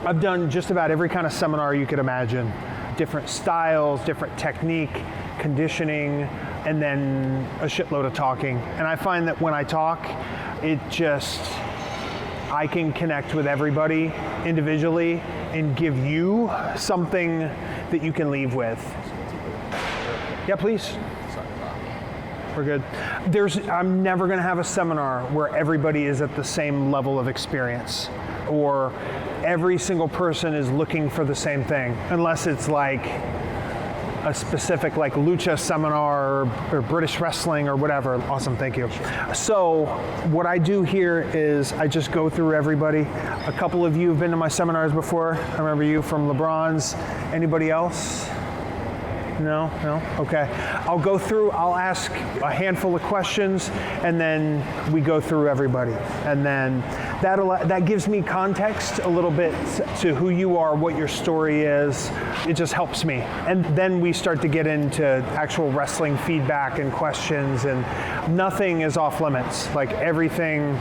I've done just about every kind of seminar you could imagine. Different styles, different technique, conditioning, and then a shitload of talking. And I find that when I talk, I can connect with everybody individually and give you something that you can leave with. Yeah, please. We're good. I'm never gonna have a seminar where everybody is at the same level of experience or every single person is looking for the same thing, unless it's like a specific like lucha seminar or British wrestling or whatever. Awesome, thank you. So what I do here is I just go through everybody. A couple of you have been to my seminars before. I remember you from LeBron's. Anybody else? No? Okay. I'll go through, I'll ask a handful of questions and then we go through everybody. And then that gives me context a little bit to who you are, what your story is. It just helps me. And then we start to get into actual wrestling feedback and questions, and nothing is off limits. Like anything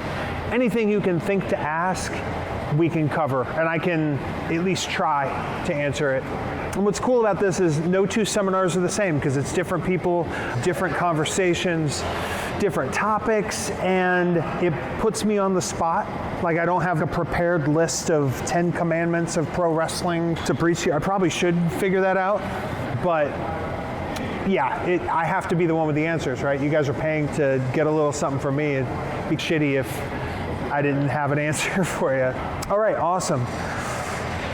you can think to ask, we can cover. And I can at least try to answer it. And what's cool about this is no two seminars are the same because it's different people, different conversations, different topics, and it puts me on the spot. Like I don't have a prepared list of 10 commandments of pro wrestling to preach here. I probably should figure that out, but yeah, I have to be the one with the answers, right? You guys are paying to get a little something from me. It'd be shitty if I didn't have an answer for you. All right, awesome.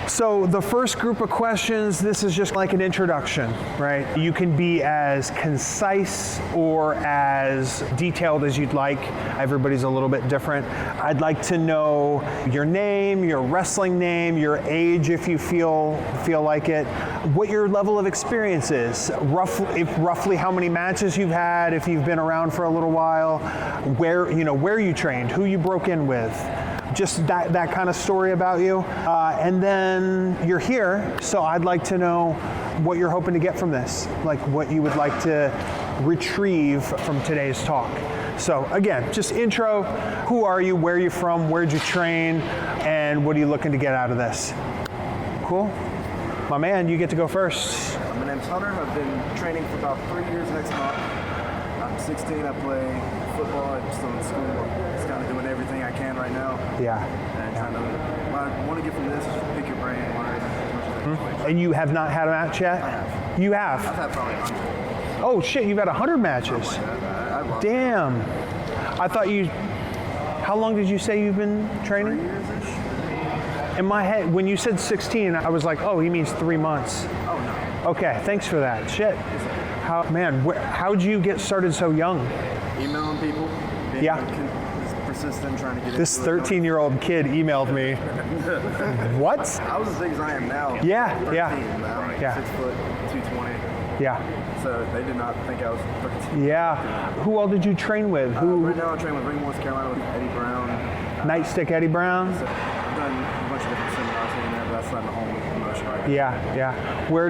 So the first group of questions, this is just like an introduction, right? You can be as concise or as detailed as you'd like. Everybody's a little bit different. I'd like to know your name, your wrestling name, your age if you feel like it, what your level of experience is, roughly how many matches you've had, if you've been around for a little while, where you trained, who you broke in with. Just that kind of story about you. And then you're here, so I'd like to know what you're hoping to get from this, like what you would like to retrieve from today's talk. So again, just intro, who are you, where are you from, where'd you train, and what are you looking to get out of this? Cool? My man, you get to go first. My name's Hunter. I've been training for about 3 years next month. I'm 16, I play football, I'm still in school. Just kind of doing everything I can right now. Yeah. And what I want to get from this is just pick your brain and learn as much as I can. And you have not had a match yet? I have. You have? I've had probably 100. Oh shit, you've had 100 matches. Damn. I thought how long did you say you've been training? 3 years-ish. In my head, when you said 16, I was like, oh, he means 3 months. Oh, no. Okay, thanks for that. Shit. How'd you get started so young? Emailing people. Yeah. Persistent, trying to get This 13-year-old kid emailed me. What? I was as big as I am now. Yeah, 13, yeah. But I'm like 6 foot, 220. Yeah. So they did not think I was 13. Yeah. Who all did you train with? Right now I train with Ring, North Carolina with Eddie Brown. Nightstick Eddie Brown? So I've done a bunch of different seminars here and there, but that's not the home promotion right now. Yeah. Where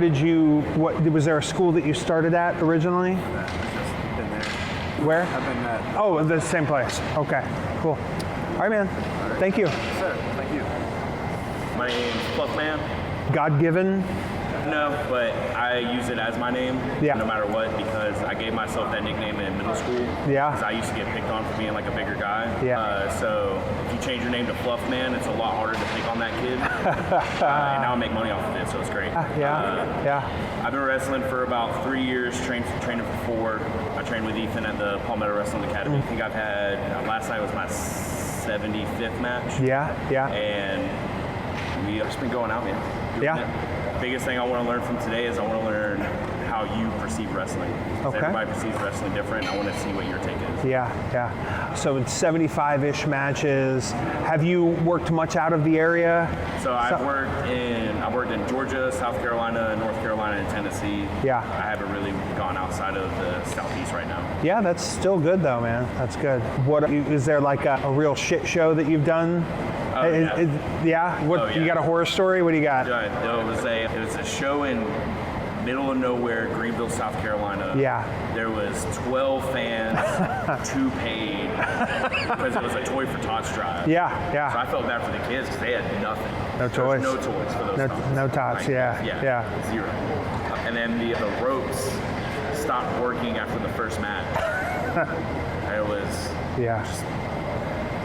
was there a school that you started at originally? I've just been there. Where? I've been at. Oh, the same place. Okay, cool. All right, man. All right. Thank you. Sir, thank you. My name's Fluffman. God-given? No, but I use it as my name Yeah. no matter what because I gave myself that nickname in middle school. Yeah. Because I used to get picked on for being like a bigger guy. Yeah. So if you change your name to Fluffman, it's a lot harder to pick on that kid. And now I make money off of it, so it's great. Yeah. I've been wrestling for about 3 years, training for 4. I trained with Ethan at the Palmetto Wrestling Academy. I think I've had, last night was my 75th match. Yeah. And we've just been going out, man. Doing Yeah. it. Biggest thing I want to learn from today is I want to learn how you perceive wrestling. Okay. Everybody perceives wrestling different. I want to see what your take is. Yeah. So it's 75-ish matches. Have you worked much out of the area? So I've worked in Georgia, South Carolina, North Carolina, and Tennessee. Yeah. I haven't really gone outside of the Southeast right now. Yeah, that's still good though, man. That's good. Is there like a real shit show that you've done? Yeah. What you got a horror story? What do you got? It was a show in middle of nowhere, Greenville, South Carolina. Yeah. There was 12 fans, 2 paid, because it was a Toy for Tots drive. Yeah. So I felt bad for the kids because they had nothing. No toys. No toys for those times. No tots. Like, Yeah. 0. And then the ropes stopped working after the first match. It was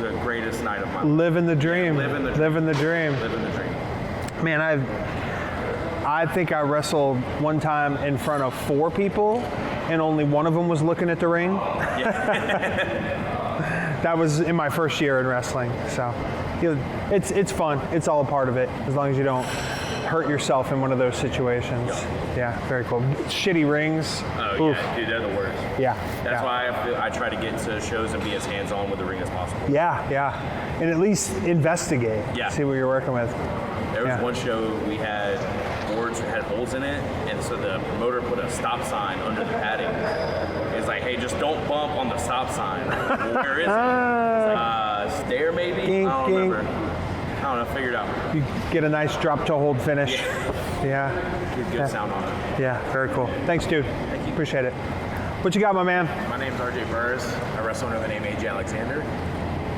the greatest night of my life. Living the dream. Living the dream. Man, I think I wrestled one time in front of 4 people, and only one of them was looking at the ring. That was in my first year in wrestling. So it's fun. It's all a part of it, as long as you don't hurt yourself in one of those situations. Yeah, very cool. Shitty rings. Oh, yeah, dude, they're the worst. Yeah. That's why I try to get to shows and be as hands-on with the ring as possible. Yeah. And at least investigate. Yeah. See what you're working with. There was one show we had boards that had holes in it, and so the promoter put a stop sign under the padding. It's like, hey, just don't bump on the stop sign. Well, where is it? It's like, stair maybe? Gink, I don't gink. remember. I don't know, figure it out. You get a nice drop to hold finish. Yeah. Get good sound on it. Yeah, very cool. Thanks, dude. Thank you. Appreciate it. What you got, my man? My name's RJ Burrs. I wrestle under the name AJ Alexander.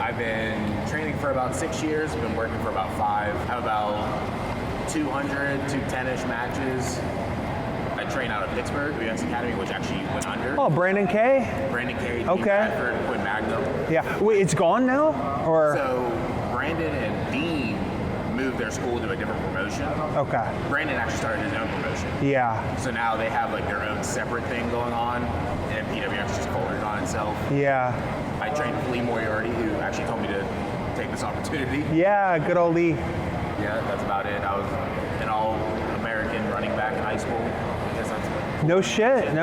I've been training for about 6 years, been working for about 5. I have about 200 to 10-ish matches. I train out of Pittsburgh, PWS Academy, which actually went under. Oh, Brandon K? Brandon K, Dean Okay. Bradford, Quinn Magnum. Yeah. Wait, it's gone now? Or? So Brandon and Dean moved their school to a different promotion. Okay. Brandon actually started his own promotion. Yeah. So now they have like their own separate thing going on, and PWS just folded on itself. Yeah. I trained with Lee Moriarty, who actually told me to take this opportunity. Yeah, good old Lee. Yeah, that's about it. I was an all-American running back in high school. I guess that's No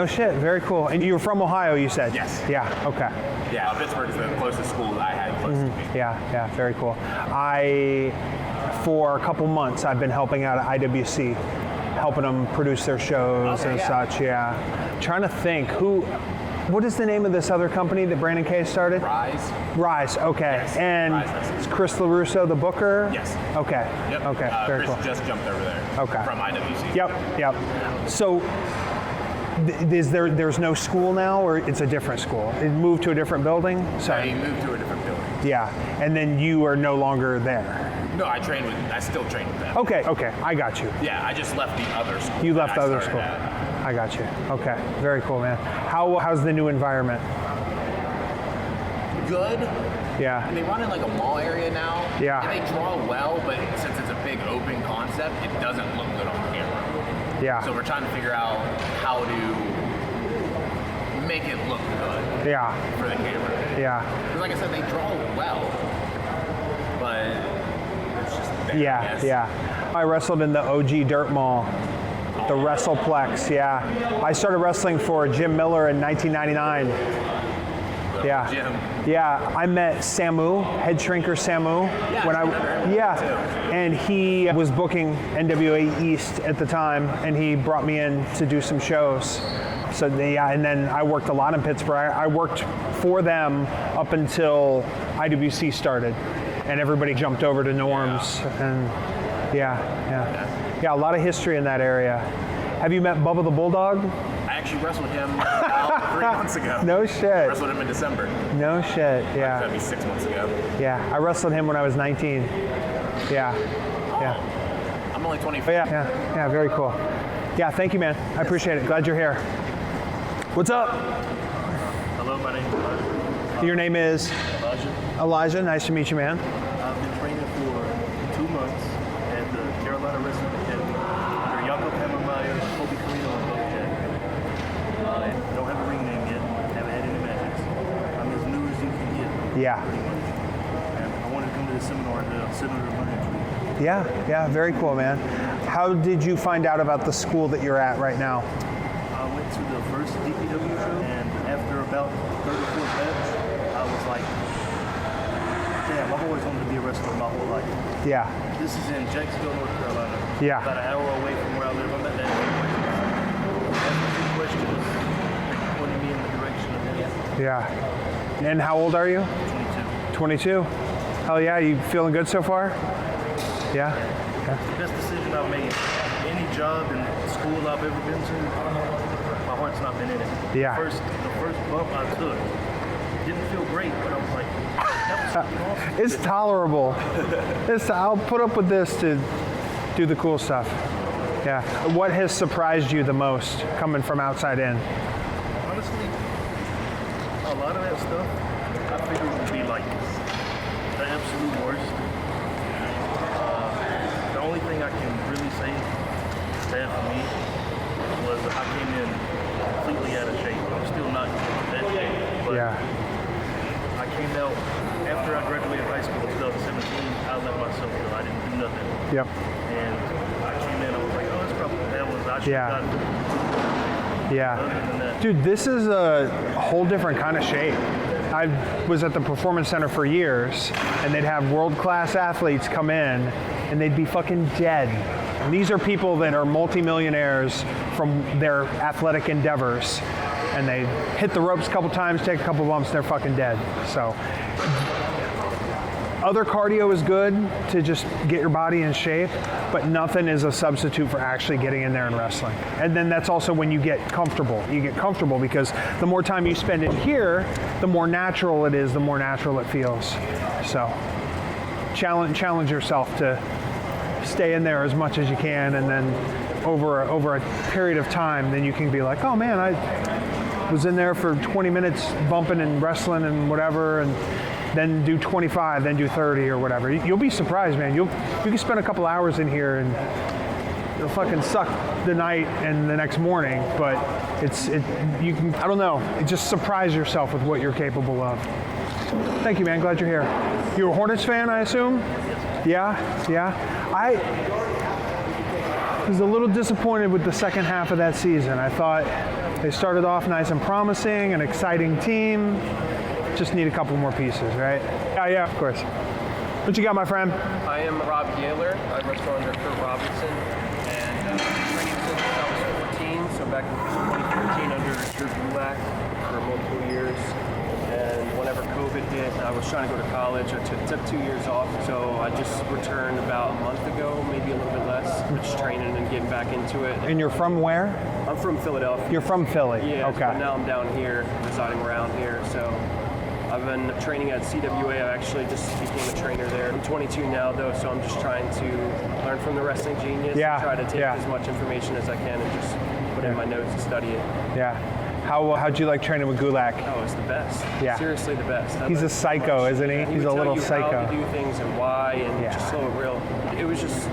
shit. Very cool. And you were from Ohio, you said? Yes. Yeah, okay. yeah, Pittsburgh is the closest school that I had close to me. Yeah, very cool. For a couple months, I've been helping out at IWC, helping them produce their shows and such, Trying to think, what is the name of this other company that Brandon K started? Rise, okay. Yes, And Rise. is Chris LaRusso the booker? Yes. Okay, Yep. okay, very Chris cool. just jumped over there. Okay. From IWC. Yep. So, there's no school now, or it's a different school? It moved to a different building? I Sorry. moved to a different building. Yeah, and then you are no longer there. No, I still train with them. Okay, I got you. Yeah, I just left the other school. You left that the I other started school. at. I got you. Okay, very cool, man. How's the new environment? Good. Yeah. They run in like a mall area now. Yeah. And they draw well, but since it's a big open concept, it doesn't look good on camera. Yeah. So we're trying to figure out how to make it look good Yeah. for the camera. Yeah. Because like I said, they draw well, but it's just there, I guess. Yeah. I wrestled in the OG Dirt Mall, the WrestlePlex. Yeah. I started wrestling for Jim Miller in 1999. Yeah. Jim. Yeah, I met Samu, head shrinker Samu. Yeah, I remember him too. And he was booking NWA East at the time, and he brought me in to do some shows. So and then I worked a lot in Pittsburgh. I worked for them up until IWC started, and everybody jumped over to Norms. And yeah, a lot of history in that area. Have you met Bubba the Bulldog? I actually wrestled him about 3 months ago. No I shit. wrestled him in December. No shit. Yeah. That'd be 6 months ago. Yeah. I wrestled him when I was 19. Yeah. I'm only 24. Yeah, very cool. Yeah, thank you, man. I appreciate it. Glad you're here. What's up? Hello, my name is Elijah. Your name is? Elijah. Nice to meet you, man. I've been training for 2 months at the Carolina Wrestling Academy under Jakob Hammermeyer, Kobe Carino, and Bo Jack. I don't have a ring name yet. Haven't had any matches. I'm as new as you can get. Yeah. Pretty much. And I wanted to come to the seminar to Senator Money. Yeah, very cool, man. How did you find out about the school that you're at right now? I went to the first DPW show, and after about 34th match, I was like, damn, I've always wanted to be a wrestler my whole life. Yeah. This is in Jacksonville, North Carolina. Yeah. About an hour away from where I live. I'm at that questions. Pointing me in the direction of that. Yeah. And how old are you? 22. 22? Hell yeah, you feeling good so far? Yeah? Best decision I've made. Any job and school I've ever been to, my heart's not been in it. Yeah. The first bump I took didn't feel great, but I was like, that was awesome. It's tolerable. I'll put up with this to do the cool stuff. Yeah. What has surprised you the most coming from outside in? Honestly, a lot of that stuff I figured would be like the absolute worst. The only thing I can really say bad for me was I came in completely out of shape. I'm still not in that shape, but Yeah. I came out after I graduated high school in 2017. I let myself go. I didn't do nothing, Yep. and I came in. I was like, oh, that's probably I should Yeah. have done. Yeah. Other than that, Dude, this is a whole different kind of shape. I was at the Performance Center for years, and they'd have world-class athletes come in, and they'd be fucking dead. And these are people that are multimillionaires from their athletic endeavors, and they hit the ropes a couple times, take a couple bumps, and they're fucking dead. So, other cardio is good to just get your body in shape, but nothing is a substitute for actually getting in there and wrestling. And then that's also when you get comfortable. You get comfortable because the more time you spend in here, the more natural it is, the more natural it feels. So challenge yourself to stay in there as much as you can, and then over a period of time, then you can be like, oh man, I was in there for 20 minutes bumping and wrestling and whatever, and then do 25, then do 30 or whatever. You'll be surprised, man. You can spend a couple hours in here and it'll fucking suck the night and the next morning, but you can, I don't know, just surprise yourself with what you're capable of. Thank you, man. Glad you're here. You're a Hornets fan, I assume? Yeah. I was a little disappointed with the second half of that season. I thought they started off nice and promising, an exciting team. Just need a couple more pieces, right? Yeah, of course. What you got, my friend? I am Rob Gayler. I wrestle under Kurt Robinson, and I've been training since I was 14, so back in 2014 under Drew Gulak for multiple years. And whenever COVID hit, I was trying to go to college. I took 2 years off, so I just returned about a month ago, maybe a little bit less, just training and getting back into it. And you're from where? I'm from Philadelphia. You're from Philly? Yeah, Okay. but now I'm down here, residing around here, so I've been training at CWA. I actually just became a trainer there. I'm 22 now, though, so I'm just trying to learn from the wrestling genius Yeah, and try to take yeah. as much information as I can and just put in my notes and study it. Yeah. How'd you like training with Gulak? Oh, it's the best. Yeah. Seriously, the best. I He's a learned so psycho, much. isn't he? Yeah, He's a would little tell you psycho. how to do things and why, and Yeah. just so real. It was just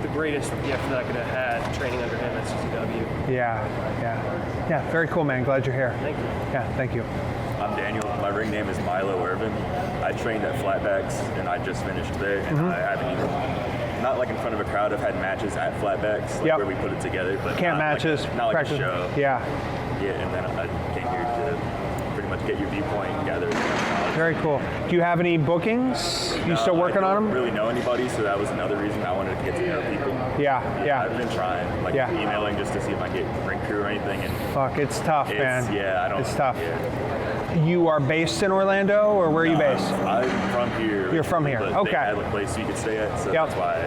the greatest gift that I could have had training under him at CCW. Yeah. Very cool, man. Glad you're here. Thank you. Yeah, thank you. I'm Daniel. My ring name is Milo Irvin. I trained at Flatbacks, and I just finished there. And I haven't even, not like in front of a crowd. I've had matches at Flatbacks, like Yep. where we put it together, but Camp not matches, like, not like practice. a show. Yeah. And then I came here to pretty much get your viewpoint and gather. Very cool. Do you have any bookings? You still working on I them? don't really know anybody, so that was another reason I wanted to get to know people. Yeah. I've been trying, like Yeah. emailing just to see if I get ring crew or anything, and Fuck, it's tough, man. I don't. It's tough. Yeah. You are based in Orlando, or where are you based? I'm from here. You're from here. But Okay. They had a place you could stay at, so Yep. that's why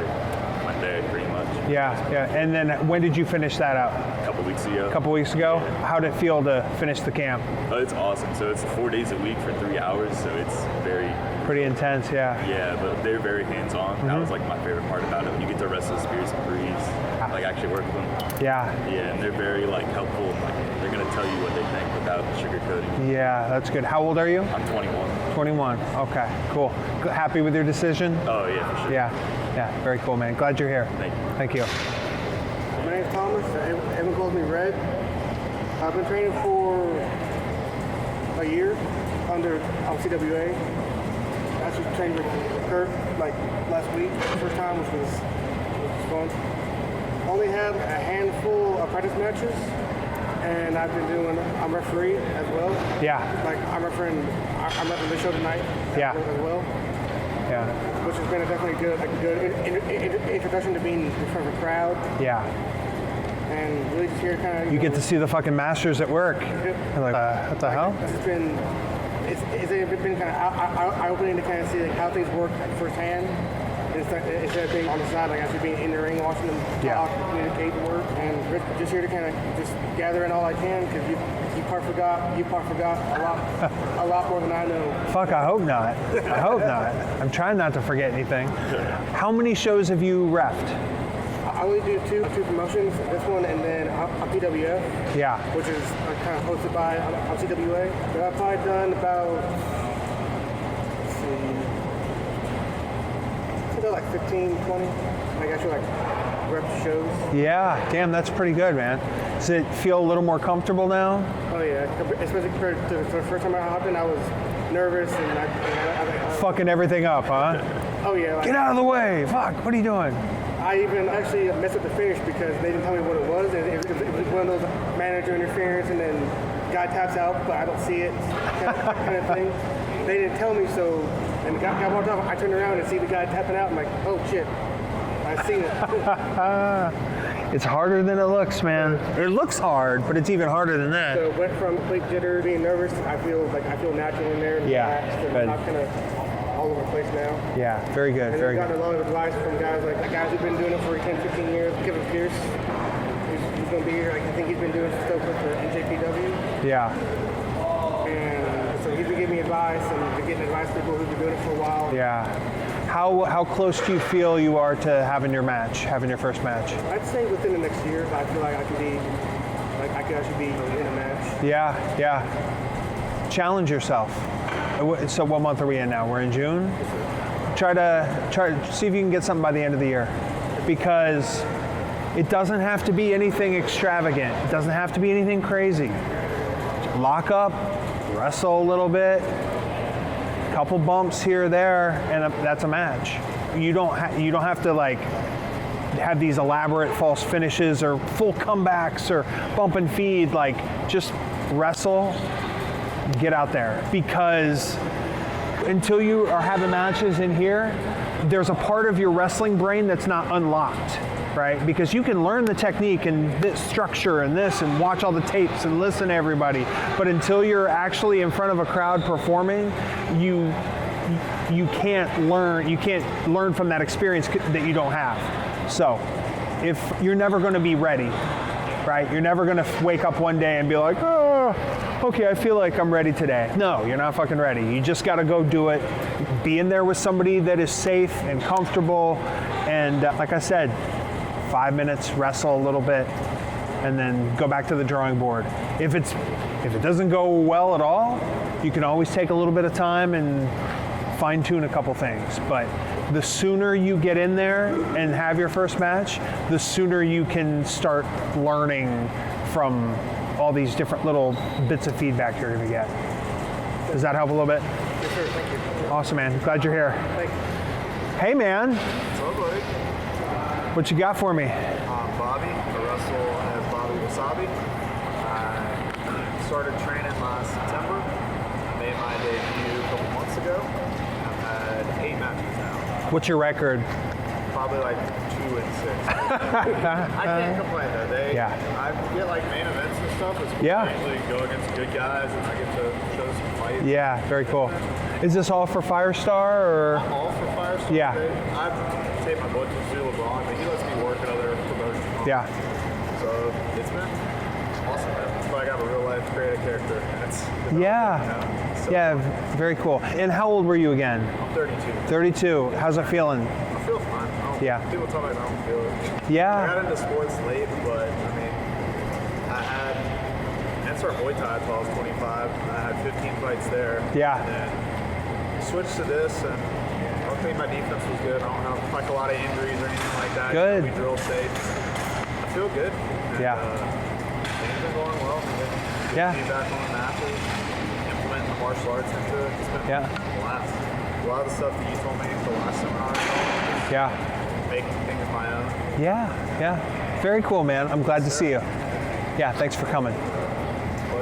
I went there pretty much. Yeah. And then when did you finish that up? A couple weeks ago. A couple weeks ago? How did it feel to finish the camp? Oh, it's awesome. So it's 4 days a week for 3 hours, so it's very, Pretty intense, yeah. but they're very hands-on. That was like my favorite part about it. You get to wrestle Spirits and Breeze, like actually work with them. Yeah. Yeah, and they're very like helpful. Like they're gonna tell you what they think without sugarcoating. Yeah, that's good. How old are you? I'm 21. 21. Okay, cool. Happy with your decision? Oh yeah, for sure. Yeah. Very cool, man. Glad you're here. Thank you. Thank you. My name's Thomas. Everyone calls me Red. I've been training for a year under CWA. I actually trained with Kurt like last week, the first time, which was fun. Only have a handful of practice matches, and I'm referee as well. Yeah. Like I'm refereeing this show tonight Yeah. as well, Yeah. which has been a definitely good introduction to being in front of a crowd. Yeah. And really just here kind of You get to see the fucking masters at work. You're like, what the hell? It's been kind of eye-opening to kind of see like how things work firsthand, instead of being on the side, like I should be in the ring watching them talk, communicate, and work, and just here to kind of just gather in all I can because you part forgot a lot more than I know. Fuck, I hope not. I hope not. I'm trying not to forget anything. How many shows have you reffed? I only do two promotions, this one and then on PWS. Yeah. Which is kind of hosted by CWA. But I've probably done about, let's see, I think like 15, 20. Like actually like rep shows. Yeah, damn, that's pretty good, man. Does it feel a little more comfortable now? Oh yeah, especially compared to the first time I hopped in, I was nervous and I Fucking everything up, huh? oh yeah. Like, Get out of the way. Fuck, what are you doing? I even actually messed up the finish because they didn't tell me what it was. It was one of those manager interference and then guy taps out, but I don't see it kind of thing. They didn't tell me, so, and the guy walked off, I turned around and see the guy tapping out. I'm like, oh shit, I seen it. It's harder than it looks, man. It looks hard, but it's even harder than that. So went from complete jitter, being nervous, I feel natural in there. And relaxed, and good. I'm kind of all over the place now. Yeah, very good, And very I've good. gotten a lot of advice from guys who've been doing it for 10, 15 years. Kevin Pierce, he's going to be here. I think he's been doing some stuff with the NJPW. Yeah, And so he's been giving me advice and been getting advice from people who've been doing it for a while. yeah. How close do you feel you are to having your first match? I'd say within the next year, I feel like I could actually be in a match. Yeah, yeah. Challenge yourself. So what month are we in now? We're in June? Try to see if you can get something by the end of the year. Because it doesn't have to be anything extravagant. It doesn't have to be anything crazy. Lock up, wrestle a little bit, couple bumps here or there, and that's a match. You don't have to like have these elaborate false finishes or full comebacks or bump and feed. Like just wrestle, get out there. Because until you are having matches in here, there's a part of your wrestling brain that's not unlocked, right? Because you can learn the technique and this structure and this and watch all the tapes and listen to everybody. But until you're actually in front of a crowd performing, you can't learn from that experience that you don't have. So if you're never going to be ready, right? You're never going to wake up one day and be like, oh, okay, I feel like I'm ready today. No, you're not fucking ready. You just got to go do it. Be in there with somebody that is safe and comfortable. And like I said, 5 minutes, wrestle a little bit, and then go back to the drawing board. If it doesn't go well at all, you can always take a little bit of time and fine tune a couple things. But the sooner you get in there and have your first match, the sooner you can start learning from all these different little bits of feedback you're gonna get. Does that help a little bit? Yes, sir. Thank you. Awesome, man. Glad you're here. Thanks. Hey, man. What's up, buddy? What you got for me? I'm Bobby. I wrestle as Bobby Wasabi. I started training last September. I made my debut a couple months ago. I've had 8 matches now. What's your record? Probably like 2 and 6. I can't complain though. I get like main events and stuff. It's cool. Yeah. I usually go against good guys and I get to show some fights. Yeah, very cool. Is this all for Firestar or? I'm all for Firestar. Yeah. I've taken my book to LeBron, but he lets me work at other promotions. Yeah. So it's been awesome, man. That's why I got a real life creative character. So, Yeah, very cool. And how old were you again? I'm 32. 32. How's it feeling? I feel fine. People tell me I don't feel it. Yeah. I got into sports late, but I mean, I had started Muay Thai until I was 25. I had 15 fights there. Yeah. And then switched to this, and I don't think my defense was good. I don't have like a lot of injuries or anything like that. Good. We drill safe. I feel good. And, Yeah. things been going well. Yeah. Feedback on the matches, implementing the martial arts into it. It's been a blast. A lot of the stuff that you told me the last seminar, Yeah. making things my own. Yeah. Very cool, man. I'm glad to see you. Yeah, thanks for coming.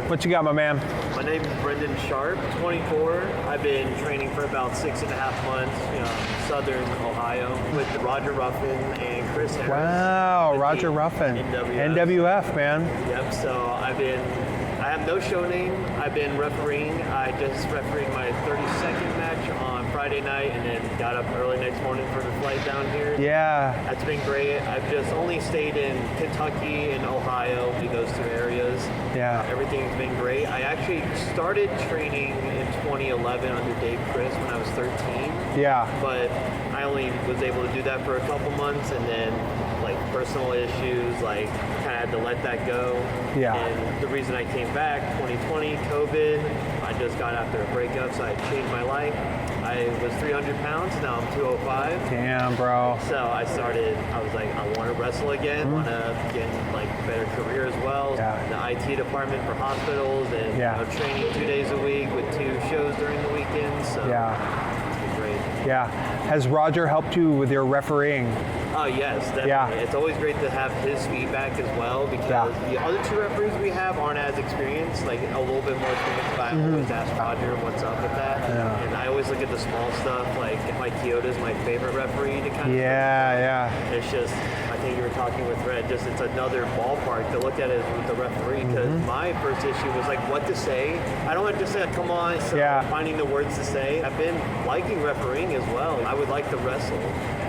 What you got, my man? My name is Brendan Sharp, 24. I've been training for about 6.5 months, Southern Ohio, with Roger Ruffin and Chris Harris. Wow, with Roger the Ruffin. NWF. NWF, man. Yep, so I've been I have no show name. I've been refereeing. I just refereed my 32nd match on Friday night and then got up early next morning for the flight down here. Yeah. That's been great. I've just only stayed in Kentucky and Ohio, in those two areas. Yeah. Everything's been great. I actually started training in 2011 under At.Chris when I was 13. Yeah. But I only was able to do that for a couple months, and then like personal issues, like kind of had to let that go. Yeah. And the reason I came back, 2020, COVID, I just got after a breakup, so I changed my life. I was 300 pounds, now I'm 205. Damn, bro. So I was like, I want to wrestle again, want to get like a better career as well. Yeah. The IT department for hospitals and training 2 days a week with 2 shows during the weekends. So it's been great. Yeah. Has Roger helped you with your refereeing? Oh yes, definitely. Yeah. It's always great to have his feedback as well, because the other 2 referees we have aren't as experienced, like a little bit more experienced, but I always ask Roger what's up with that. Yeah. And I always look at the small stuff, like Mike Kyoto's my favorite referee to kind of It's just, I think you were talking with Red, just it's another ballpark to look at it with the referee, because my first issue was like what to say. I don't want to just say, come on, so finding the words to say. I've been liking refereeing as well. I would like to wrestle.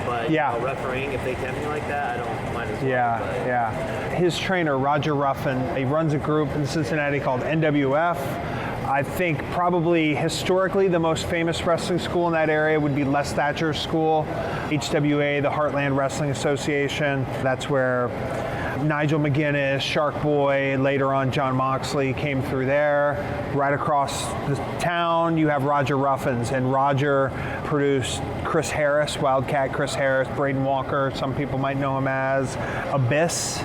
But refereeing, if they tempt me like that, I don't mind as well. His trainer, Roger Ruffin, he runs a group in Cincinnati called NWF. I think probably historically the most famous wrestling school in that area would be Les Thatcher's school, HWA, the Heartland Wrestling Association. That's where Nigel McGuinness, Shark Boy, later on John Moxley came through there. Right across the town, you have Roger Ruffin's, and Roger produced Chris Harris, Wildcat Chris Harris, Braden Walker, some people might know him as Abyss.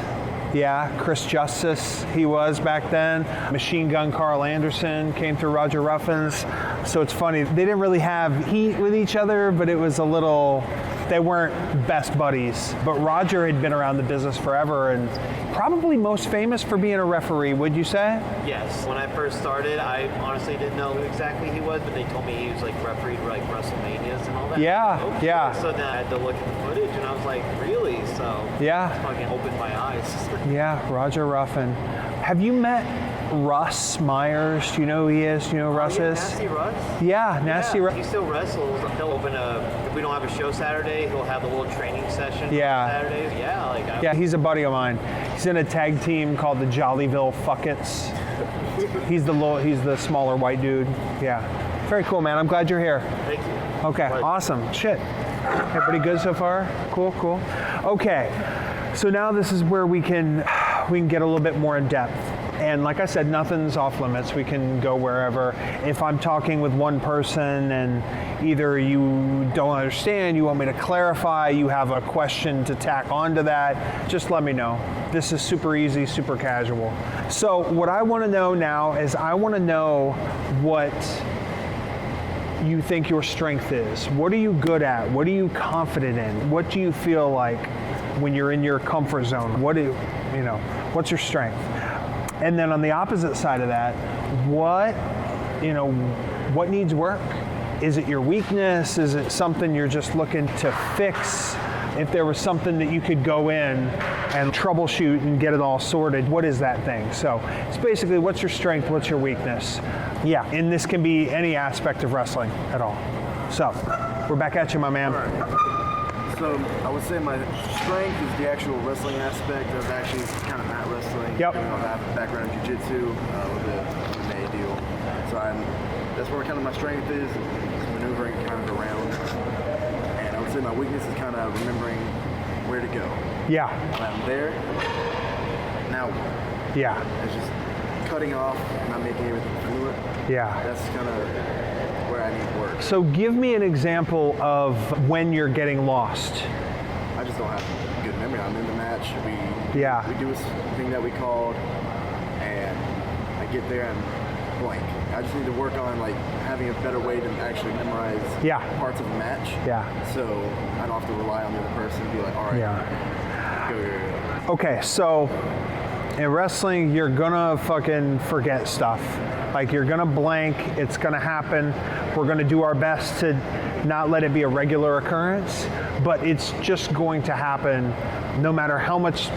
Yeah, Chris Justice, he was back then. Machine Gun Carl Anderson came through Roger Ruffin's. So it's funny, they didn't really have heat with each other, but it was a little, they weren't best buddies. But Roger had been around the business forever and probably most famous for being a referee, would you say? Yes. When I first started, I honestly didn't know who exactly he was, but they told me he was like refereed like WrestleManias and all that. So then I had to look at the footage and I was like, really? So it fucking opened my eyes. Roger Ruffin. Have you met Russ Myers? Do you know who he is? Do you know who Russ is? Nasty Russ? Yeah, Nasty Russ. He still wrestles. He'll open if we don't have a show Saturday, he'll have a little training session on Saturdays. He's a buddy of mine. He's in a tag team called the Jollyville Fuckets. He's the smaller white dude. Yeah. Very cool, man. I'm glad you're here. Thank you. Okay, awesome. Shit. Everybody good so far? Cool. Okay. So now this is where we can get a little bit more in depth. And like I said, nothing's off limits. We can go wherever. If I'm talking with one person and either you don't understand, you want me to clarify, you have a question to tack onto that, just let me know. This is super easy, super casual. So what I want to know now is I want to know what you think your strength is. What are you good at? What are you confident in? What do you feel like when you're in your comfort zone? What's your strength? And then on the opposite side of that, what needs work? Is it your weakness? Is it something you're just looking to fix? If there was something that you could go in and troubleshoot and get it all sorted, what is that thing? So it's basically, what's your strength? What's your weakness? Yeah, and this can be any aspect of wrestling at all. So we're back at you, my man. So I would say my strength is the actual wrestling aspect of actually kind of mat wrestling. Yep. I have a background in jiu-jitsu, with the MMA deal. So that's where kind of my strength is maneuvering kind of around. And I would say my weakness is kind of remembering where to go. Yeah. When I'm there, now what? Yeah. It's just cutting off, not making everything fluid. Yeah. That's kind of where I need work. So give me an example of when you're getting lost. I just don't have a good memory. I'm in the match. We do this thing that we called, and I get there and blank. I just need to work on having a better way to actually memorize parts of the match. Yeah. So I don't have to rely on the other person and be like, all right, go. Okay, so in wrestling, you're gonna fucking forget stuff. You're gonna blank, it's gonna happen. We're gonna do our best to not let it be a regular occurrence, but it's just going to happen no matter how much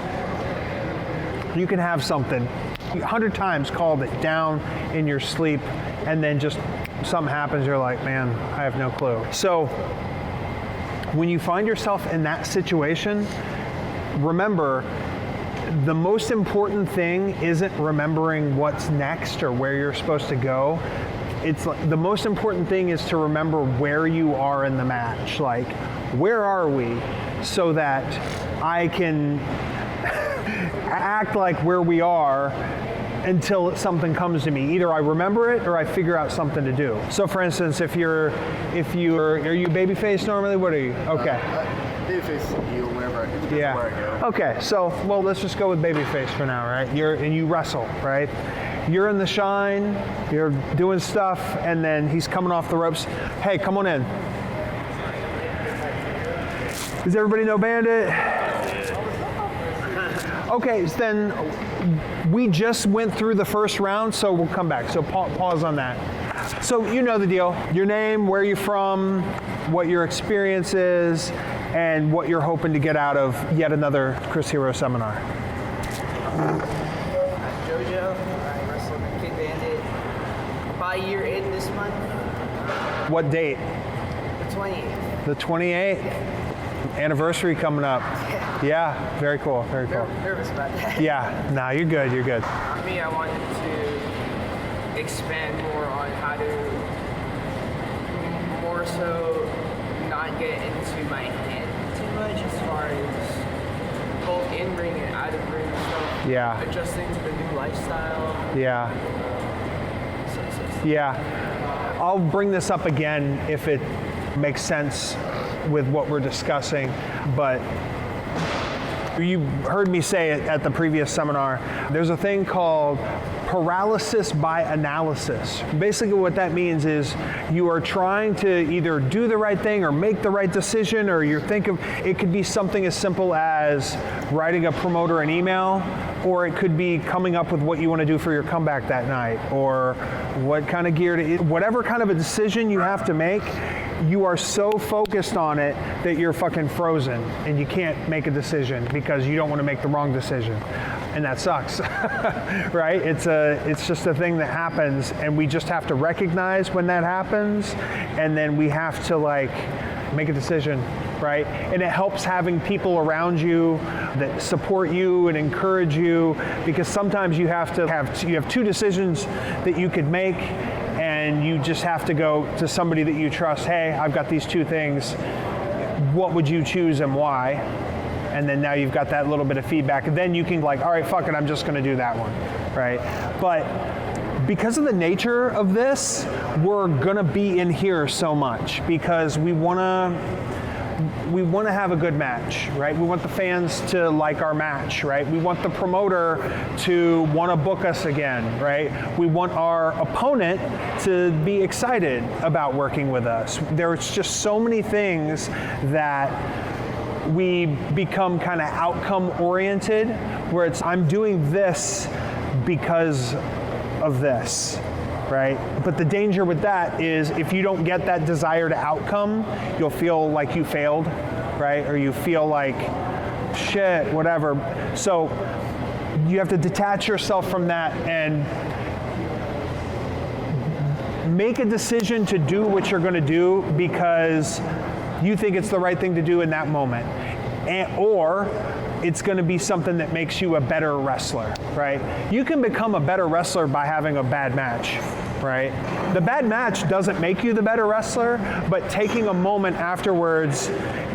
you can have something 100 times called it down in your sleep, and then just something happens, you're like, man, I have no clue. So when you find yourself in that situation, remember, the most important thing isn't remembering what's next or where you're supposed to go. It's like, the most important thing is to remember where you are in the match. Like, where are we, so that I can act like where we are until something comes to me. Either I remember it or I figure out something to do. So for instance, are you babyface normally? What are you? Okay. Babyface, heel, wherever I go. Okay, so, well, let's just go with babyface for now, right? And you wrestle, right? You're in the shine, you're doing stuff, and then he's coming off the ropes. Hey, come on in. Does everybody know Bandit? Okay, so then we just went through the first round, so we'll come back. So pause on that. So you know the deal. Your name, where you're from, what your experience is, and what you're hoping to get out of yet another Chris Hero seminar. Jojo, I wrestled in Kid Bandit about a year in this month. What date? The 28th. The 28th? Anniversary coming up. Yeah, very cool, very cool. Nervous about that. Yeah, nah, you're good, you're good. For me, I wanted to expand more on how to more so not get into my head too much as far as both in-ring and out-of-ring stuff. Yeah. Adjusting to the new lifestyle. Yeah. Yeah. I'll bring this up again if it makes sense with what we're discussing, but you heard me say it at the previous seminar. There's a thing called paralysis by analysis. Basically what that means is you are trying to either do the right thing or make the right decision, or you're thinking, it could be something as simple as writing a promoter an email, or it could be coming up with what you want to do for your comeback that night, or what kind of gear to, whatever kind of a decision you have to make. You are so focused on it that you're fucking frozen and you can't make a decision because you don't want to make the wrong decision. And that sucks, right? It's just a thing that happens, and we just have to recognize when that happens, and then we have to like make a decision, right? And it helps having people around you that support you and encourage you, because sometimes you have two decisions that you could make, and you just have to go to somebody that you trust. Hey, I've got these two things. What would you choose and why? And then now you've got that little bit of feedback. And then you can like, all right, fuck it, I'm just gonna do that one, right? But because of the nature of this, we're gonna be in here so much because we wanna have a good match, right? We want the fans to like our match, right? We want the promoter to want to book us again, right? We want our opponent to be excited about working with us. There's just so many things that we become kind of outcome oriented, where it's, I'm doing this because of this, right? But the danger with that is if you don't get that desired outcome, you'll feel like you failed, right? Or you feel like shit, whatever. So you have to detach yourself from that and make a decision to do what you're going to do because you think it's the right thing to do in that moment. Or it's going to be something that makes you a better wrestler, right? You can become a better wrestler by having a bad match, right? The bad match doesn't make you the better wrestler, but taking a moment afterwards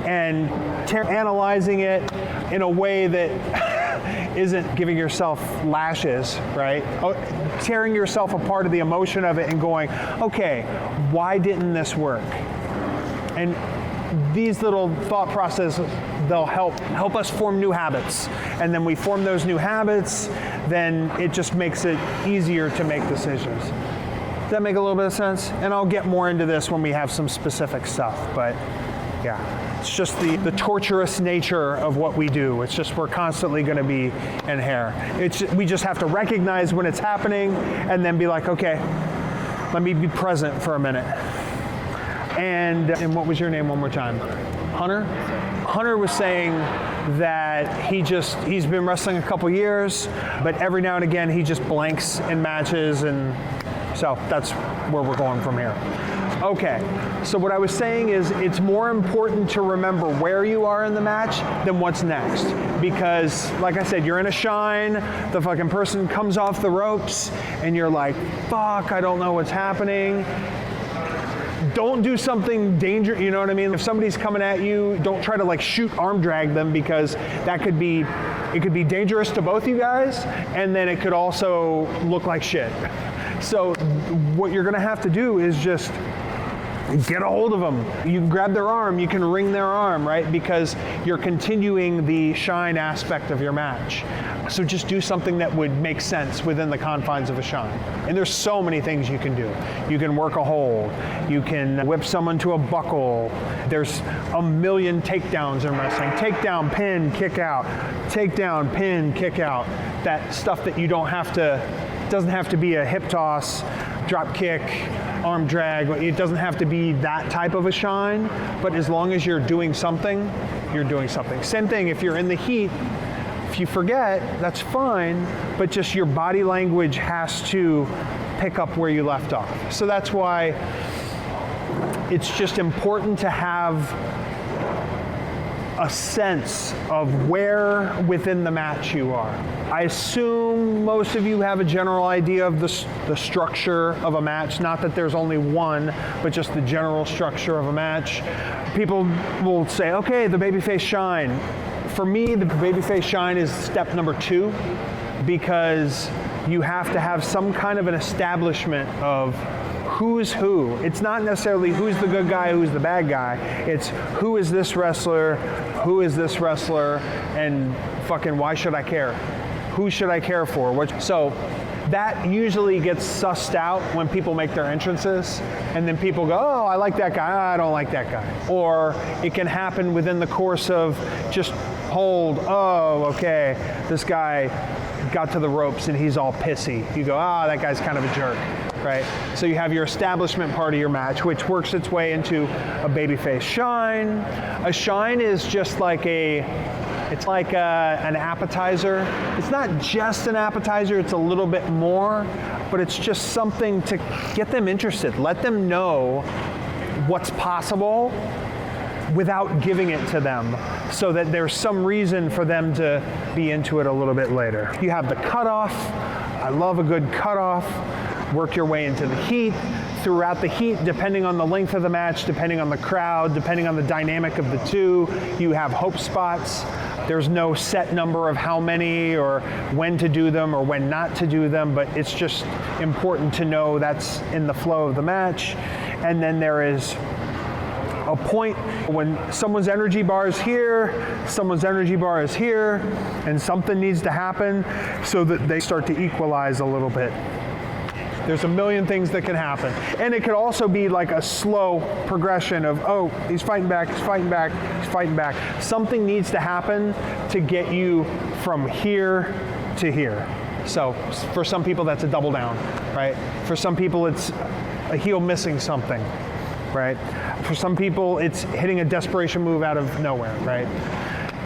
and analyzing it in a way that isn't giving yourself lashes, right? Tearing yourself apart of the emotion of it and going, okay, why didn't this work? And these little thought processes, they'll help us form new habits. And then we form those new habits, then it just makes it easier to make decisions. Does that make a little bit of sense? And I'll get more into this when we have some specific stuff, but yeah. It's just the torturous nature of what we do. It's just we're constantly going to be in here. We just have to recognize when it's happening and then be like, okay, let me be present for a minute. And what was your name one more time? Hunter? Hunter was saying that he's been wrestling a couple years, but every now and again he just blanks in matches, and so that's where we're going from here. Okay, so what I was saying is it's more important to remember where you are in the match than what's next. Because, like I said, you're in a shine, the fucking person comes off the ropes, and you're like, fuck, I don't know what's happening. Don't do something dangerous, you know what I mean? If somebody's coming at you, don't try to like shoot arm drag them, because it could be dangerous to both you guys, and then it could also look like shit. So what you're gonna have to do is just get a hold of them. You can grab their arm, you can wring their arm, right? Because you're continuing the shine aspect of your match. So just do something that would make sense within the confines of a shine. And there's so many things you can do. You can work a hold, you can whip someone to a buckle. There's a million takedowns in wrestling. Takedown, pin, kick out. Takedown, pin, kick out. That stuff that you don't have to, doesn't have to be a hip toss, drop kick, arm drag. It doesn't have to be that type of a shine, but as long as you're doing something, you're doing something. Same thing if you're in the heat. If you forget, that's fine, but just your body language has to pick up where you left off. So that's why it's just important to have a sense of where within the match you are. I assume most of you have a general idea of the structure of a match, not that there's only one, but just the general structure of a match. People will say, okay, the babyface shine. For me, the babyface shine is step number 2, because you have to have some kind of an establishment of who's who. It's not necessarily who's the good guy, who's the bad guy. It's who is this wrestler, who is this wrestler, and fucking why should I care? Who should I care for? So that usually gets sussed out when people make their entrances, and then people go, oh, I like that guy, I don't like that guy. Or it can happen within the course of just hold, oh, okay, this guy got to the ropes and he's all pissy. You go, that guy's kind of a jerk, right? So you have your establishment part of your match, which works its way into a babyface shine. A shine is just like it's like an appetizer. It's not just an appetizer, it's a little bit more, but it's just something to get them interested. Let them know what's possible without giving it to them, so that there's some reason for them to be into it a little bit later. You have the cutoff. I love a good cutoff. Work your way into the heat. Throughout the heat, depending on the length of the match, depending on the crowd, depending on the dynamic of the two, you have hope spots. There's no set number of how many or when to do them or when not to do them, but it's just important to know that's in the flow of the match. And then there is a point when someone's energy bar is here, someone's energy bar is here, and something needs to happen so that they start to equalize a little bit. There's a million things that can happen. And it could also be like a slow progression of, oh, he's fighting back, he's fighting back, he's fighting back. Something needs to happen to get you from here to here. So for some people, that's a double down, right? For some people, it's a heel missing something, right? For some people, it's hitting a desperation move out of nowhere, right?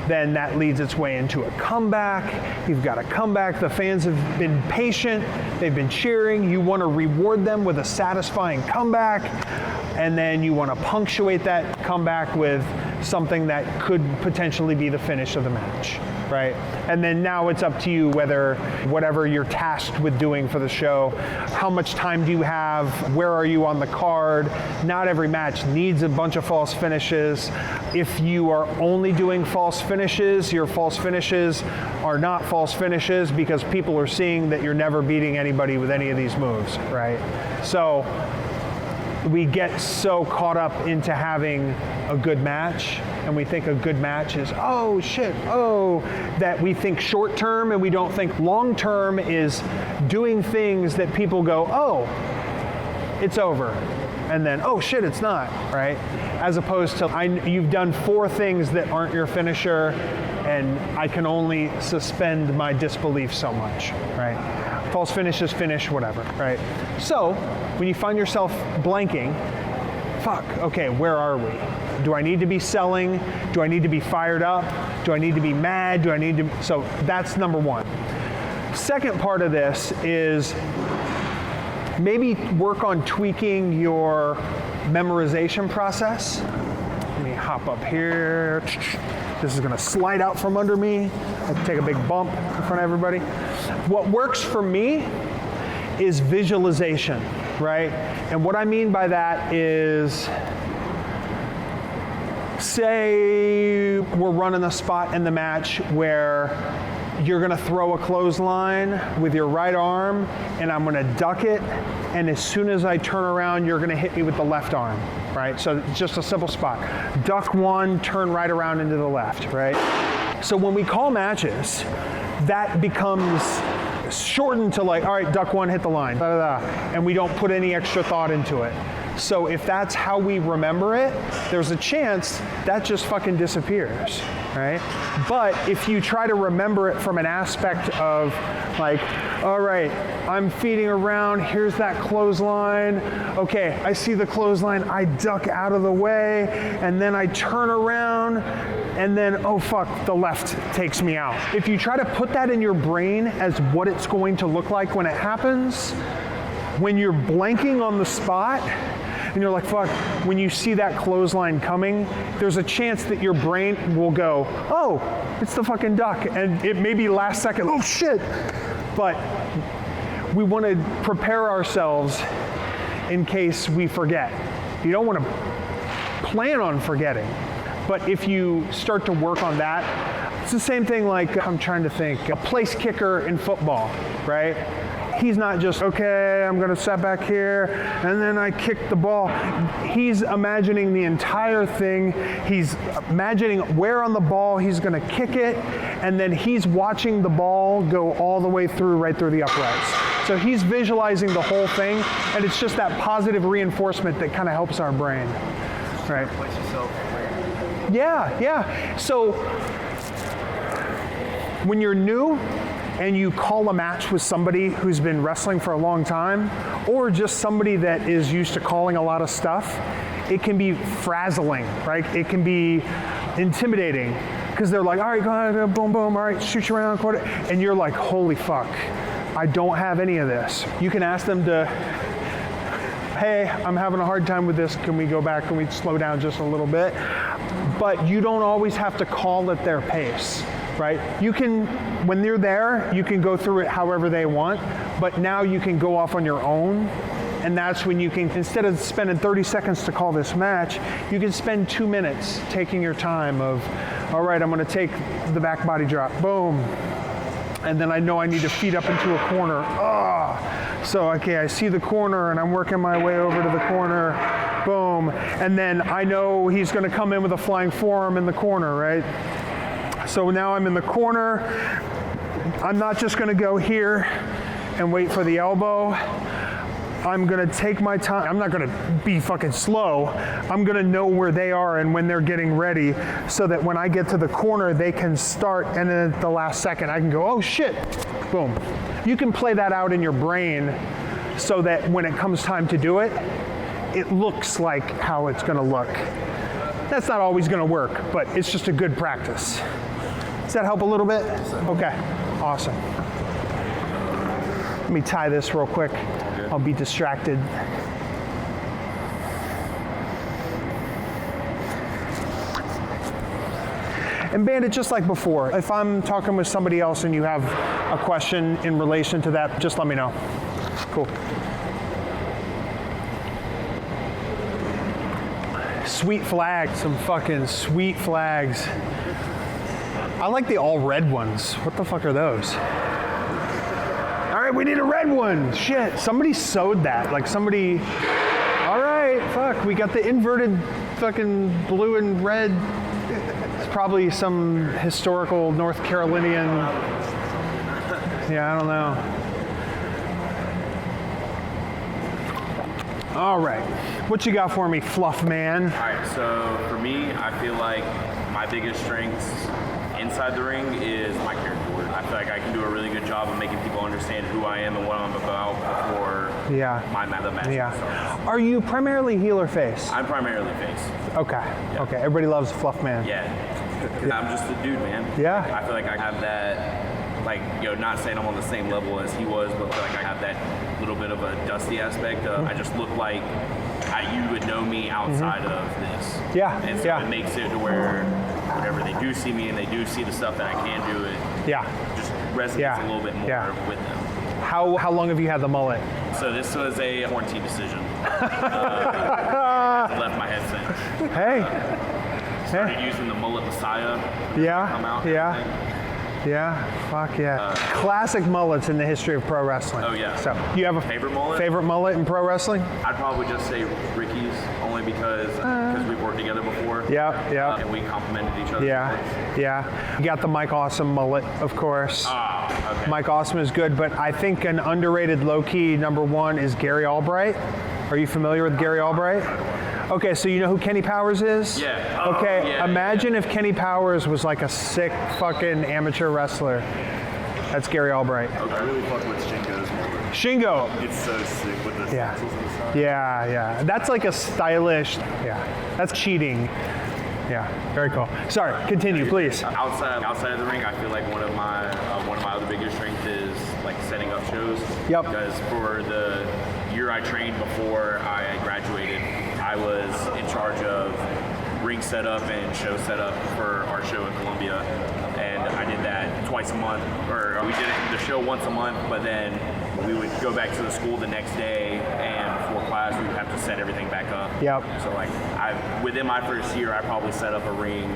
Then that leads its way into a comeback. You've got a comeback. The fans have been patient. They've been cheering. You want to reward them with a satisfying comeback. And then you want to punctuate that comeback with something that could potentially be the finish of the match, right? And then now it's up to you whatever you're tasked with doing for the show, how much time do you have, where are you on the card? Not every match needs a bunch of false finishes. If you are only doing false finishes, your false finishes are not false finishes because people are seeing that you're never beating anybody with any of these moves, right? So we get so caught up into having a good match, and we think a good match is, oh shit, that we think short term and we don't think long term is doing things that people go, oh, it's over. And then, oh shit, it's not, right? As opposed to, you've done 4 things that aren't your finisher, and I can only suspend my disbelief so much, right? False finishes, finish, whatever, right? So, when you find yourself blanking, fuck, okay, where are we? Do I need to be selling? Do I need to be fired up? Do I need to be mad? Do I need to? So that's number one. Second part of this is maybe work on tweaking your memorization process. Let me hop up here. This is gonna slide out from under me. I take a big bump in front of everybody. What works for me is visualization, right? And what I mean by that is, say we're running a spot in the match where you're gonna throw a clothesline with your right arm and I'm gonna duck it, and as soon as I turn around, you're gonna hit me with the left arm, right? So it's just a simple spot. Duck one, turn right around into the left, right? So when we call matches, that becomes shortened to like, all right, duck one, hit the line, da, da, da, and we don't put any extra thought into it. So if that's how we remember it, there's a chance that just fucking disappears, right? But if you try to remember it from an aspect of like, all right, I'm feeding around, here's that clothesline. Okay, I see the clothesline, I duck out of the way, and then I turn around, and then, oh fuck, the left takes me out. If you try to put that in your brain as what it's going to look like when it happens, when you're blanking on the spot, and you're like, fuck, when you see that clothesline coming, there's a chance that your brain will go, oh, it's the fucking duck. And it may be last second, oh shit. But we want to prepare ourselves in case we forget. You don't want to plan on forgetting. But if you start to work on that, it's the same thing like, I'm trying to think, a place kicker in football, right? He's not just, okay, I'm gonna set back here, and then I kick the ball. He's imagining the entire thing. He's imagining where on the ball he's gonna kick it, and then he's watching the ball go all the way through, right through the uprights. So he's visualizing the whole thing, and it's just that positive reinforcement that kind of helps our brain, right? Place yourself where? Yeah. So when you're new, and you call a match with somebody who's been wrestling for a long time, or just somebody that is used to calling a lot of stuff, it can be frazzling, right? It can be intimidating, because they're like, all right, go ahead, boom, boom, all right, shoot you around, quarter, and you're like, holy fuck, I don't have any of this. You can ask them to, hey, I'm having a hard time with this, can we go back, can we slow down just a little bit? But you don't always have to call at their pace. Right? You can, when they're there, you can go through it however they want, but now you can go off on your own, and that's when you can, instead of spending 30 seconds to call this match, you can spend 2 minutes taking your time of, all right, I'm gonna take the back body drop, boom, and then I know I need to feed up into a corner, so okay, I see the corner and I'm working my way over to the corner, boom, and then I know he's gonna come in with a flying forearm in the corner, right? So now I'm in the corner. I'm not just gonna go here and wait for the elbow. I'm gonna take my time. I'm not gonna be fucking slow. I'm gonna know where they are and when they're getting ready, so that when I get to the corner, they can start, and then at the last second, I can go, oh shit, boom. You can play that out in your brain so that when it comes time to do it, it looks like how it's gonna look. That's not always gonna work, but it's just a good practice. Does that help a little bit? Okay, awesome. Let me tie this real quick. I'll be distracted. And Bandit, just like before, if I'm talking with somebody else and you have a question in relation to that, just let me know. Cool. Sweet flag, some fucking sweet flags. I like the all red ones. What the fuck are those? All right, we need a red one. Shit, somebody sewed that. Like somebody, all right, fuck, we got the inverted fucking blue and red. It's probably some historical North Carolinian, yeah, I don't know. All right, what you got for me, Fluffman? All right, so for me, I feel like my biggest strengths inside the ring is my character work. I feel like I can do a really good job of making people understand who I am and what I'm about before the match starts. Are you primarily heel or face? I'm primarily face. Okay. Okay. Everybody loves Fluffman. Yeah. I'm just a dude, man. Yeah. I feel like I have that, like, not saying I'm on the same level as he was, but I feel like I have that little bit of a dusty aspect of I just look like you would know me outside of this. Yeah. And so it makes it to where whenever they do see me and they do see the stuff that I can do, it just resonates a little bit more with them. How long have you had the mullet? So this was a quarantine decision. I left my head since. Started using the mullet Messiah. Come out. Fuck yeah. Classic mullets in the history of pro wrestling. Oh yeah. So you have a favorite mullet? Favorite mullet in pro wrestling? I'd probably just say Ricky's, only because we've worked together before. And we complimented each other. You got the Mike Awesome mullet, of course. Okay. Mike Awesome is good, but I think an underrated low-key number one is Gary Albright. Are you familiar with Gary Albright? Okay, so you know who Kenny Powers is? Yeah. Okay, imagine if Kenny Powers was like a sick fucking amateur wrestler. That's Gary Albright. I really fuck with Shingo's mullet. Shingo. It's so sick with the stencils on the side. Yeah. That's like a stylish, that's cheating. Yeah, very cool. Sorry, continue, please. Outside of the ring, I feel like one of my other biggest strengths is like setting up shows. Yep. Because for the year I trained before I graduated, I was in charge of ring setup and show setup for our show in Columbia, and I did that twice a month, or we did the show once a month, but then we would go back to the school the next day, and before class we would have to set everything back up. Yep. So like within my first year, I probably set up a ring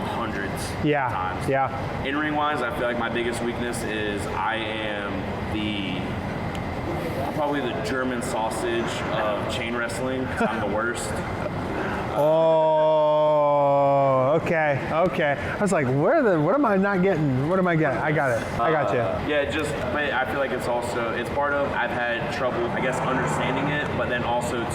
hundreds of times. Yeah. In ring wise, I feel like my biggest weakness is I am probably the German sausage of chain wrestling. I'm the worst. Oh, okay. I was like, what am I not getting? What am I getting? I got it. I got you. But I feel like it's part of, I've had trouble, I guess, understanding it, but then also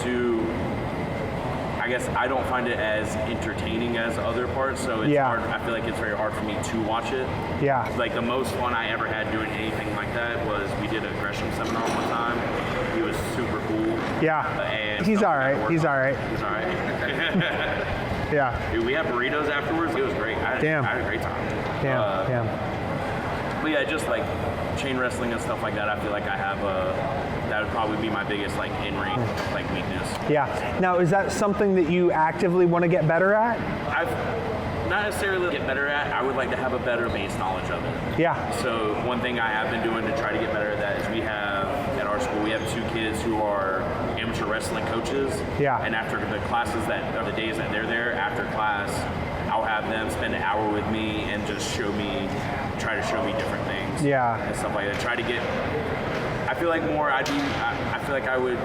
I guess I don't find it as entertaining as other parts, so it's hard. I feel like it's very hard for me to watch it. Yeah. Like the most fun I ever had doing anything like that was we did a Gresham seminar one time. He was super cool. Yeah. And He's all right. He's all right. Yeah. Dude, we had burritos afterwards. It was great. I had a great time. Damn. But yeah, just like chain wrestling and stuff like that, I feel like I have that would probably be my biggest like in-ring like weakness. Yeah. Now, is that something that you actively want to get better at? I've not necessarily get better at. I would like to have a better base knowledge of it. Yeah. So one thing I have been doing to try to get better at that is we have at our school, we have 2 kids who are amateur wrestling coaches. Yeah. And after the classes the days that they're there, after class, I'll have them spend an hour with me and just try to show me different things. Yeah. And stuff like that. Try to get. I feel like I feel like I would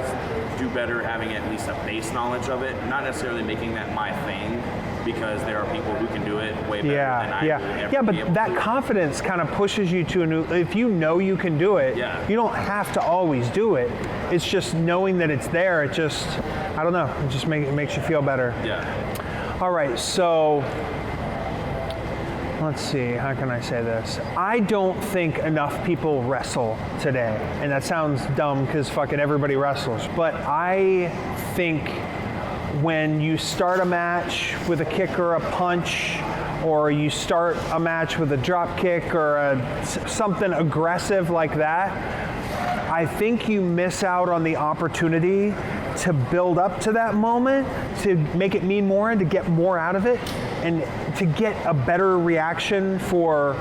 do better having at least a base knowledge of it, not necessarily making that my thing, because there are people who can do it way better than I would ever be able but that to. Confidence kind of pushes you to a new. If you know you can do it, you don't have to always do it. It's just knowing that it's there. It just, I don't know. It just makes you feel better. Yeah. All right, so let's see, how can I say this? I don't think enough people wrestle today. And that sounds dumb because fucking everybody wrestles. But I think when you start a match with a kick or a punch, or you start a match with a drop kick or something aggressive like that, I think you miss out on the opportunity to build up to that moment, to make it mean more and to get more out of it, and to get a better reaction for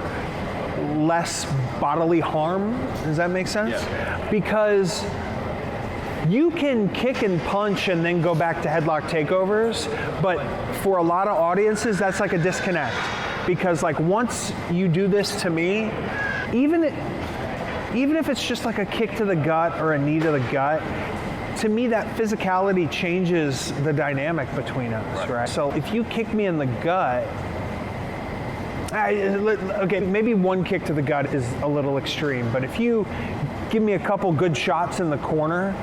less bodily harm. Does that make sense? Yeah. Because you can kick and punch and then go back to headlock takeovers, but for a lot of audiences, that's like a disconnect. Because like once you do this to me, even if it's just like a kick to the gut or a knee to the gut, to me that physicality changes the dynamic between us, right? So if you kick me in the gut, okay, maybe one kick to the gut is a little extreme, but if you give me a couple good shots in the corner,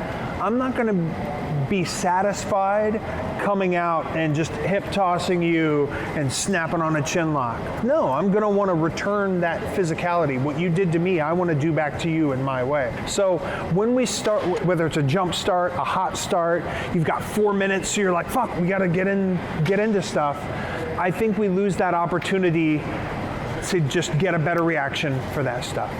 I'm not gonna be satisfied coming out and just hip tossing you and snapping on a chin lock. No, I'm gonna wanna return that physicality. What you did to me, I wanna do back to you in my way. So when we start, whether it's a jump start, a hot start, you've got 4 minutes, so you're like, fuck, we gotta get into stuff. I think we lose that opportunity to just get a better reaction for that stuff.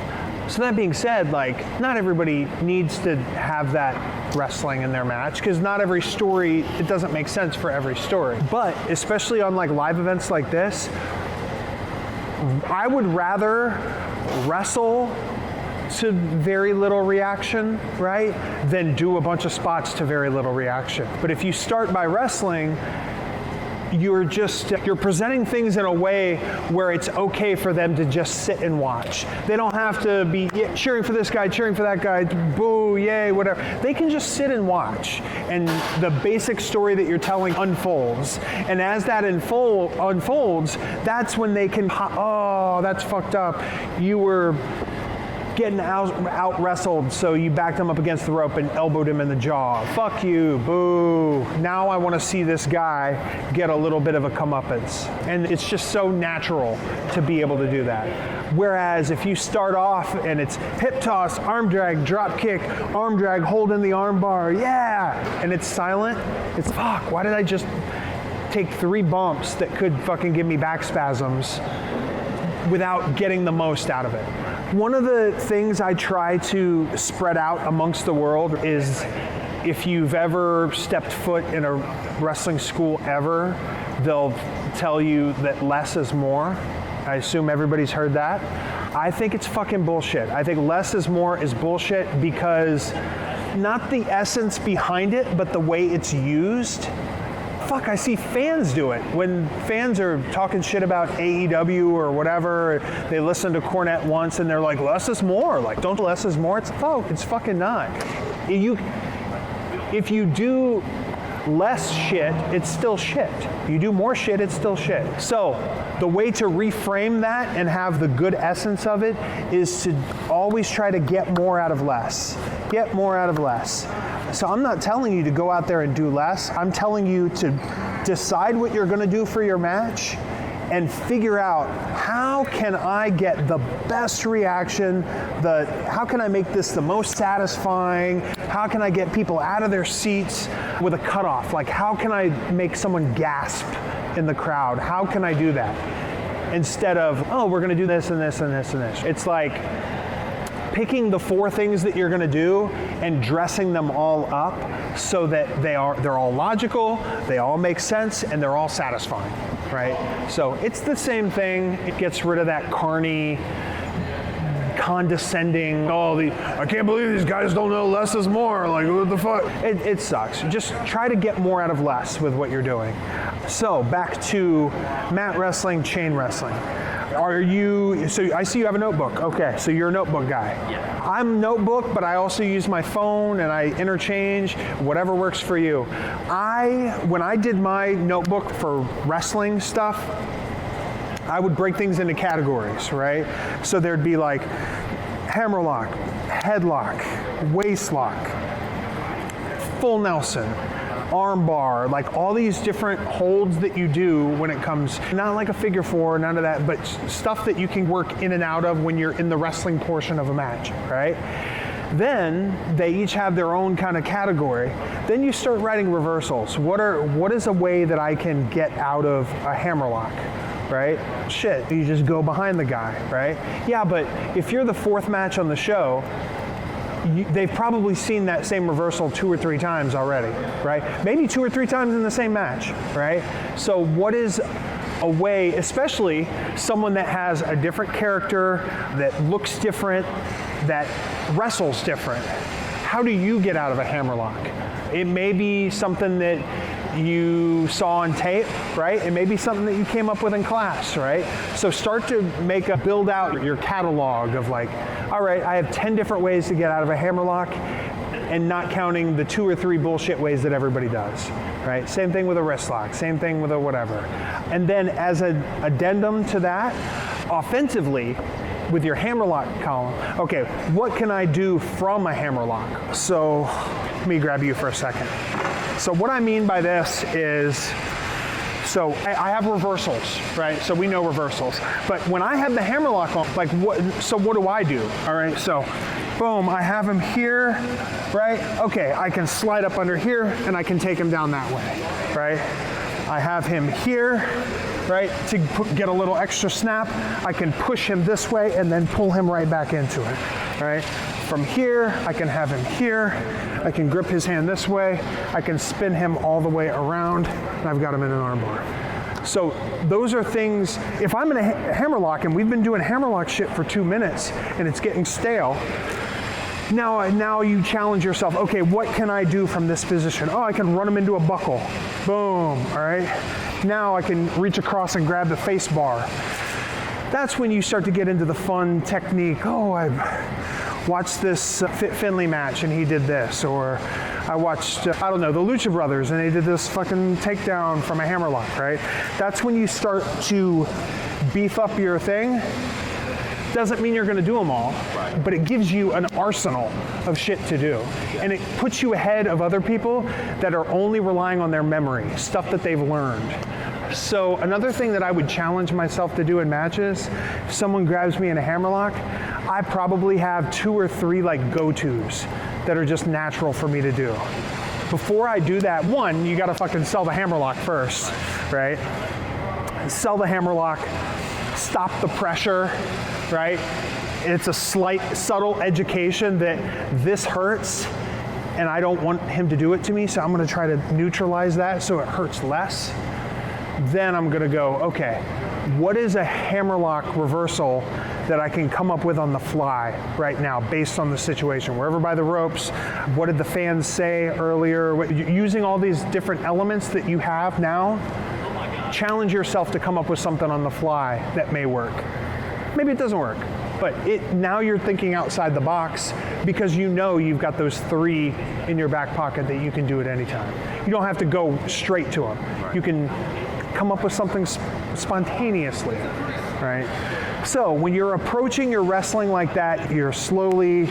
So that being said, like, not everybody needs to have that wrestling in their match, because not every story, it doesn't make sense for every story. But especially on like live events like this, I would rather wrestle to very little reaction, right, than do a bunch of spots to very little reaction. But if you start by wrestling, you're presenting things in a way where it's okay for them to just sit and watch. They don't have to be cheering for this guy, cheering for that guy, boo, yay, whatever. They can just sit and watch, and the basic story that you're telling unfolds. And as that unfolds, that's when they can, oh, that's fucked up. You were getting out wrestled, so you backed him up against the rope and elbowed him in the jaw. Fuck you, boo. Now I want to see this guy get a little bit of a comeuppance. And it's just so natural to be able to do that. Whereas if you start off and it's hip toss, arm drag, drop kick, arm drag, hold in the arm bar, yeah, and it's silent, it's fuck, why did I just take 3 bumps that could fucking give me back spasms without getting the most out of it? One of the things I try to spread out amongst the world is, if you've ever stepped foot in a wrestling school ever, they'll tell you that less is more. I assume everybody's heard that. I think it's fucking bullshit. I think less is more is bullshit, because not the essence behind it, but the way it's used. Fuck, I see fans do it. When fans are talking shit about AEW or whatever, they listen to Cornette once and they're like, less is more. Like, don't less is more. It's fucking not. If you do less shit, it's still shit. You do more shit, it's still shit. So the way to reframe that and have the good essence of it is to always try to get more out of less. Get more out of less. So I'm not telling you to go out there and do less. I'm telling you to decide what you're going to do for your match and figure out, how can I get the best reaction, how can I make this the most satisfying, how can I get people out of their seats with a cutoff, like how can I make someone gasp in the crowd, how can I do that? Instead of, oh, we're going to do this and this and this and this. It's like picking the 4 things that you're going to do and dressing them all up so that they're all logical, they all make sense, and they're all satisfying, right? So it's the same thing. It gets rid of that carny, condescending, I can't believe these guys don't know less is more, like what the fuck? It sucks. Just try to get more out of less with what you're doing. So back to mat wrestling, chain wrestling. So I see you have a notebook. Okay, so you're a notebook guy. Yeah. I'm notebook, but I also use my phone and I interchange, whatever works for you. When I did my notebook for wrestling stuff, I would break things into categories, right? So there'd be like hammerlock, headlock, waist lock, full Nelson, arm bar, like all these different holds that you do when it comes, not like a figure 4, none of that, but stuff that you can work in and out of when you're in the wrestling portion of a match, right? Then they each have their own kind of category. Then you start writing reversals. What is a way that I can get out of a hammerlock, right? Shit, you just go behind the guy, right? Yeah, but if you're the 4th match on the show, they've probably seen that same reversal 2 or 3 times already, right? Maybe 2 or 3 times in the same match, right? So what is a way, especially someone that has a different character, that looks different, that wrestles different? How do you get out of a hammerlock? It may be something that you saw on tape, right? It may be something that you came up with in class, right? So start to build out your catalog of like, all right, I have 10 different ways to get out of a hammerlock, and not counting the 2 or 3 bullshit ways that everybody does, right? Same thing with a wrist lock, same thing with a whatever. And then as an addendum to that, offensively, with your hammerlock column, okay, what can I do from a hammerlock? So let me grab you for a second. So what I mean by this is, so I have reversals, right? So we know reversals. But when I have the hammerlock on, like what do I do? All right, so boom, I have him here, right? Okay, I can slide up under here and I can take him down that way, right? I have him here, right? To get a little extra snap, I can push him this way and then pull him right back into it, right? From here, I can have him here. I can grip his hand this way. I can spin him all the way around, and I've got him in an armbar. So those are things, if I'm in a hammerlock, and we've been doing hammerlock shit for 2 minutes, and it's getting stale, now you challenge yourself, okay, what can I do from this position? Oh, I can run him into a buckle. Boom, all right? Now I can reach across and grab the face bar. That's when you start to get into the fun technique. Oh, I watched this Fit Finley match and he did this, or I watched, I don't know, the Lucha Brothers and they did this fucking takedown from a hammerlock, right? That's when you start to beef up your thing. Doesn't mean you're gonna do them all, but it gives you an arsenal of shit to do. And it puts you ahead of other people that are only relying on their memory, stuff that they've learned. So another thing that I would challenge myself to do in matches, if someone grabs me in a hammerlock, I probably have 2 or 3 like go-tos that are just natural for me to do. Before I do that, one, you gotta fucking sell the hammerlock first, right? Sell the hammerlock, stop the pressure, right? It's a slight, subtle education that this hurts and I don't want him to do it to me, so I'm gonna try to neutralize that so it hurts less. Then I'm gonna go, okay, what is a hammerlock reversal that I can come up with on the fly right now based on the situation? We're over by the ropes. What did the fans say earlier? Using all these different elements that you have now, challenge yourself to come up with something on the fly that may work. Maybe it doesn't work, but now you're thinking outside the box because you know you've got those 3 in your back pocket that you can do at any time. You don't have to go straight to them. You can come up with something spontaneously, right? So when you're approaching your wrestling like that, you're slowly,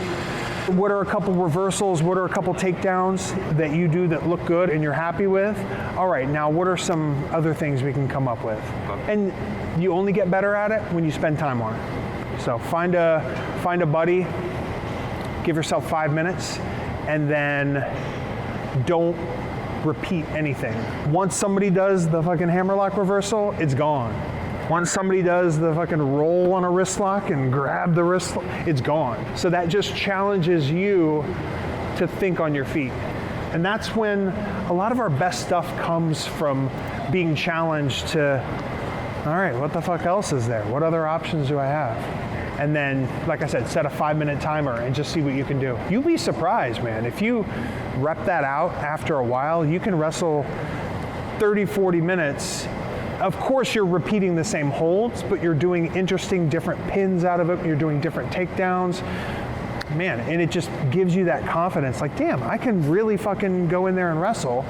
what are a couple reversals, what are a couple takedowns that you do that look good and you're happy with? All right, now what are some other things we can come up with? And you only get better at it when you spend time on it. So find a buddy, give yourself 5 minutes, and then don't repeat anything. Once somebody does the fucking hammerlock reversal, it's gone. Once somebody does the fucking roll on a wrist lock and grab the wrist, it's gone. So that just challenges you to think on your feet. And that's when a lot of our best stuff comes from being challenged to, all right, what the fuck else is there? What other options do I have? And then, like I said, set a 5-minute timer and just see what you can do. You'll be surprised, man. If you rep that out after a while, you can wrestle 30, 40 minutes. Of course, you're repeating the same holds, but you're doing interesting different pins out of it. You're doing different takedowns. Man, and it just gives you that confidence. Like, damn, I can really fucking go in there and wrestle.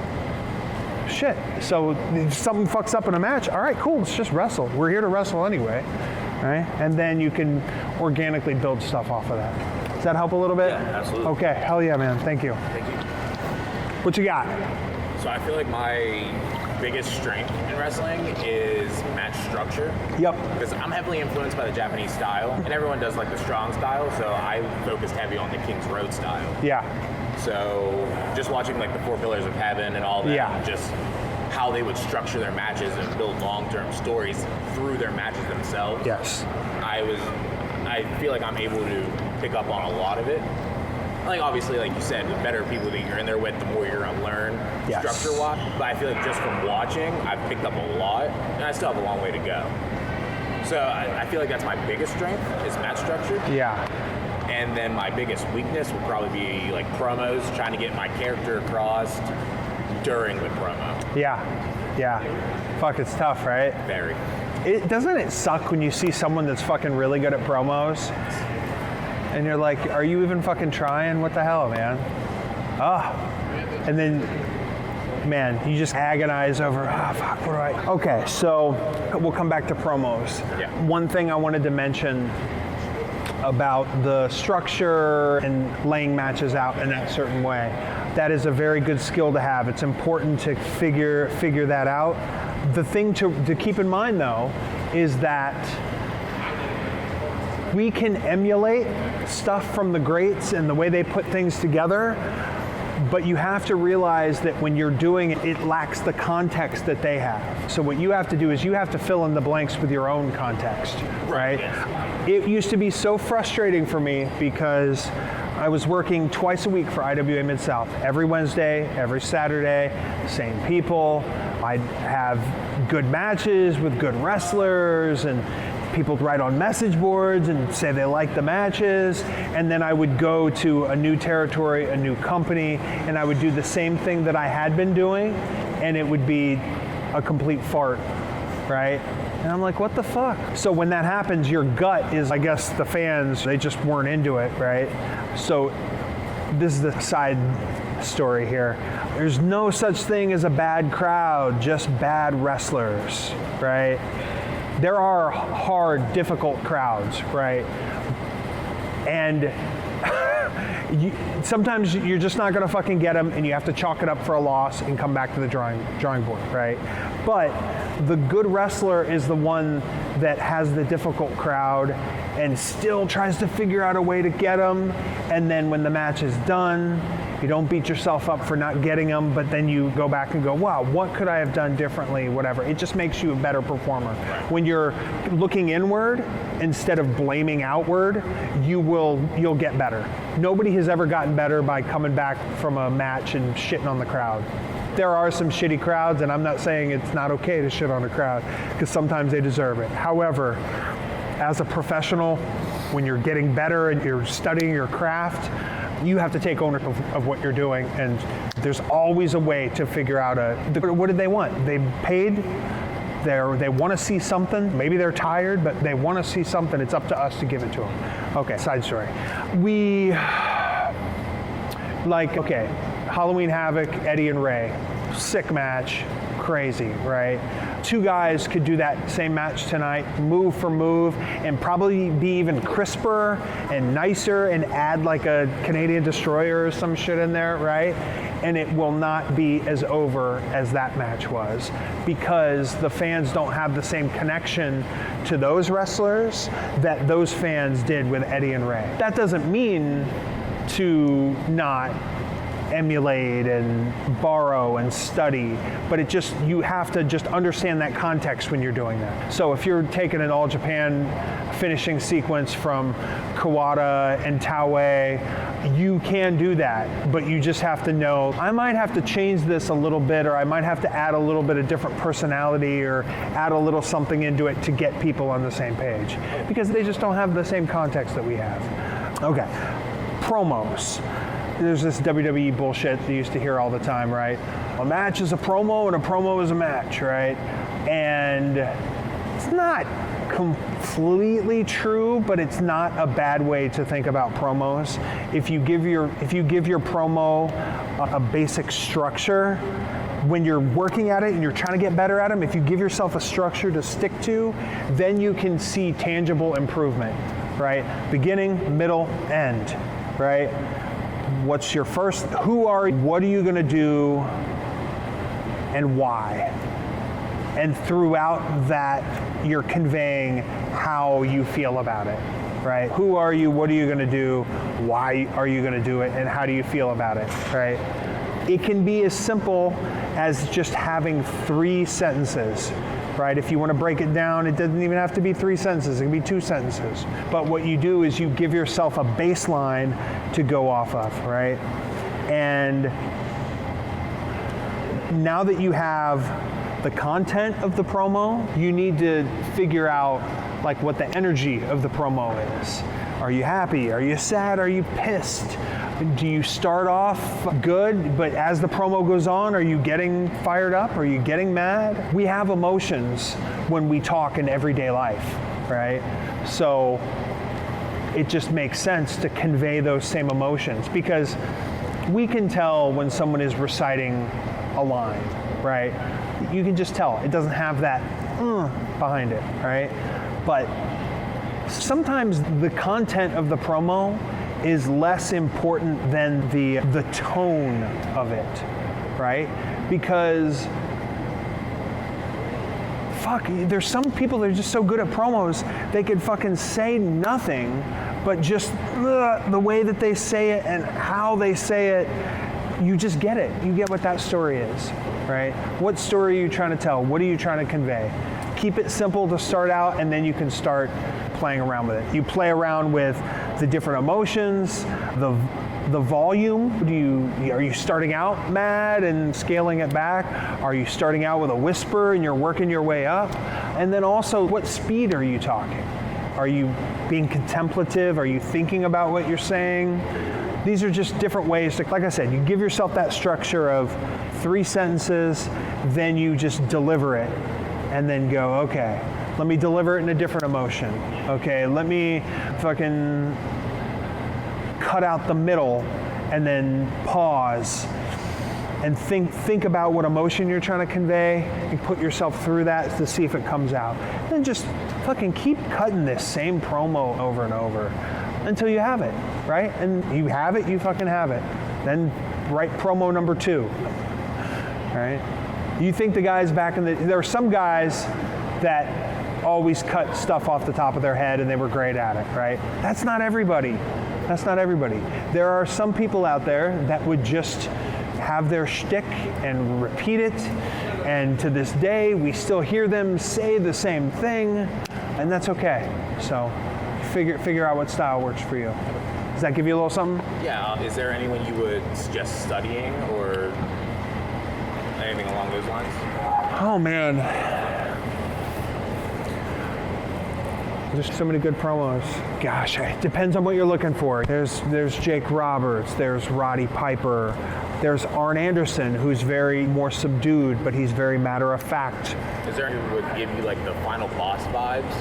Shit. So if something fucks up in a match, all right, cool, let's just wrestle. We're here to wrestle anyway. Right? And then you can organically build stuff off of that. Does that help a little bit? Yeah, absolutely. Okay, hell yeah, man. Thank you. Thank you. What you got? So I feel like my biggest strength in wrestling is match structure. Yep. Because I'm heavily influenced by the Japanese style, and everyone does like the strong style, so I focused heavy on the King's Road style. Yeah. So just watching like the 4 Pillars of Heaven and all that, Yeah. just how they would structure their matches and build long-term stories through their matches themselves. Yes. I feel like I'm able to pick up on a lot of it. Like obviously, like you said, the better people that you're in there with, the more you're gonna learn Yes. structure-wise. But I feel like just from watching, I've picked up a lot, and I still have a long way to go. So I feel like that's my biggest strength is match structure. Yeah. And then my biggest weakness would probably be like promos, trying to get my character across during the promo. Yeah. Yeah. Fuck, it's tough, right? Very. Doesn't it suck when you see someone that's fucking really good at promos? And you're like, are you even fucking trying? What the hell, man? And then, man, you just agonize over, fuck, what do I... Okay, so we'll come back to promos. Yeah. One thing I wanted to mention about the structure and laying matches out in that certain way. that is a very good skill to have. It's important to figure that out. The thing to keep in mind though is that we can emulate stuff from the greats and the way they put things together, but you have to realize that when you're doing it, it lacks the context that they have. So what you have to do is you have to fill in the blanks with your own context, right? It used to be so frustrating for me because I was working twice a week for IWA Mid-South. Every Wednesday, every Saturday, same people. I'd have good matches with good wrestlers, and people would write on message boards and say they liked the matches, and then I would go to a new territory, a new company, and I would do the same thing that I had been doing, and it would be a complete fart, right? And I'm like, what the fuck? So when that happens, your gut is, I guess the fans, they just weren't into it, right? So this is the side story here. There's no such thing as a bad crowd, just bad wrestlers, right? There are hard, difficult crowds, right? And sometimes you're just not gonna fucking get them, and you have to chalk it up for a loss and come back to the drawing board, right? But the good wrestler is the one that has the difficult crowd and still tries to figure out a way to get them, and then when the match is done, you don't beat yourself up for not getting them, but then you go back and go, wow, what could I have done differently, whatever. It just makes you a better performer. When you're looking inward instead of blaming outward, you'll get better. Nobody has ever gotten better by coming back from a match and shitting on the crowd. There are some shitty crowds, and I'm not saying it's not okay to shit on a crowd, because sometimes they deserve it. However, as a professional, when you're getting better and you're studying your craft, you have to take ownership of what you're doing, and there's always a way to figure out what did they want? They paid, they want to see something. Maybe they're tired, but they want to see something. It's up to us to give it to them. Okay, side story. Halloween Havoc, Eddie and Ray, sick match, crazy, right? Two guys could do that same match tonight, move for move, and probably be even crisper and nicer and add like a Canadian Destroyer or some shit in there, right? And it will not be as over as that match was, because the fans don't have the same connection to those wrestlers that those fans did with Eddie and Ray. That doesn't mean to not emulate and borrow and study, but you have to just understand that context when you're doing that. So if you're taking an All Japan finishing sequence from Kawada and Taue, you can do that, but you just have to know, I might have to change this a little bit, or I might have to add a little bit of different personality or add a little something into it to get people on the same page, because they just don't have the same context that we have. Okay, promos. There's this WWE bullshit that you used to hear all the time, right? A match is a promo and a promo is a match, right? And it's not completely true, but it's not a bad way to think about promos. If you give your promo a basic structure, when you're working at it and you're trying to get better at them, if you give yourself a structure to stick to, then you can see tangible improvement, right? Beginning, middle, end, right? What's your first, who are you, what are you gonna do, and why? And throughout that, you're conveying how you feel about it, right? Who are you, what are you gonna do, why are you gonna do it, and how do you feel about it, right? It can be as simple as just having 3 sentences, right? If you want to break it down, it doesn't even have to be 3 sentences, it can be 2 sentences. But what you do is you give yourself a baseline to go off of, right? And now that you have the content of the promo, you need to figure out like what the energy of the promo is. Are you happy? Are you sad? Are you pissed? Do you start off good, but as the promo goes on, are you getting fired up? Are you getting mad? We have emotions when we talk in everyday life, right? So it just makes sense to convey those same emotions, because we can tell when someone is reciting a line, right? You can just tell. It doesn't have that behind it, right? But sometimes the content of the promo is less important than the tone of it, right? Because fuck, there's some people that are just so good at promos, they could fucking say nothing, but just the way that they say it and how they say it, you just get it. You get what that story is, right? What story are you trying to tell? What are you trying to convey? Keep it simple to start out, and then you can start playing around with it. You play around with the different emotions, the volume. Are you starting out mad and scaling it back? Are you starting out with a whisper and you're working your way up? And then also, what speed are you talking? Are you being contemplative? Are you thinking about what you're saying? These are just different ways to, like I said, you give yourself that structure of 3 sentences, then you just deliver it, and then go, okay, let me deliver it in a different emotion. Okay, let me fucking cut out the middle and then pause and think about what emotion you're trying to convey and put yourself through that to see if it comes out. Then just fucking keep cutting this same promo over and over until you have it, right? And you have it, you fucking have it. Then write promo number 2, right? You think the guys back in there are some guys that always cut stuff off the top of their head and they were great at it, right? That's not everybody. That's not everybody. There are some people out there that would just have their shtick and repeat it, and to this day we still hear them say the same thing, and that's okay. So figure out what style works for you. Does that give you a little something? Yeah. Is there anyone you would suggest studying or anything along those lines? Oh man, there's so many good promos. Gosh, it depends on what you're looking for. There's Jake Roberts, there's Roddy Piper, there's Arn Anderson, who's very more subdued, but he's very matter of fact. Is there anyone who would give you like the final boss vibes?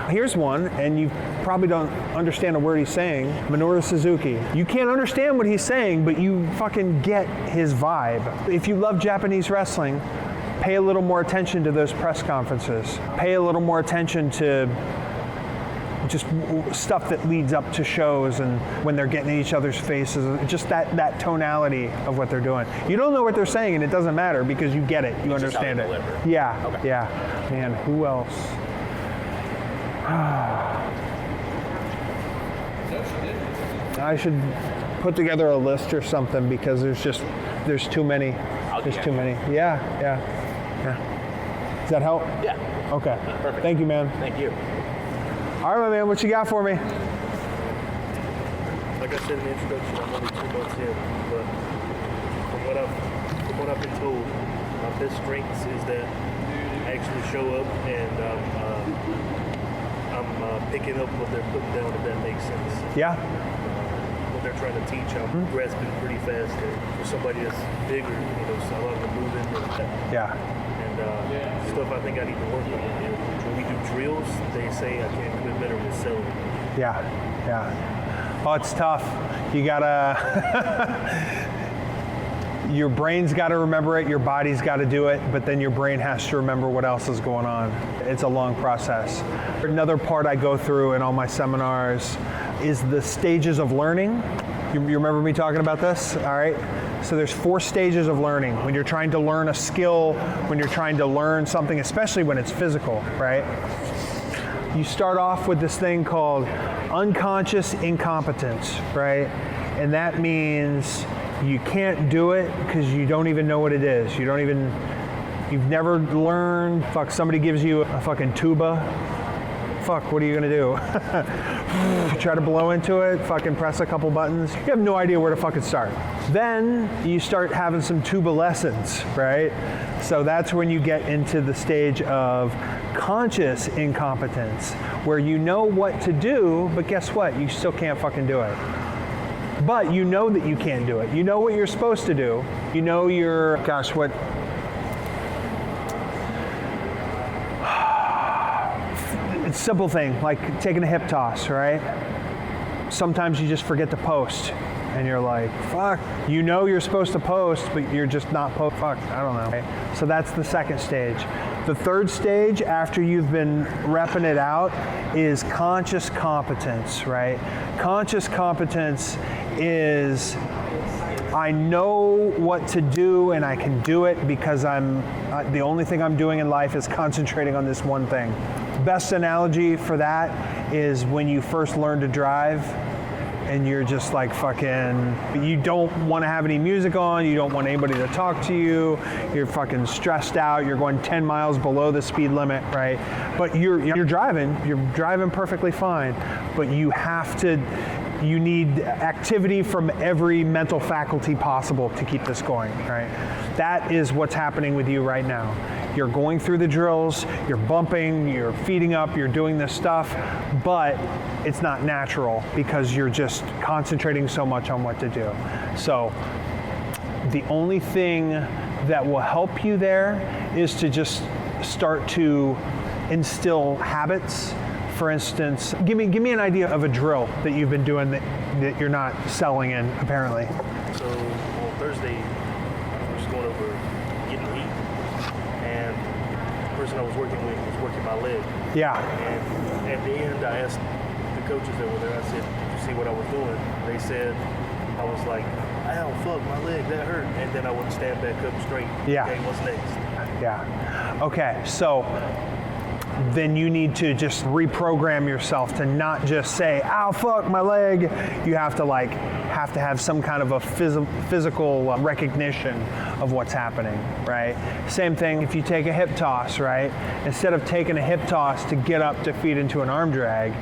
Here's one, and you probably don't understand a word he's saying. Minoru Suzuki. You can't understand what he's saying, but you fucking get his vibe. If you love Japanese wrestling, pay a little more attention to those press conferences. Pay a little more attention to just stuff that leads up to shows and when they're getting in each other's faces, just that tonality of what they're doing. You don't know what they're saying, and it doesn't matter because you get it, you understand it. Deliver. Yeah, Okay. yeah. Man, who else? I should put together a list or something because there's too many. There's too many. Yeah. Does that help? Yeah. Okay. Perfect. Thank you, man. Thank you. All right, my man. What you got for me? Like I said in the introduction, I'm only 2 months in, but from what I've been told, my best strengths is that I actually show up and I'm picking up what they're putting down, if that makes sense. Yeah. What they're trying to teach, I'm grasping pretty fast. And for somebody that's bigger, so a lot of the movement and Yeah. stuff I think I need to work on. And when we do drills, they say I can't do it better with selling. Yeah. Oh, it's tough. You gotta, your brain's gotta remember it, your body's gotta do it, but then your brain has to remember what else is going on. It's a long process. Another part I go through in all my seminars is the stages of learning. You remember me talking about this? All right. So there's 4 stages of learning. When you're trying to learn a skill, when you're trying to learn something, especially when it's physical, right? You start off with this thing called unconscious incompetence, right? And that means you can't do it because you don't even know what it is. You've never learned. Fuck, somebody gives you a fucking tuba. Fuck, what are you gonna do? Try to blow into it, fucking press a couple buttons. You have no idea where to fucking start. Then you start having some tuba lessons, right? So that's when you get into the stage of conscious incompetence, where you know what to do, but guess what? You still can't fucking do it. But you know that you can't do it. You know what you're supposed to do. You know it's a simple thing, like taking a hip toss, right? Sometimes you just forget to post, and you're like, fuck. You know you're supposed to post, but you're just not fuck, I don't know. Right? So that's the second stage. The third stage, after you've been repping it out, is conscious competence, right? Conscious competence is, I know what to do and I can do it because the only thing I'm doing in life is concentrating on this one thing. Best analogy for that is when you first learn to drive and you're just like fucking, you don't want to have any music on, you don't want anybody to talk to you, you're fucking stressed out, you're going 10 miles below the speed limit, right? But you're driving perfectly fine, but you need activity from every mental faculty possible to keep this going, right? That is what's happening with you right now. You're going through the drills, you're bumping, you're feeding up, you're doing this stuff, but it's not natural because you're just concentrating so much on what to do. So the only thing that will help you there is to just start to instill habits. For instance, give me an idea of a drill that you've been doing that you're not selling in, apparently. So on Thursday, I was going over getting heat, and the person I was working with was working my leg. Yeah. And at the end, I asked the coaches that were there, I said, "Did you see what I was doing?" They said, I was like, "Ow, fuck, my leg, that hurt." And then I would stand back up straight. Yeah. Okay, what's next? Yeah. Okay, so then you need to just reprogram yourself to not just say, "Ow, fuck, my leg." You have to have some kind of a physical recognition of what's happening, right? Same thing if you take a hip toss, right? Instead of taking a hip toss to get up to feed into an arm drag,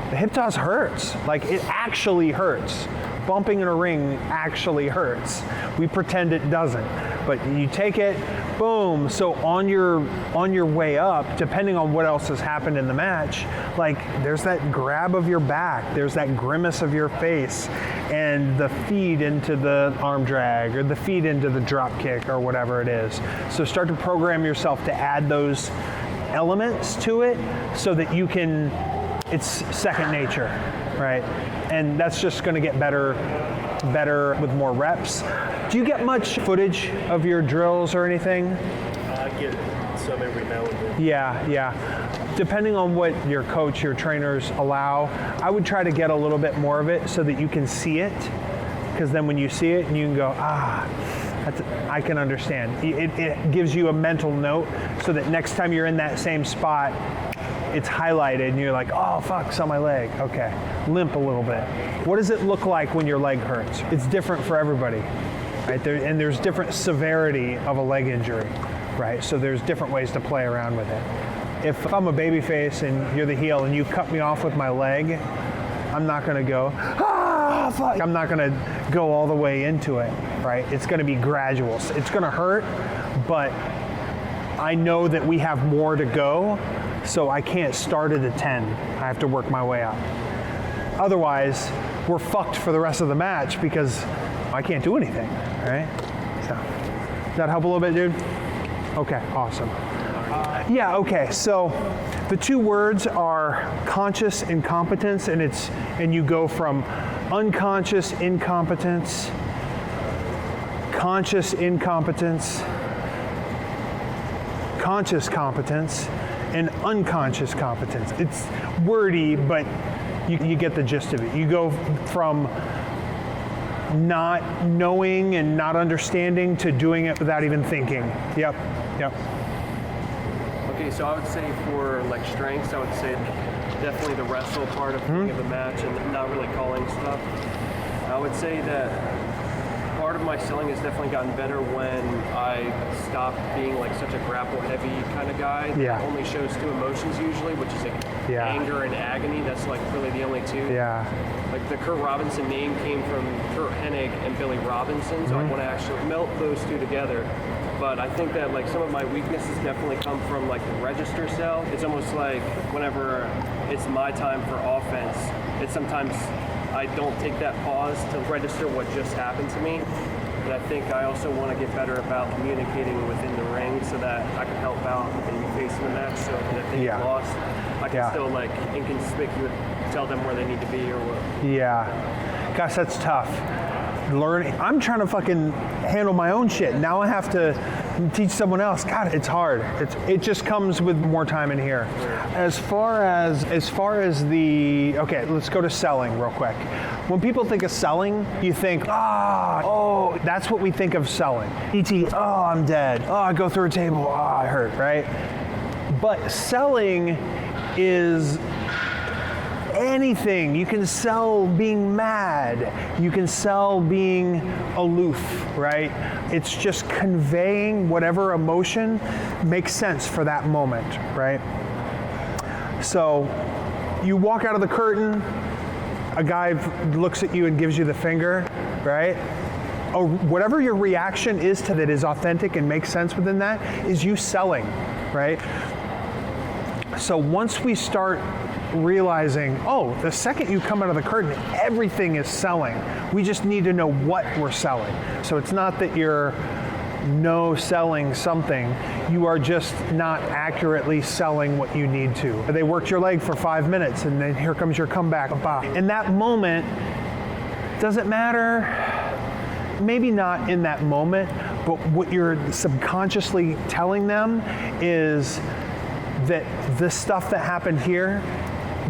the hip toss hurts. Like, it actually hurts. Bumping in a ring actually hurts. We pretend it doesn't, but you take it, boom. So on your way up, depending on what else has happened in the match, like, there's that grab of your back, there's that grimace of your face, and the feed into the arm drag or the feed into the drop kick or whatever it is. So start to program yourself to add those elements to it so that you can, it's second nature, right? And that's just going to get better with more reps. Do you get much footage of your drills or anything? I get some every now and then. Yeah. Depending on what your coach, your trainers allow, I would try to get a little bit more of it so that you can see it. Because then when you see it, you can go, I can understand. It gives you a mental note so that next time you're in that same spot, it's highlighted and you're like, "Oh, fuck, saw my leg." Okay, limp a little bit. What does it look like when your leg hurts? It's different for everybody, right? And there's different severity of a leg injury, right? So there's different ways to play around with it. If I'm a babyface and you're the heel and you cut me off with my leg, I'm not gonna go, "Ah, fuck." I'm not gonna go all the way into it, right? It's gonna be gradual. It's gonna hurt, but I know that we have more to go. So I can't start at a 10. I have to work my way up. Otherwise, we're fucked for the rest of the match because I can't do anything, right? So, does that help a little bit, dude? Okay, awesome. Yeah, okay, so the two words are conscious incompetence, and you go from unconscious incompetence, conscious incompetence, conscious competence, and unconscious competence. It's wordy, but you get the gist of it. You go from not knowing and not understanding to doing it without even thinking. Yep. Okay, so I would say for like strengths, I would say definitely the wrestle part of being of the match and not really calling stuff. I would say that part of my selling has definitely gotten better when I stopped being like such a grapple heavy kind of guy that only shows two emotions usually, which is like anger and agony. That's like really the only two. Yeah. Like the Kurt Robinson name came from Kurt Hennig and Billy Robinson, so I want to actually melt those two together. But I think that like some of my weaknesses definitely come from like the register cell. It's almost like whenever it's my time for offense, it's sometimes I don't take that pause to register what just happened to me. But I think I also want to get better about communicating within the ring so that I can help out and be facing the match so that if they get lost, I can still like inconspicuous tell them where they need to be or what. Yeah. Gosh, that's tough. Learning. I'm trying to fucking handle my own shit. Now I have to teach someone else. God, it's hard. It just comes with more time in here. As far as the, okay, let's go to selling real quick. When people think of selling, you think, that's what we think of selling. E.T., oh, I'm dead. Oh, I go through a table, oh, I hurt, right? But selling is anything. You can sell being mad. You can sell being aloof, right? It's just conveying whatever emotion makes sense for that moment, right? So you walk out of the curtain, a guy looks at you and gives you the finger, right? Or whatever your reaction is to that is authentic and makes sense within that is you selling, right? So once we start realizing, the second you come out of the curtain, everything is selling. We just need to know what we're selling. So it's not that you're selling something, you are just not accurately selling what you need to. They worked your leg for 5 minutes and then here comes your comeback. In that moment, does it matter? Maybe not in that moment, but what you're subconsciously telling them is that the stuff that happened here,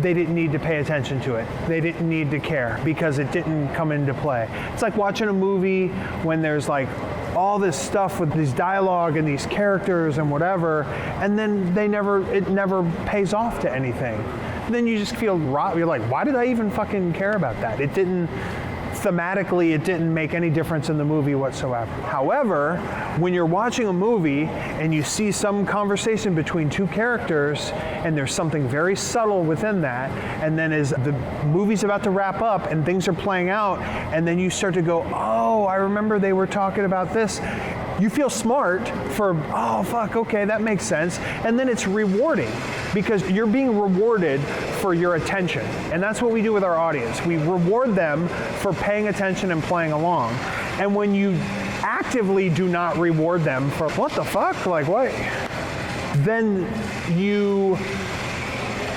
they didn't need to pay attention to it. They didn't need to care because it didn't come into play. It's like watching a movie when there's like all this stuff with these dialogue and these characters and whatever, and then it never pays off to anything. And then you just feel rotten. You're like, why did I even fucking care about that? Thematically, it didn't make any difference in the movie whatsoever. However, when you're watching a movie and you see some conversation between two characters and there's something very subtle within that, and then as the movie's about to wrap up and things are playing out, and then you start to go, oh, I remember they were talking about this. You feel smart for, oh, fuck, okay, that makes sense. And then it's rewarding because you're being rewarded for your attention. And that's what we do with our audience. We reward them for paying attention and playing along. And when you actively do not reward them for, what the fuck, like what? Then you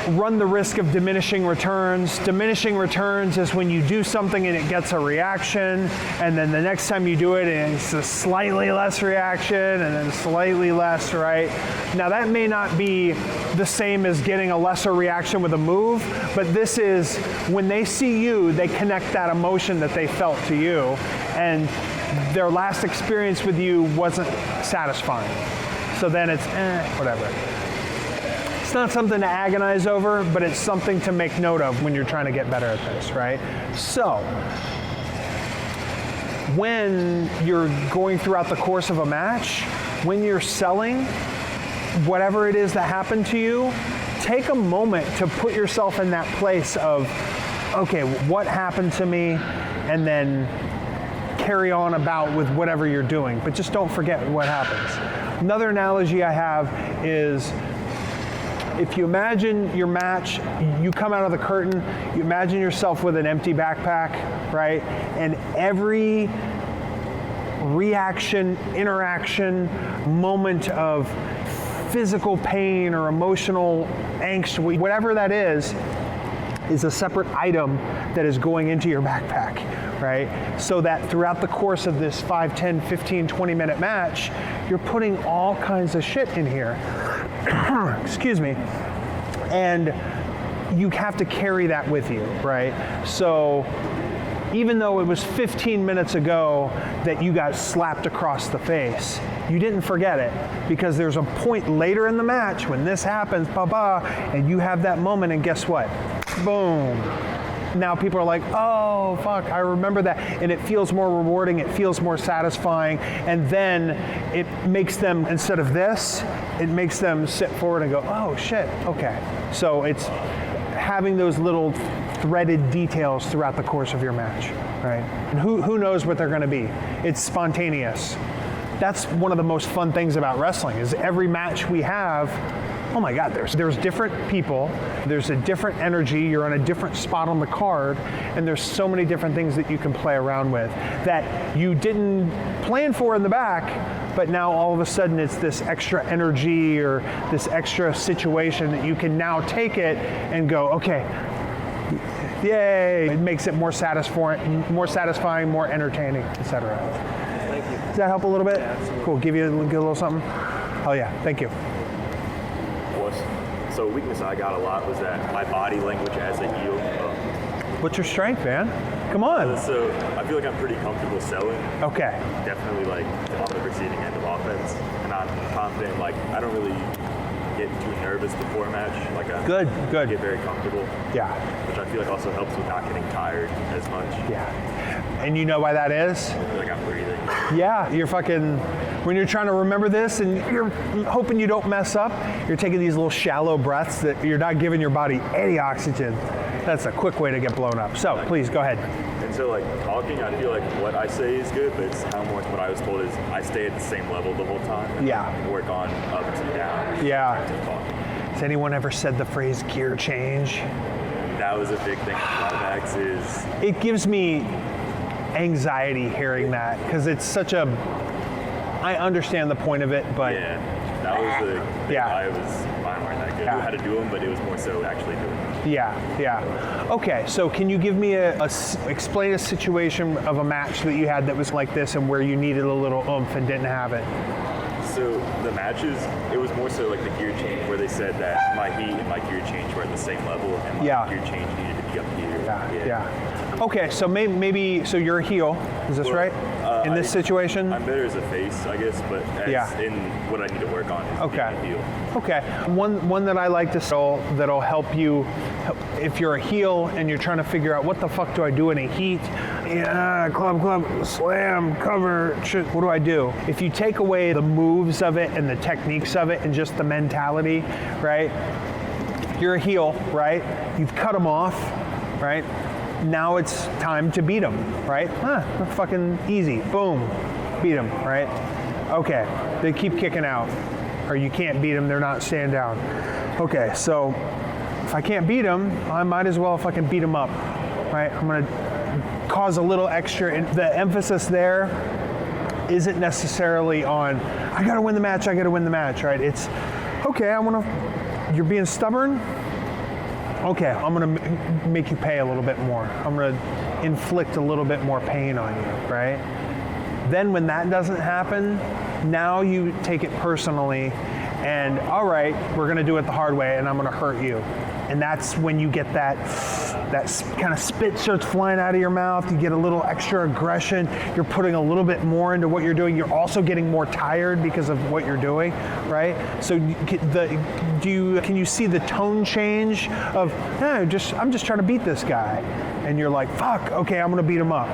run the risk of diminishing returns. Diminishing returns is when you do something and it gets a reaction, and then the next time you do it, it's a slightly less reaction, and then slightly less, right? Now that may not be the same as getting a lesser reaction with a move, but this is when they see you, they connect that emotion that they felt to you, and their last experience with you wasn't satisfying. So then it's, whatever. It's not something to agonize over, but it's something to make note of when you're trying to get better at this, right? So, when you're going throughout the course of a match, when you're selling, whatever it is that happened to you, take a moment to put yourself in that place of, okay, what happened to me, and then carry on about with whatever you're doing, but just don't forget what happens. Another analogy I have is, if you imagine your match, you come out of the curtain, you imagine yourself with an empty backpack, right? And every reaction, interaction, moment of physical pain or emotional angst, whatever that is a separate item that is going into your backpack, right? So that throughout the course of this 5, 10, 15, 20-minute match, you're putting all kinds of shit in here. Excuse me. And you have to carry that with you, right? So even though it was 15 minutes ago that you got slapped across the face, you didn't forget it, because there's a point later in the match when this happens, and you have that moment, and guess what? Boom. Now people are like, oh, fuck, I remember that. And it feels more rewarding, it feels more satisfying, and then it makes them, instead of this, it makes them sit forward and go, oh, shit, okay. So it's having those little threaded details throughout the course of your match, right? And who knows what they're gonna be? It's spontaneous. That's one of the most fun things about wrestling, is every match we have, oh my God, there's different people, there's a different energy, you're on a different spot on the card, and there's so many different things that you can play around with that you didn't plan for in the back, but now all of a sudden it's this extra energy or this extra situation that you can now take it and go, okay, yay, it makes it more satisfying, more entertaining, etc. Thank you. Does that help a little bit? Yeah, absolutely. Cool. Give you a little something? Oh yeah, thank you. So a weakness I got a lot was that my body language as a heel. What's your strength, man? Come on. So I feel like I'm pretty comfortable selling. Okay. Definitely like on the receiving end of offense, and I'm confident. Like I don't really get too nervous before a match. Like I Good. get very comfortable. Yeah. Which I feel like also helps with not getting tired as much. Yeah. And you know why that is? I feel like I'm breathing. Yeah, you're fucking, when you're trying to remember this and you're hoping you don't mess up, you're taking these little shallow breaths that you're not giving your body any oxygen. That's a quick way to get blown up. So please go ahead. And so like talking, I feel like what I say is good, but it's how much what I was told is I stay at the same level the whole time. And Yeah. work on ups and downs. Yeah. To talk. Has anyone ever said the phrase gear change? That was a big thing with flybacks is It gives me anxiety hearing that because it's such a, I understand the point of it, but yeah, that was the thing. Yeah. I weren't that good. I knew how to do them, but it was more so actually doing them. yeah. Okay, so can you give me explain a situation of a match that you had that was like this and where you needed a little oomph and didn't have it? So the matches, it was more so like the gear change where they said that my heat and my gear change were at the same level and my Yeah. gear change needed to be up here. Yeah. Okay, so maybe so you're a heel, is this Well, right? In this situation? I'm better as a face, I guess, but as in what I need to work on is Okay. being a heel. Okay. One that I like to sell that'll help you if you're a heel and you're trying to figure out what the fuck do I do in a heat? Yeah, club, slam, cover, shit. What do I do? If you take away the moves of it and the techniques of it and just the mentality, right? You're a heel, right? You've cut them off, right? Now it's time to beat them, right? Fucking easy. Boom. Beat them, right? Okay. They keep kicking out. Or you can't beat them, they're not staying down. Okay, so if I can't beat them, I might as well fucking beat them up, right? I'm gonna cause a little extra, and the emphasis there isn't necessarily on, I gotta win the match, right? It's, okay, you're being stubborn, okay, I'm gonna make you pay a little bit more. I'm gonna inflict a little bit more pain on you, right? Then when that doesn't happen, now you take it personally and all right, we're gonna do it the hard way and I'm gonna hurt you. And that's when you get that kind of spit starts flying out of your mouth, you get a little extra aggression, you're putting a little bit more into what you're doing, you're also getting more tired because of what you're doing, right? So can you see the tone change of, I'm just trying to beat this guy. And you're like, fuck, okay, I'm gonna beat him up.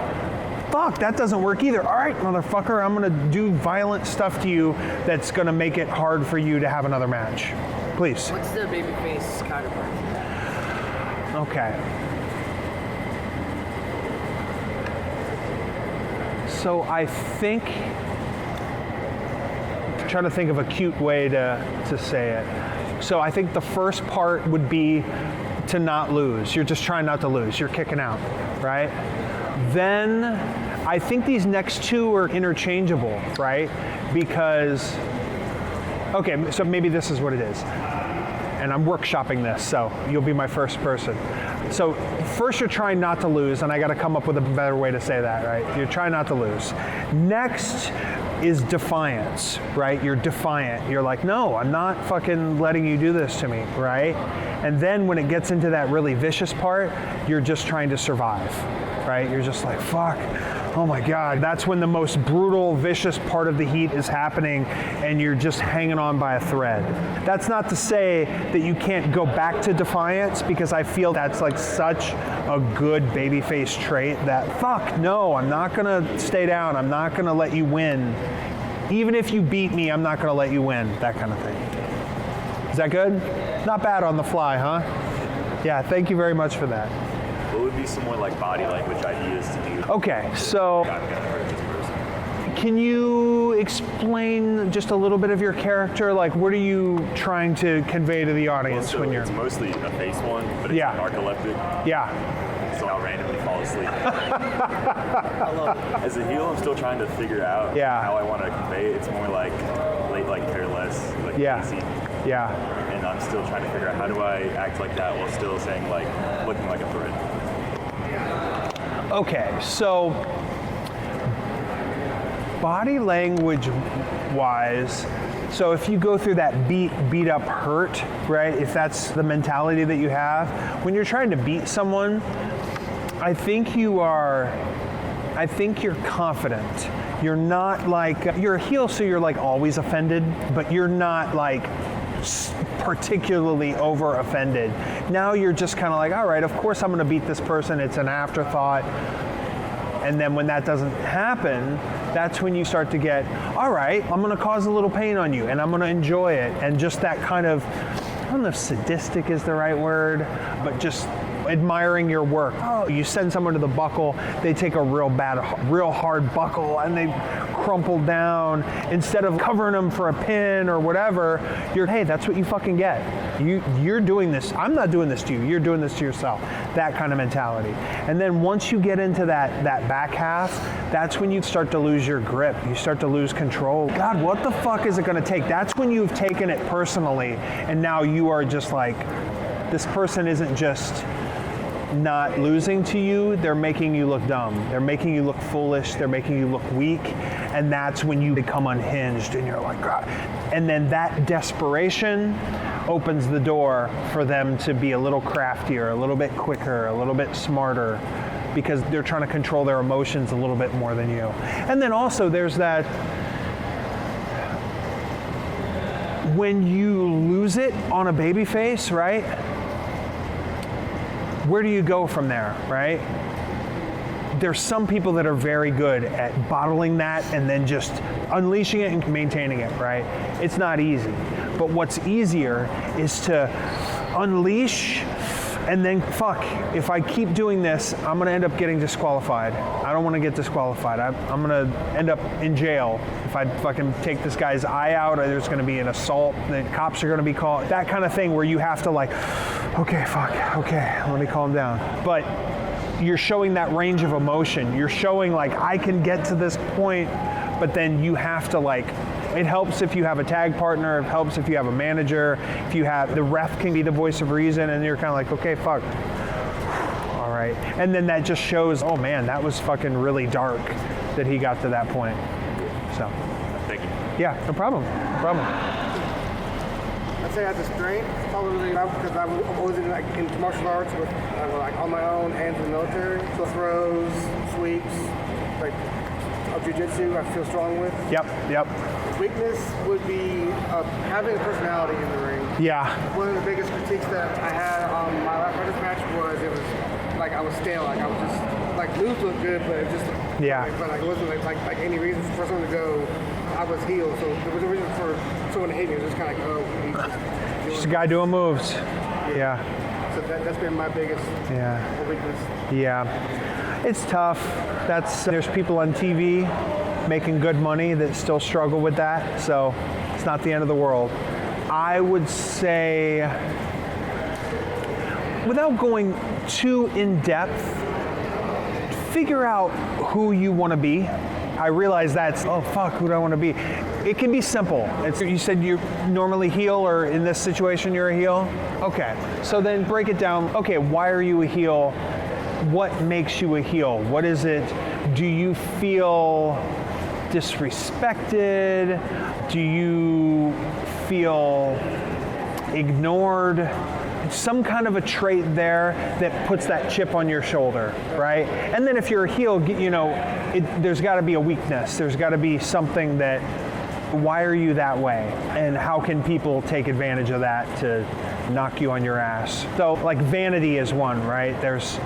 Fuck, that doesn't work either. All right, motherfucker, I'm gonna do violent stuff to you that's gonna make it hard for you to have another match. Please. What's the babyface counterpart? Okay. So I think, I'm trying to think of a cute way to say it. So I think the first part would be to not lose. You're just trying not to lose. You're kicking out, right? Then I think these next two are interchangeable, right? Because, okay, so maybe this is what it is. And I'm workshopping this, so you'll be my first person. So first you're trying not to lose, and I gotta come up with a better way to say that, right? You're trying not to lose. Next is defiance, right? You're defiant. You're like, no, I'm not fucking letting you do this to me, right? And then when it gets into that really vicious part, you're just trying to survive, right? You're just like, fuck, oh my God. That's when the most brutal, vicious part of the heat is happening and you're just hanging on by a thread. That's not to say that you can't go back to defiance, because I feel that's like such a good babyface trait that, fuck, no, I'm not gonna stay down. I'm not gonna let you win. Even if you beat me, I'm not gonna let you win, that kind of thing. Is that good? Not bad on the fly, huh? Yeah, thank you very much for that. What would be some more like body language ideas to do? Okay, so I'm gonna hurt this person. can you explain just a little bit of your character? Like, what are you trying to convey to the audience So when you're... it's mostly a face one, but it's Yeah. narcoleptic. Yeah, So I'll randomly fall asleep. As a heel, I'm still trying to figure out Yeah. how I want to convey it. It's more like careless, like yeah, easy. yeah. And I'm still trying to figure out how do I act like that while still saying like, looking like a threat. Okay, so body language wise, so if you go through that beat up hurt, right? If that's the mentality that you have, when you're trying to beat someone, I think you're confident. You're not like, you're a heel, so you're like always offended, but you're not like particularly over offended. Now you're just kind of like, all right, of course I'm gonna beat this person, it's an afterthought. And then when that doesn't happen, that's when you start to get, all right, I'm gonna cause a little pain on you and I'm gonna enjoy it. And just that kind of, I don't know if sadistic is the right word, but just admiring your work. Oh, you send someone to the buckle, they take a real hard buckle and they crumple down. Instead of covering them for a pin or whatever, hey, that's what you fucking get. You're doing this. I'm not doing this to you. You're doing this to yourself. That kind of mentality. And then once you get into that back half, that's when you start to lose your grip. You start to lose control. God, what the fuck is it going to take? That's when you've taken it personally, and now you are just like, this person isn't just not losing to you, they're making you look dumb. They're making you look foolish. They're making you look weak. And that's when you become unhinged and you're like, God. And then that desperation opens the door for them to be a little craftier, a little bit quicker, a little bit smarter, because they're trying to control their emotions a little bit more than you. And then also there's that, when you lose it on a baby face, right? Where do you go from there, right? There's some people that are very good at bottling that and then just unleashing it and maintaining it, right? It's not easy. But what's easier is to unleash and then, fuck, if I keep doing this, I'm gonna end up getting disqualified. I don't wanna get disqualified. I'm gonna end up in jail if I fucking take this guy's eye out, or there's gonna be an assault, the cops are gonna be called. That kind of thing where you have to like, okay, fuck, okay, let me calm down. But you're showing that range of emotion. You're showing like, I can get to this point, but then you have to like, it helps if you have a tag partner, it helps if you have a manager, if you have, the ref can be the voice of reason, and you're kind of like, okay, fuck, all right. And then that just shows, oh man, that was fucking really dark that he got to that point, so. Thank you. Yeah, no problem, no problem. I'd say as a strength, probably because I was always into martial arts with like on my own, hands in the military, so throws, sweeps, like jiu-jitsu I feel strong with. Yep. Weakness would be having a personality in the ring. Yeah. One of the biggest critiques that I had on my last practice match was it was like I was stale, like I was just like moves looked good, but it just but like it wasn't like any reason for someone to go. I was healed, so there was a reason for someone to hate me. It was just kind of like, oh, he's just a guy doing moves. Yeah. So that's been my biggest weakness. Yeah. It's tough. There's people on TV making good money that still struggle with that, so it's not the end of the world. I would say, without going too in depth, figure out who you want to be. I realize that's, oh fuck, who do I want to be? It can be simple. You said you normally heel, or in this situation you're a heel? Okay, so then break it down. Okay, why are you a heel? What makes you a heel? What is it? Do you feel disrespected? Do you feel ignored? Some kind of a trait there that puts that chip on your shoulder, right? And then if you're a heel, you know, there's got to be a weakness. There's got to be something that, why are you that way? And how can people take advantage of that to knock you on your ass? So like vanity is one, right? There's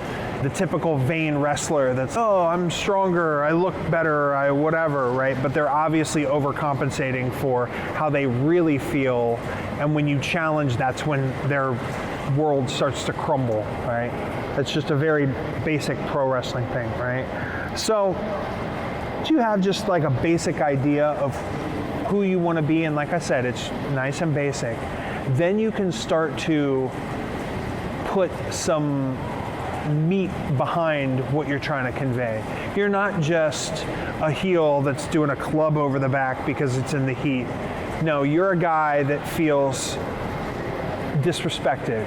the typical vain wrestler that's, oh, I'm stronger, I look better, I whatever, right? But they're obviously overcompensating for how they really feel. And when you challenge, that's when their world starts to crumble, right? That's just a very basic pro wrestling thing, right? So, do you have just like a basic idea of who you want to be? And like I said, it's nice and basic. Then you can start to put some meat behind what you're trying to convey. You're not just a heel that's doing a club over the back because it's in the heat. No, you're a guy that feels disrespected.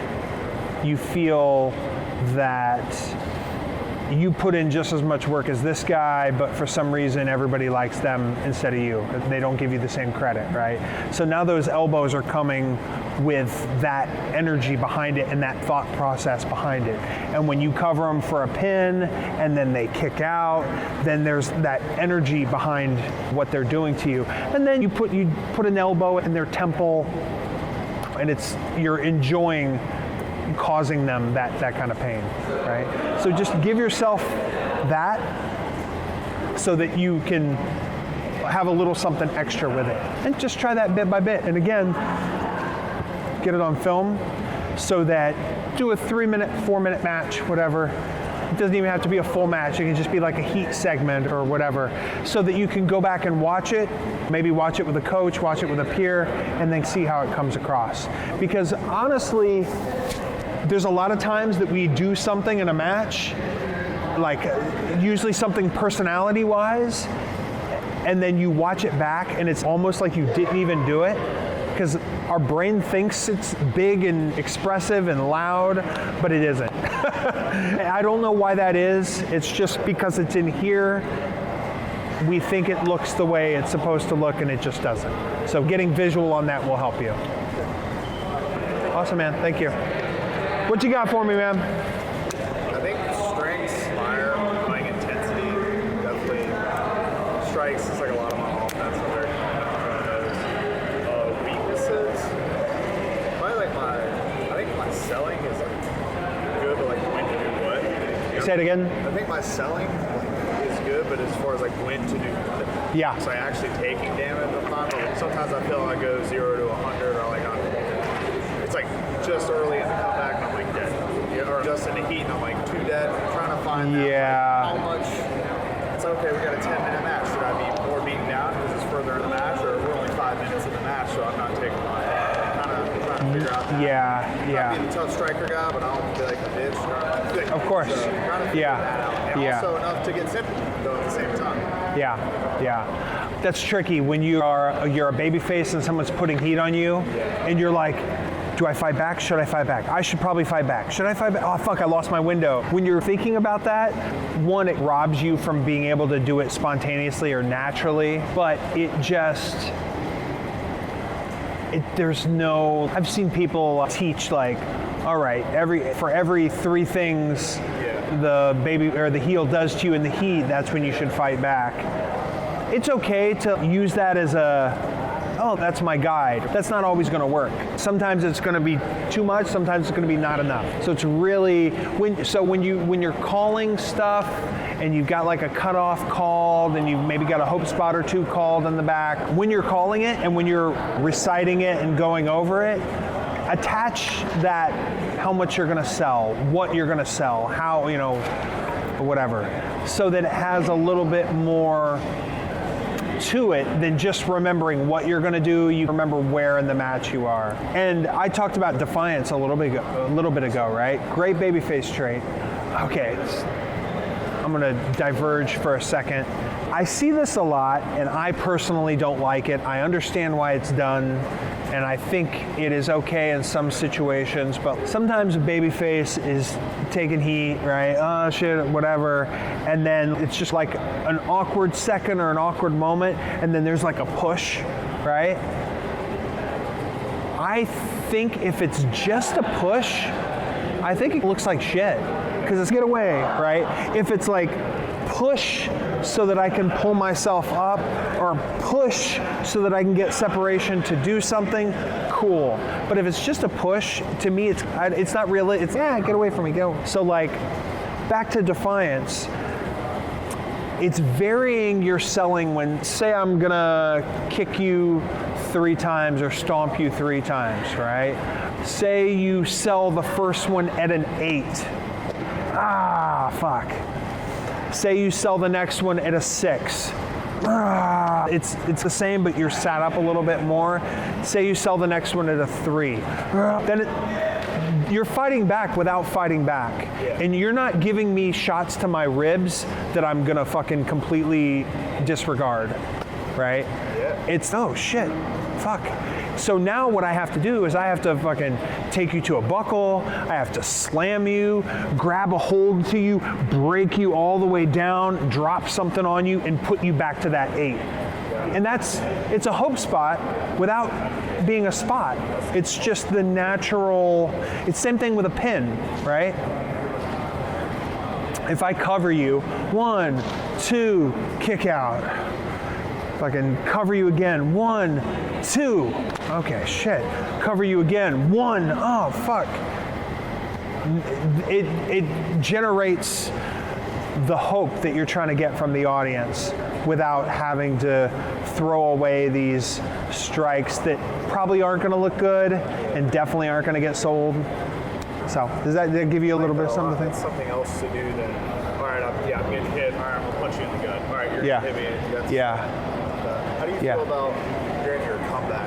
You feel that you put in just as much work as this guy, but for some reason everybody likes them instead of you. They don't give you the same credit, right? So now those elbows are coming with that energy behind it and that thought process behind it. And when you cover them for a pin and then they kick out, then there's that energy behind what they're doing to you. And then you put an elbow in their temple, and you're enjoying causing them that kind of pain, right? So just give yourself that so that you can have a little something extra with it. And just try that bit by bit. And again, get it on film so that do a 3-minute, 4-minute match, whatever. It doesn't even have to be a full match. It can just be like a heat segment or whatever, so that you can go back and watch it, maybe watch it with a coach, watch it with a peer, and then see how it comes across. Because honestly, there's a lot of times that we do something in a match, like usually something personality-wise, and then you watch it back and it's almost like you didn't even do it, because our brain thinks it's big and expressive and loud, but it isn't. I don't know why that is. It's just because it's in here, we think it looks the way it's supposed to look, and it just doesn't. So getting visual on that will help you. Awesome, man. Thank you. What you got for me, man? I think strengths, fire, playing intensity, definitely. Strikes is like a lot of my offense. I'm very confident in those. Weaknesses, probably like I think my selling is like good, but like when to do what. Say it again. I think my selling is good, but as far as like when to do what. Yeah. So actually taking damage on time, but sometimes I feel like I go 0 to 100 or like it's like just early in the comeback and I'm like dead. Or just in the heat and I'm like too dead. I'm trying to find that, like, how much. It's okay, we got a 10-minute match. Should I be more beaten down because it's further in the match, or we're only 5 minutes in the match, so I'm not taking my kind of trying to figure out that. Yeah. I'm being a tough striker guy, but I don't feel like a bitch. Of course. So trying to figure that out. And also enough to get sympathy though at the same time. Yeah. That's tricky when you're a babyface and someone's putting heat on you, and you're like, do I fight back? Should I fight back? I should probably fight back. Should I fight back? Oh, fuck, I lost my window. When you're thinking about that, one, it robs you from being able to do it spontaneously or naturally, but I've seen people teach like, all right, for every 3 things the heel does to you in the heat, that's when you should fight back. It's okay to use that as that's my guide. That's not always going to work. Sometimes it's going to be too much, sometimes it's going to be not enough. So it's really, when you're calling stuff and you've got like a cutoff called and you've maybe got a hope spot or 2 called in the back, when you're calling it and when you're reciting it and going over it, attach that, how much you're going to sell, what you're going to sell, how, whatever, so that it has a little bit more to it than just remembering what you're going to do. You remember where in the match you are. And I talked about defiance a little bit ago, right? Great babyface trait. Okay, I'm going to diverge for a second. I see this a lot, and I personally don't like it. I understand why it's done, and I think it is okay in some situations, but sometimes a babyface is taking heat, right? Oh shit, whatever. And then it's just like an awkward second or an awkward moment, and then there's like a push, right? I think if it's just a push, I think it looks like shit, because it's get away, right? If it's like push so that I can pull myself up, or push so that I can get separation to do something, cool. But if it's just a push, to me, it's not real. It's, get away from me, go. So like, back to defiance, it's varying your selling when, say I'm gonna kick you 3 times or stomp you 3 times, right? Say you sell the first one at an 8. Fuck. Say you sell the next one at a 6. It's the same, but you're sat up a little bit more. Say you sell the next one at a 3. Then you're fighting back without fighting back. Yeah. And you're not giving me shots to my ribs that I'm gonna fucking completely disregard, right? Yeah. It's, oh shit, fuck. So now what I have to do is I have to fucking take you to a buckle, I have to slam you, grab a hold to you, break you all the way down, drop something on you, and put you back to that 8. And it's a hope spot without being a spot. It's just the natural, it's same thing with a pin, right? If I cover you, 1, 2, kick out. If I can cover you again, 1, 2. Okay, shit. Cover you again, 1. Oh, fuck. It generates the hope that you're trying to get from the audience without having to throw away these strikes that probably aren't going to look good and definitely aren't going to get sold. So, does that give you a little bit of something to think? That's something else to do than, all right, I'm getting hit. All right, I'm going to punch you in the gut. All right, you're going to hit me. How do you feel about during your comeback?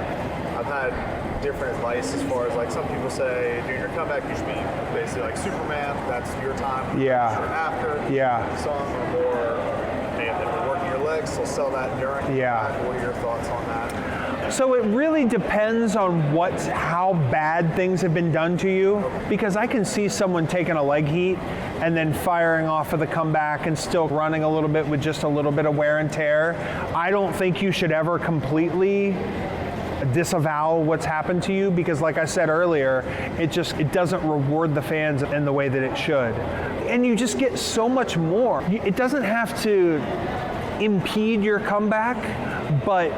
I've had different advice as far as, like, some people say during your comeback you should be basically like Superman. That's your time. After. Some are more, if you're working your legs, so sell that during. What are your thoughts on that? So it really depends on how bad things have been done to you, because I can see someone taking a leg heat and then firing off of the comeback and still running a little bit with just a little bit of wear and tear. I don't think you should ever completely disavow what's happened to you, because like I said earlier, it doesn't reward the fans in the way that it should. And you just get so much more. It doesn't have to impede your comeback, but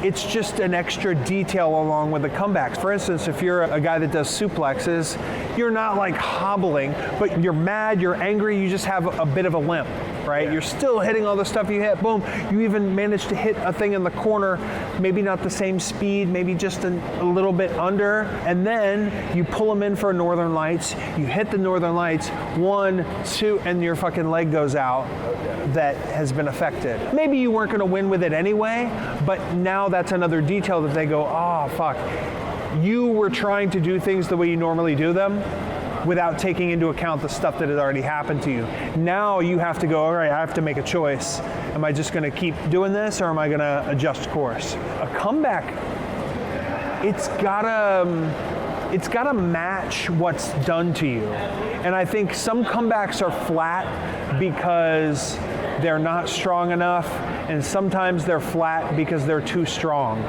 it's just an extra detail along with the comebacks. For instance, if you're a guy that does suplexes, you're not like hobbling, but you're mad, you're angry, you just have a bit of a limp, right? You're still hitting all the stuff you hit, boom. You even managed to hit a thing in the corner, maybe not the same speed, maybe just a little bit under, and then you pull them in for a Northern Lights, you hit the Northern Lights, 1, 2, and your fucking leg goes out. That has been affected. Maybe you weren't going to win with it anyway, but now that's another detail that they go, oh, fuck. You were trying to do things the way you normally do them without taking into account the stuff that had already happened to you. Now you have to go, all right, I have to make a choice. Am I just going to keep doing this, or am I going to adjust course? A comeback, it's got to match what's done to you. And I think some comebacks are flat because they're not strong enough, and sometimes they're flat because they're too strong.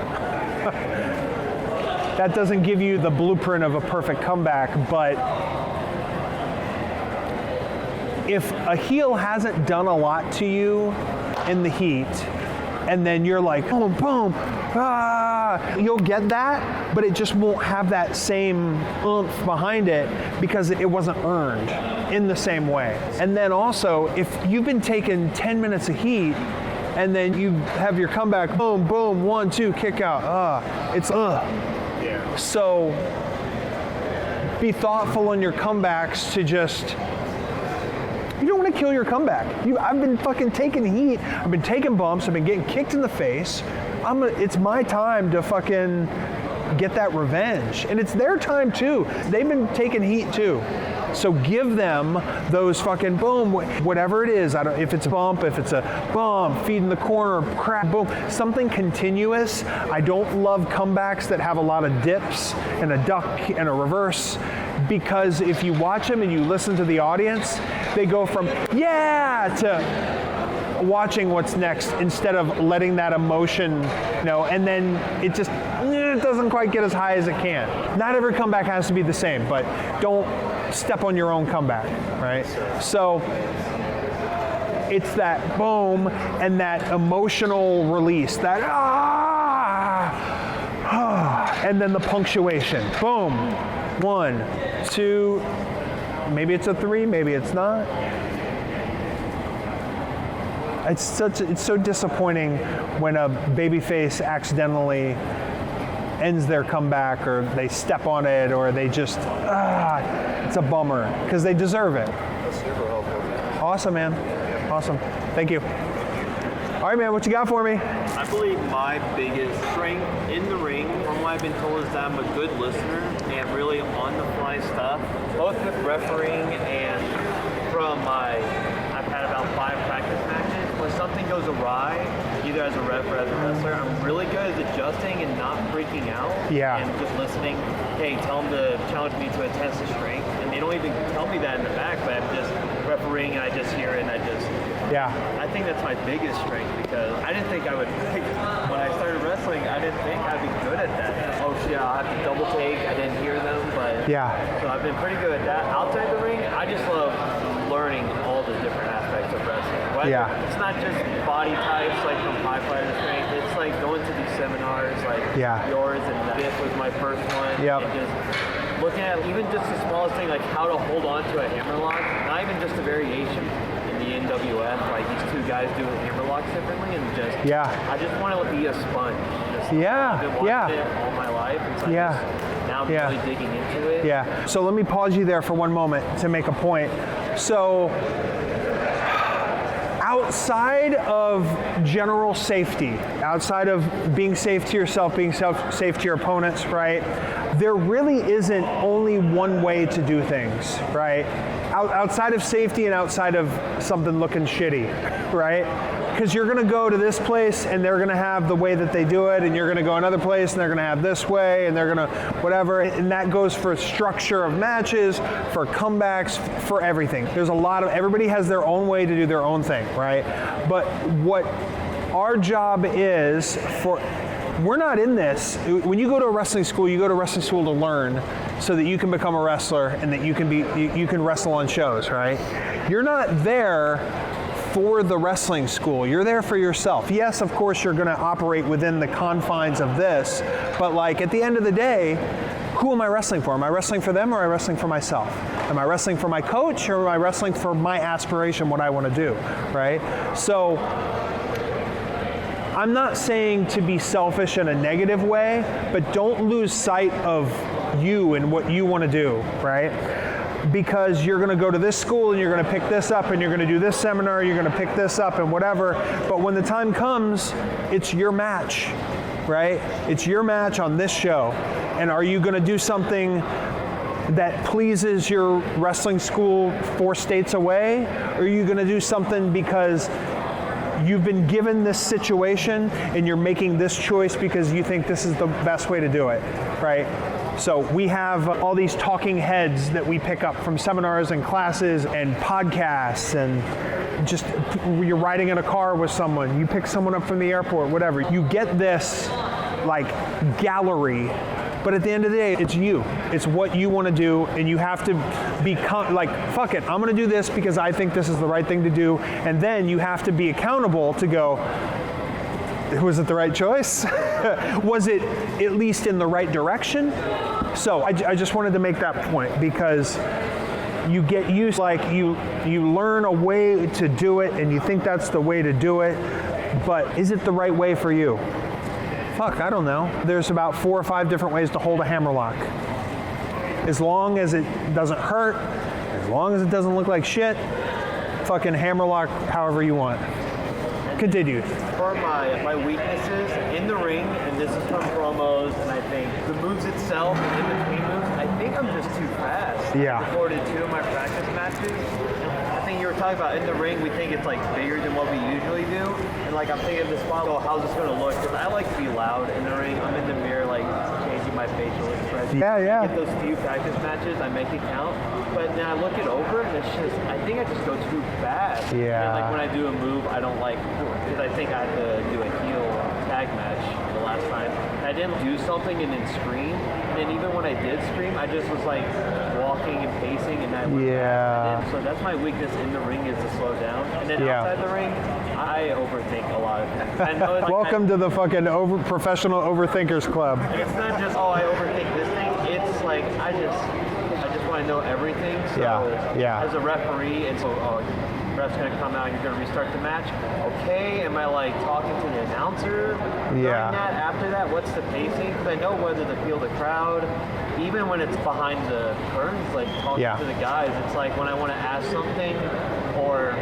That doesn't give you the blueprint of a perfect comeback, but if a heel hasn't done a lot to you in the heat, and then you're like, boom, boom, you'll get that, but it just won't have that same oomph behind it because it wasn't earned in the same way. And then also, if you've been taking 10 minutes of heat, and then you have your comeback, boom, boom, 1, 2, kick out, So be thoughtful in your comebacks to just, you don't want to kill your comeback. I've been fucking taking heat. I've been taking bumps. I've been getting kicked in the face. It's my time to fucking get that revenge. And it's their time too. They've been taking heat too. So give them those fucking boom, whatever it is. If it's a bump, if it's a bump, feed in the corner, crack, boom, something continuous. I don't love comebacks that have a lot of dips and a duck and a reverse, because if you watch them and you listen to the audience, they go from yeah to watching what's next instead of letting that emotion, and then it doesn't quite get as high as it can. Not every comeback has to be the same, but don't step on your own comeback, right? So it's that boom and that emotional release, that and then the punctuation, boom, 1, 2, maybe it's a 3, maybe it's not. It's so disappointing when a babyface accidentally ends their comeback, or they step on it, or they just, it's a bummer, because they deserve it. That's super helpful. Awesome, man. Awesome. Thank you. All right, man, what you got for me? I believe my biggest strength in the ring, from what I've been told, is that I'm a good listener and really on-the-fly stuff, both with refereeing and from I've had about 5 practice matches. When something goes awry, either as a ref or as a wrestler, I'm really good at adjusting and not freaking out. Yeah. And just listening. Hey, tell them to challenge me to a test of strength. And they don't even tell me that in the back, but I'm just refereeing and I just hear it and I just... Yeah. I think that's my biggest strength because I didn't think I would... When I started wrestling, I didn't think I'd be good at that. Oh, shit, I'll have to double take. I didn't hear them, but... Yeah. So I've been pretty good at that. Outside the ring, I just love learning all the different aspects of wrestling. Whether it's not just body types, like from high fighter strength. It's like going to these seminars, like yours, and Biff was my first one. Yep. And just looking at even just the smallest thing, like how to hold on to a hammerlock, not even just a variation in the NWF, like these two guys doing hammerlocks differently, and just I just want to be a sponge. Just, I've been watching it all my life, and so now I'm really digging into it. Yeah. So let me pause you there for one moment to make a point. So outside of general safety, outside of being safe to yourself, being safe to your opponents, right? There really isn't only one way to do things, right? Outside of safety and outside of something looking shitty, right? Because you're going to go to this place and they're going to have the way that they do it, and you're going to go another place and they're going to have this way, and they're going to whatever, and that goes for structure of matches, for comebacks, for everything. There's a lot of, everybody has their own way to do their own thing, right? But what our job is we're not in this. When you go to a wrestling school, you go to wrestling school to learn so that you can become a wrestler and that you can wrestle on shows, right? You're not there for the wrestling school. You're there for yourself. Yes, of course, you're going to operate within the confines of this, but like at the end of the day, who am I wrestling for? Am I wrestling for them or am I wrestling for myself? Am I wrestling for my coach or am I wrestling for my aspiration, what I want to do, right? So I'm not saying to be selfish in a negative way, but don't lose sight of you and what you want to do, right? Because you're going to go to this school and you're going to pick this up and you're going to do this seminar, you're going to pick this up and whatever, but when the time comes, it's your match, right? It's your match on this show. And are you going to do something that pleases your wrestling school 4 states away? Or are you going to do something because you've been given this situation and you're making this choice because you think this is the best way to do it, right? So we have all these talking heads that we pick up from seminars and classes and podcasts, and just you're riding in a car with someone, you pick someone up from the airport, whatever. You get this like gallery, but at the end of the day, it's you. It's what you want to do, and you have to become like, fuck it, I'm going to do this because I think this is the right thing to do, and then you have to be accountable to go, was it the right choice? Was it at least in the right direction? So I just wanted to make that point, because you get used, like you learn a way to do it and you think that's the way to do it, but is it the right way for you? Fuck, I don't know. There's about 4 or 5 different ways to hold a hammerlock. As long as it doesn't hurt, as long as it doesn't look like shit, fucking hammerlock however you want. Continue. For my weaknesses in the ring, and this is from promos, and I think the moves itself, in between moves, I think I'm just too fast. Yeah. I recorded 2 of my practice matches. I think you were talking about in the ring, we think it's like bigger than what we usually do. And like I'm thinking of the spot, oh, how's this going to look? Because I like to be loud in the ring. I'm in the mirror, like changing my facial expression. Yeah. I get those few practice matches, I make it count. But then I look it over, and it's just, I think I just go too fast. Yeah. And like when I do a move, I don't like, because I think I had to do a heel tag match the last time. I didn't do something and then scream. And then even when I did scream, I just was like walking and pacing, and I went back. So that's my weakness in the ring, is to slow down. And then outside the ring, I overthink a lot of things. I know it's Welcome to the fucking professional overthinkers club. And it's not just, oh, I overthink this thing. It's like I just want to know everything. So as a referee, and so ref's going to come out, you're going to restart the match. Okay, am I like talking to the announcer during that? After that, what's the pacing? Because I know whether to feel the crowd, even when it's behind the curtains, like talking to the guys. It's like when I want to ask something, or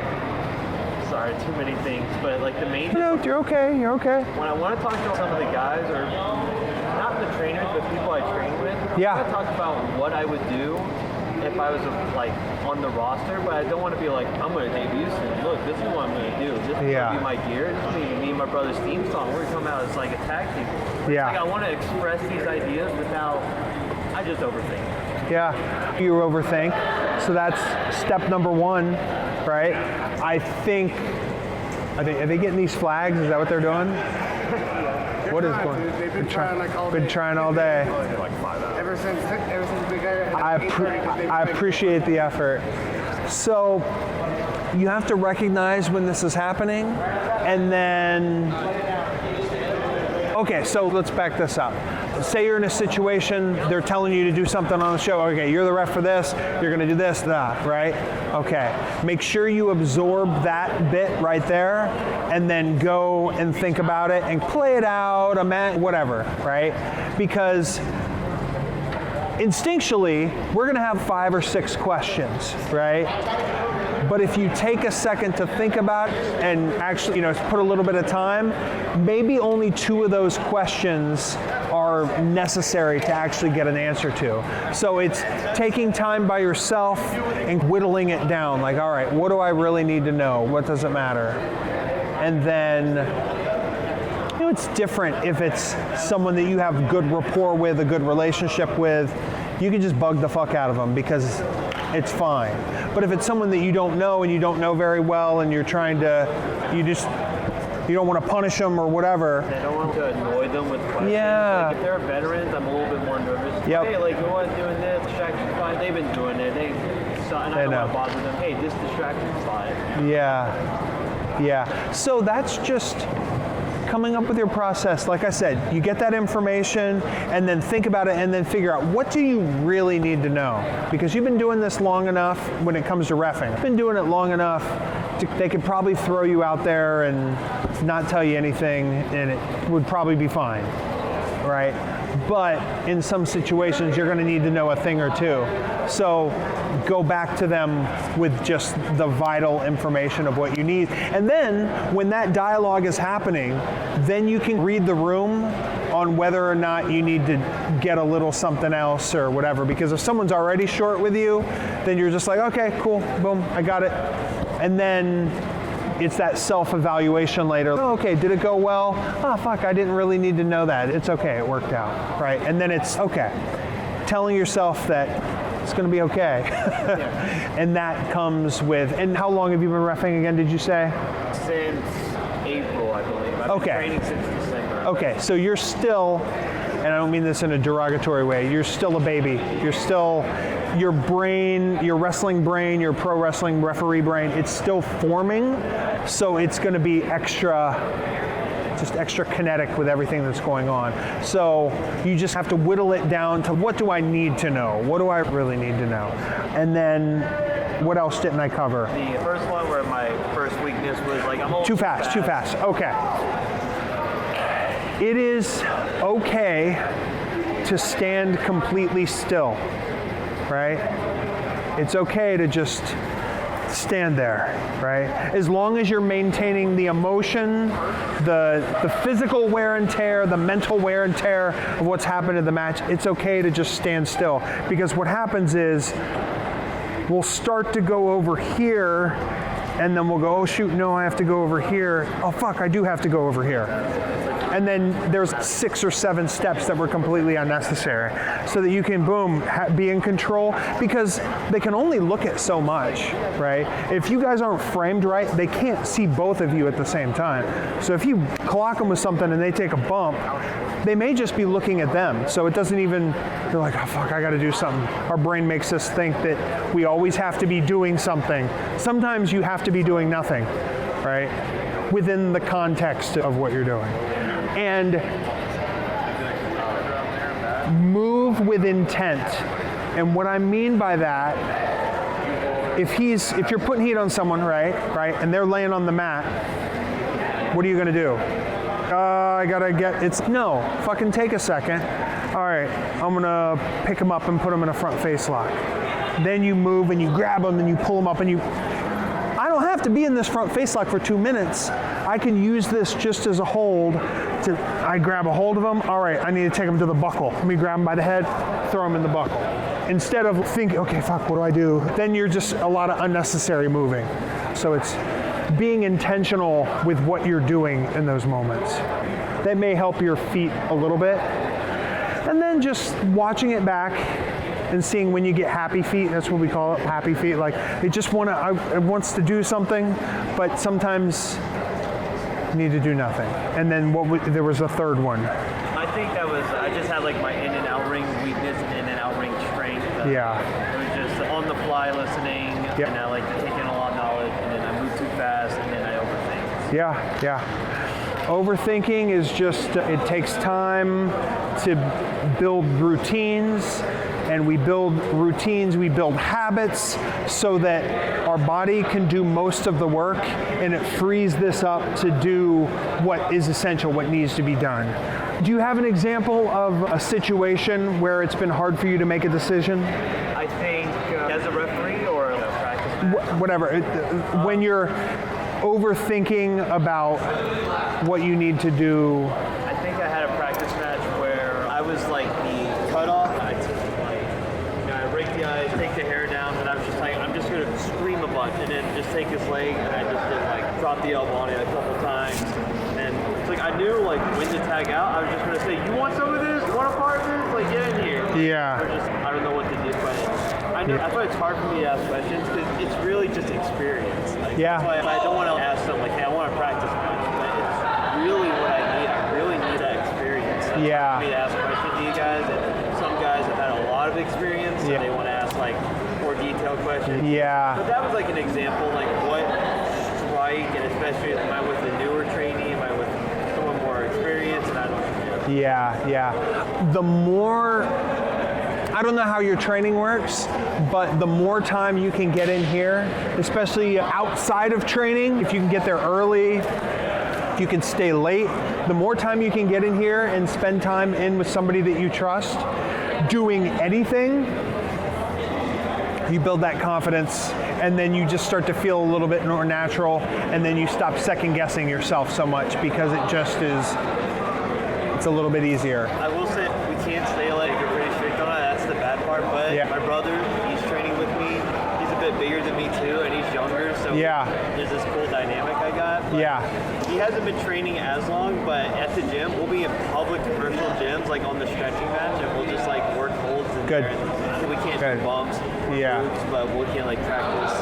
sorry, too many things, but like the main. No, you're okay. You're okay. When I want to talk to some of the guys, or not the trainers, but people I train with, I want to talk about what I would do if I was like on the roster, but I don't want to be like, I'm going to debut soon. Look, this is what I'm going to do. This is going to be my gear. This is going to be me and my brother's theme song. We're going to come out as like a tag team. Yeah. Like I want to express these ideas without, I just overthink. Yeah, you overthink. So that's step number one, right? I think, are they getting these flags? Is that what they're doing? What is going on? They've been trying like all day. Been trying all day. Ever since we got here. I appreciate the effort. So you have to recognize when this is happening, and then, okay, so let's back this up. Say you're in a situation, they're telling you to do something on the show. Okay, you're the ref for this, you're gonna do this, that, right? Okay, make sure you absorb that bit right there, and then go and think about it and play it out, whatever, right? Because instinctually, we're gonna have 5 or 6 questions, right? But if you take a second to think about it and actually, put a little bit of time, maybe only 2 of those questions are necessary to actually get an answer to. So it's taking time by yourself and whittling it down. Like, all right, what do I really need to know? What does it matter? And then, it's different if it's someone that you have good rapport with, a good relationship with. You can just bug the fuck out of them because it's fine. But if it's someone that you don't know and you don't know very well and you're trying to, you don't want to punish them or whatever. I don't want to annoy them with questions. Yeah. Like if they're veterans, I'm a little bit more nervous. Yep. Hey, like, go on doing this, distraction's fine. They've been doing it. And I don't want to bother them. Hey, this distraction's fine. Yeah. So that's just coming up with your process. Like I said, you get that information and then think about it and then figure out what do you really need to know? Because you've been doing this long enough when it comes to reffing. You've been doing it long enough, they could probably throw you out there and not tell you anything and it would probably be fine, right? But in some situations, you're gonna need to know a thing or two. So go back to them with just the vital information of what you need. And then when that dialogue is happening, then you can read the room on whether or not you need to get a little something else or whatever. Because if someone's already short with you, then you're just like, okay, cool, boom, I got it. And then it's that self-evaluation later. Oh, okay, did it go well? Oh, fuck, I didn't really need to know that. It's okay, it worked out, right? And then it's okay. Telling yourself that it's gonna be okay. And that comes with, and how long have you been reffing again, did you say? Since April, I believe. I've been training since December. Okay, so you're still, and I don't mean this in a derogatory way, you're still a baby. You're still, your brain, your wrestling brain, your pro wrestling referee brain, it's still forming, so it's gonna be extra kinetic with everything that's going on. So you just have to whittle it down to what do I need to know? What do I really need to know? And then what else didn't I cover? The first one where my first weakness was like, I'm too fast. Okay. It is okay to stand completely still, right? It's okay to just stand there, right? As long as you're maintaining the emotion, the physical wear and tear, the mental wear and tear of what's happened in the match, it's okay to just stand still. Because what happens is, we'll start to go over here, and then we'll go, oh shoot, no, I have to go over here. Oh fuck, I do have to go over here. And then there's 6 or 7 steps that were completely unnecessary so that you can, boom, be in control, because they can only look at so much, right? If you guys aren't framed right, they can't see both of you at the same time. So if you clock them with something and they take a bump, they may just be looking at them. So it doesn't even, they're like, oh fuck, I gotta do something. Our brain makes us think that we always have to be doing something. Sometimes you have to be doing nothing, right? Within the context of what you're doing. And move with intent. And what I mean by that, if you're putting heat on someone, right, and they're laying on the mat, what are you gonna do? I gotta no, fucking take a second. All right, I'm gonna pick them up and put them in a front face lock. Then you move and you grab them and you pull them up and I don't have to be in this front face lock for 2 minutes. I can use this just as a hold. I grab a hold of them. All right, I need to take them to the buckle. Let me grab them by the head, throw them in the buckle. instead of thinking, okay, fuck, what do I do? Then you're just a lot of unnecessary moving. So it's being intentional with what you're doing in those moments. That may help your feet a little bit. And then just watching it back and seeing when you get happy feet, that's what we call it, happy feet. Like it wants to do something, but sometimes you need to do nothing. And then there was a third one. I think I just had like my in and out ring weakness and in and out ring strength. Yeah. It was just on the fly listening, Yep. and I like to take in a lot of knowledge, and then I move too fast, and then I overthink. Yeah. Overthinking is just, it takes time to build routines, and we build routines, we build habits so that our body can do most of the work, and it frees this up to do what is essential, what needs to be done. Do you have an example of a situation where it's been hard for you to make a decision? I think as a referee or a practice match? Whatever. When you're overthinking about what you need to do. I think I had a practice match where I was like the cutoff. I rake the eyes, take the hair down, and I was just like, I'm just gonna scream a bunch, and then just take his leg, and I just did like drop the elbow on it a couple times, and it's like I knew like when to tag out. I was just gonna say, you want some of this? Want a part of this? Like get in here. Yeah. Or just I don't know what to do, but I know that's why it's hard for me to ask questions because it's really just experience. Like, Yeah. That's why I don't want to ask them like, hey, I want to practice match, but it's really what I need. I really need that experience. It's Yeah. hard for me to ask questions to you guys, and some guys have had a lot of experience, so they want to ask like more detailed questions. Yeah. But that was like an example, like what strike, and especially am I with a newer trainee, am I with someone more experienced, and I don't know. Yeah. The more, I don't know how your training works, but the more time you can get in here, especially outside of training, if you can get there early, if you can stay late, the more time you can get in here and spend time in with somebody that you trust, doing anything, you build that confidence, and then you just start to feel a little bit more natural, and then you stop second guessing yourself so much because it just is, it's a little bit easier. I will say we can't stay late. You're pretty strict on it. That's the bad part. But my brother, he's training with me. He's a bit bigger than me too, and he's younger. So there's this cool dynamic I got. But he hasn't been training as long, but at the gym, we'll be in public commercial gyms, like on the stretching match, and we'll just like work holds in there. And we can't do bumps, moves, but we can like practice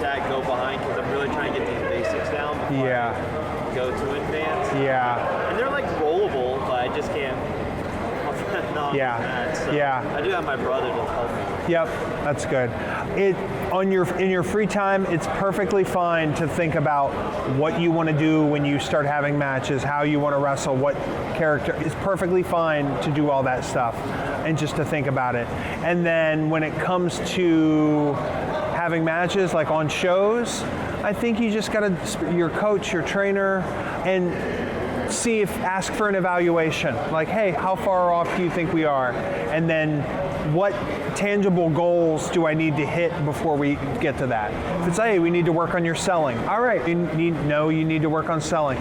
that go behind because I'm really trying to get these basics down before I go to advance. And they're like rollable, but I just can't. I do have my brother to help me. Yep, that's good. In your free time, it's perfectly fine to think about what you want to do when you start having matches, how you want to wrestle, what character. It's perfectly fine to do all that stuff and just to think about it. And then when it comes to having matches, like on shows, I think you just gotta, your coach, your trainer, and ask for an evaluation. Like, hey, how far off do you think we are? And then what tangible goals do I need to hit before we get to that? If it's, hey, we need to work on your selling. All right, you need to work on selling.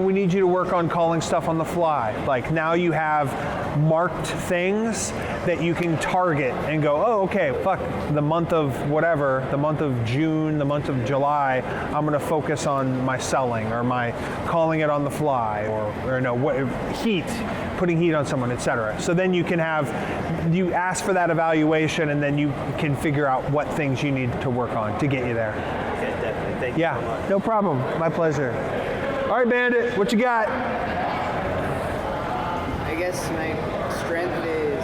We need you to work on calling stuff on the fly. Like now you have marked things that you can target and go, oh, okay, fuck, the month of whatever, the month of June, the month of July, I'm gonna focus on my selling or my calling it on the fly or no, heat, putting heat on someone, etc. So then you ask for that evaluation and then you can figure out what things you need to work on to get you there. Okay, definitely. Thank you so much. No problem. My pleasure. All right, Bandit, what you got? I guess my strength is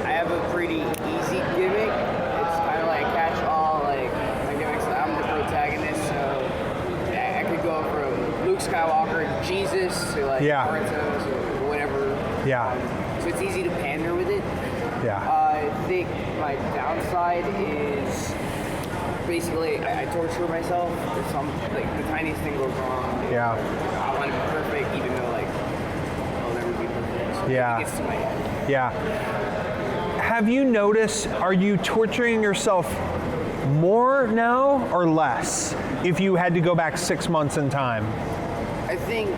I have a pretty easy gimmick. It's kind of like catch-all, like my gimmick's I'm the protagonist, so I could go from Luke Skywalker, Jesus, to like Naruto, or whatever. So it's easy to pander with it. I think my downside is basically I torture myself. If the tiniest thing goes wrong, I want to be perfect, even though like I'll never be perfect. So it gets to my head. Have you noticed, are you torturing yourself more now or less if you had to go back 6 months in time? I think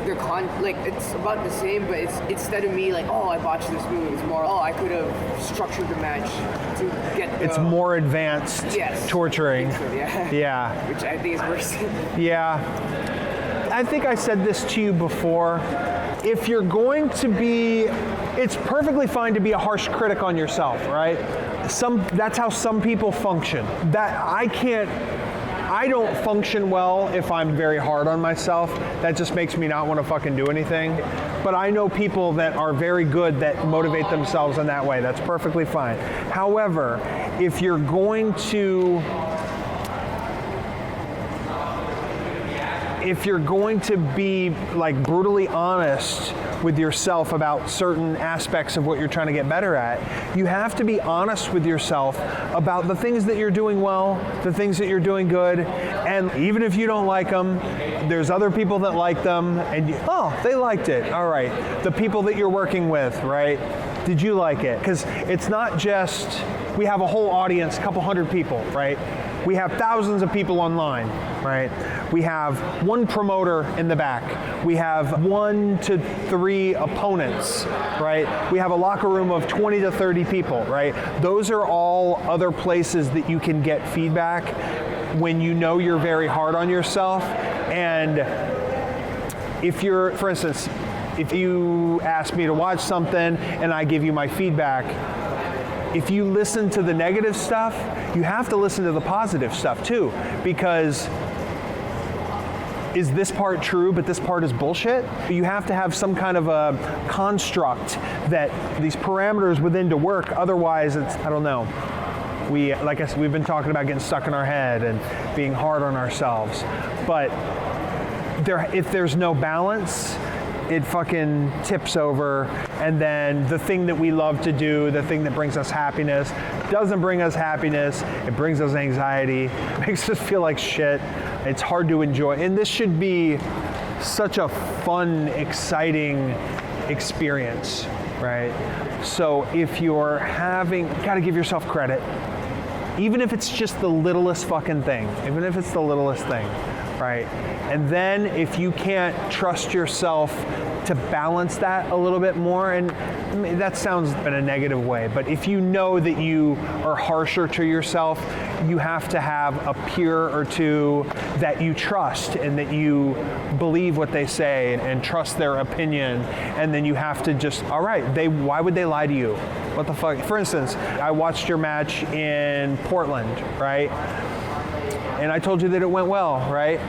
they're it's about the same, but it's instead of me like, oh, I botched this move, it's more, oh, I could have structured the match to get the... It's more advanced torturing. I think so, yeah. Yeah. Which I think is worse. Yeah. I think I said this to you before. If you're going to be, it's perfectly fine to be a harsh critic on yourself, right? That's how some people function. I don't function well if I'm very hard on myself. That just makes me not want to fucking do anything. But I know people that are very good that motivate themselves in that way. That's perfectly fine. However, if you're going to be like brutally honest with yourself about certain aspects of what you're trying to get better at, you have to be honest with yourself about the things that you're doing well, the things that you're doing good, and even if you don't like them, there's other people that like them, and they liked it. All right, the people that you're working with, right? Did you like it? Because it's not just, we have a whole audience, a couple hundred people, right? We have thousands of people online, right? We have one promoter in the back. We have 1 to 3 opponents, right? We have a locker room of 20 to 30 people, right? Those are all other places that you can get feedback when you know you're very hard on yourself. And if you're, for instance, if you ask me to watch something and I give you my feedback, if you listen to the negative stuff, you have to listen to the positive stuff too, because is this part true, but this part is bullshit? You have to have some kind of a construct that these parameters within to work, otherwise it's, I don't know. Like I said, we've been talking about getting stuck in our head and being hard on ourselves, but if there's no balance, it fucking tips over, and then the thing that we love to do, the thing that brings us happiness, doesn't bring us happiness, it brings us anxiety, it makes us feel like shit, it's hard to enjoy. And this should be such a fun, exciting experience, right? So if you're gotta give yourself credit, even if it's just the littlest fucking thing, even if it's the littlest thing, right? And then if you can't trust yourself to balance that a little bit more, and that sounds in a negative way, but if you know that you are harsher to yourself, you have to have a peer or two that you trust and that you believe what they say and trust their opinion, and then you have to just, all right, why would they lie to you? What the fuck? For instance, I watched your match in Portland, right? And I told you that it went well, right?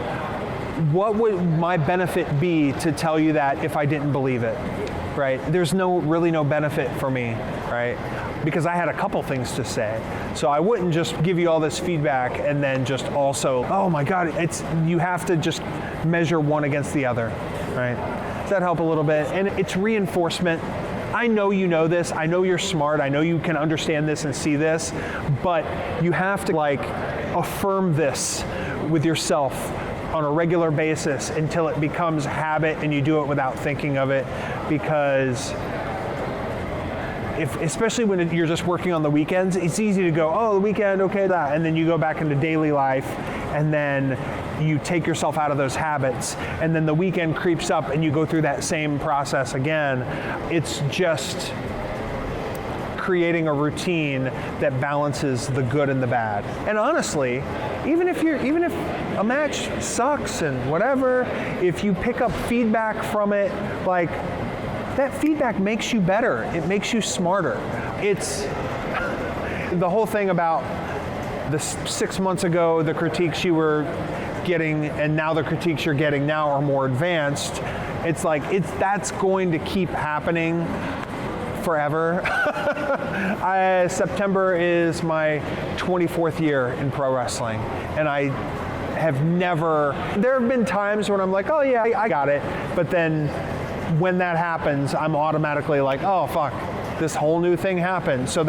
What would my benefit be to tell you that if I didn't believe it, right? There's really no benefit for me, right? Because I had a couple things to say. So I wouldn't just give you all this feedback and then just also, oh my God, you have to just measure one against the other, right? Does that help a little bit? And it's reinforcement. I know you know this, I know you're smart, I know you can understand this and see this, but you have to affirm this with yourself on a regular basis until it becomes habit and you do it without thinking of it, because especially when you're just working on the weekends, it's easy to go, oh, the weekend, okay, that, and then you go back into daily life and then you take yourself out of those habits, and then the weekend creeps up and you go through that same process again. It's just creating a routine that balances the good and the bad. And honestly, even if a match sucks and whatever, if you pick up feedback from it, that feedback makes you better. It makes you smarter. It's the whole thing about the 6 months ago, the critiques you were getting and now the critiques you're getting now are more advanced. That's going to keep happening forever. September is my 24th year in pro wrestling, and I have there have been times when I'm like, oh yeah, I got it, but then when that happens, I'm automatically like, oh fuck, this whole new thing happened. So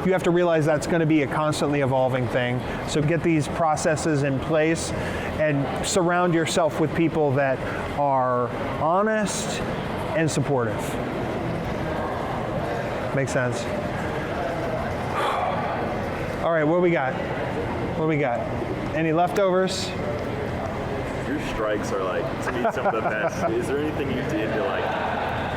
you have to realize that's going to be a constantly evolving thing. So get these processes in place and surround yourself with people that are honest and supportive. Makes sense. All right, what do we got? Any leftovers? Your strikes are like, to me, some of the best. Is there anything you did to like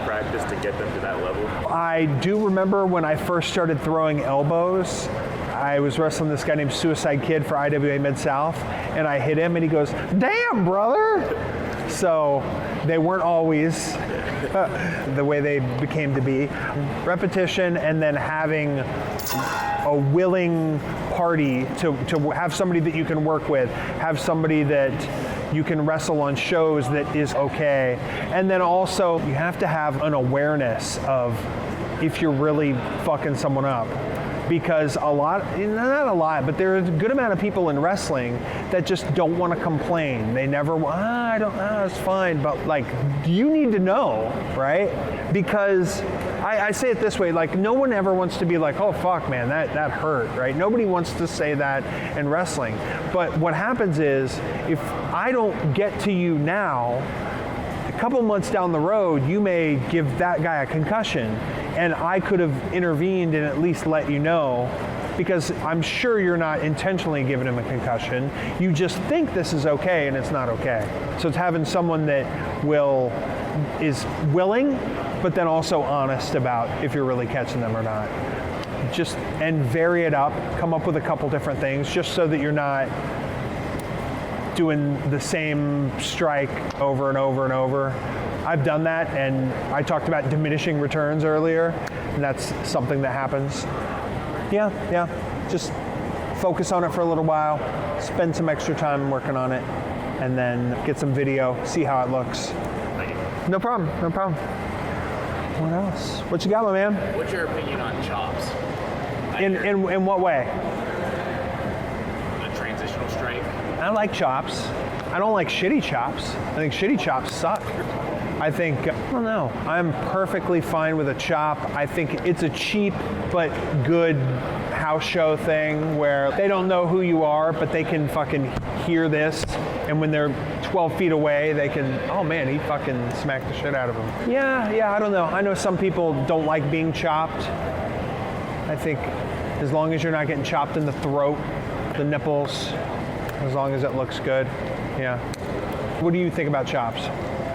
practice to get them to that level? I do remember when I first started throwing elbows, I was wrestling this guy named Suicide Kid for IWA Mid-South, and I hit him and he goes, "Damn, brother!" So they weren't always the way they became to be. Repetition and then having a willing party to have somebody that you can work with, have somebody that you can wrestle on shows that is okay. And then also you have to have an awareness of if you're really fucking someone up. Because not a lot, but there's a good amount of people in wrestling that just don't want to complain. They never, it's fine. But like, you need to know, right? Because I say it this way, like no one ever wants to be like, oh fuck man, that hurt, right? Nobody wants to say that in wrestling. But what happens is, if I don't get to you now, a couple months down the road, you may give that guy a concussion. And I could have intervened and at least let you know, because I'm sure you're not intentionally giving him a concussion. You just think this is okay and it's not okay. So it's having someone that is willing, but then also honest about if you're really catching them or not. And vary it up, come up with a couple different things just so that you're not doing the same strike over and over and over. I've done that, and I talked about diminishing returns earlier, and that's something that happens. Yeah, just focus on it for a little while, spend some extra time working on it, and then get some video, see how it looks. No problem. What else? What you got, my man? What's your opinion on chops? In what way? The transitional strike. I like chops. I don't like shitty chops. I think shitty chops suck. I don't know. I'm perfectly fine with a chop. I think it's a cheap but good house show thing where they don't know who you are, but they can fucking hear this. And when they're 12 feet away, they can, oh man, he fucking smacked the shit out of him. Yeah, I don't know. I know some people don't like being chopped. I think as long as you're not getting chopped in the throat, the nipples, as long as it looks good. Yeah. What do you think about chops?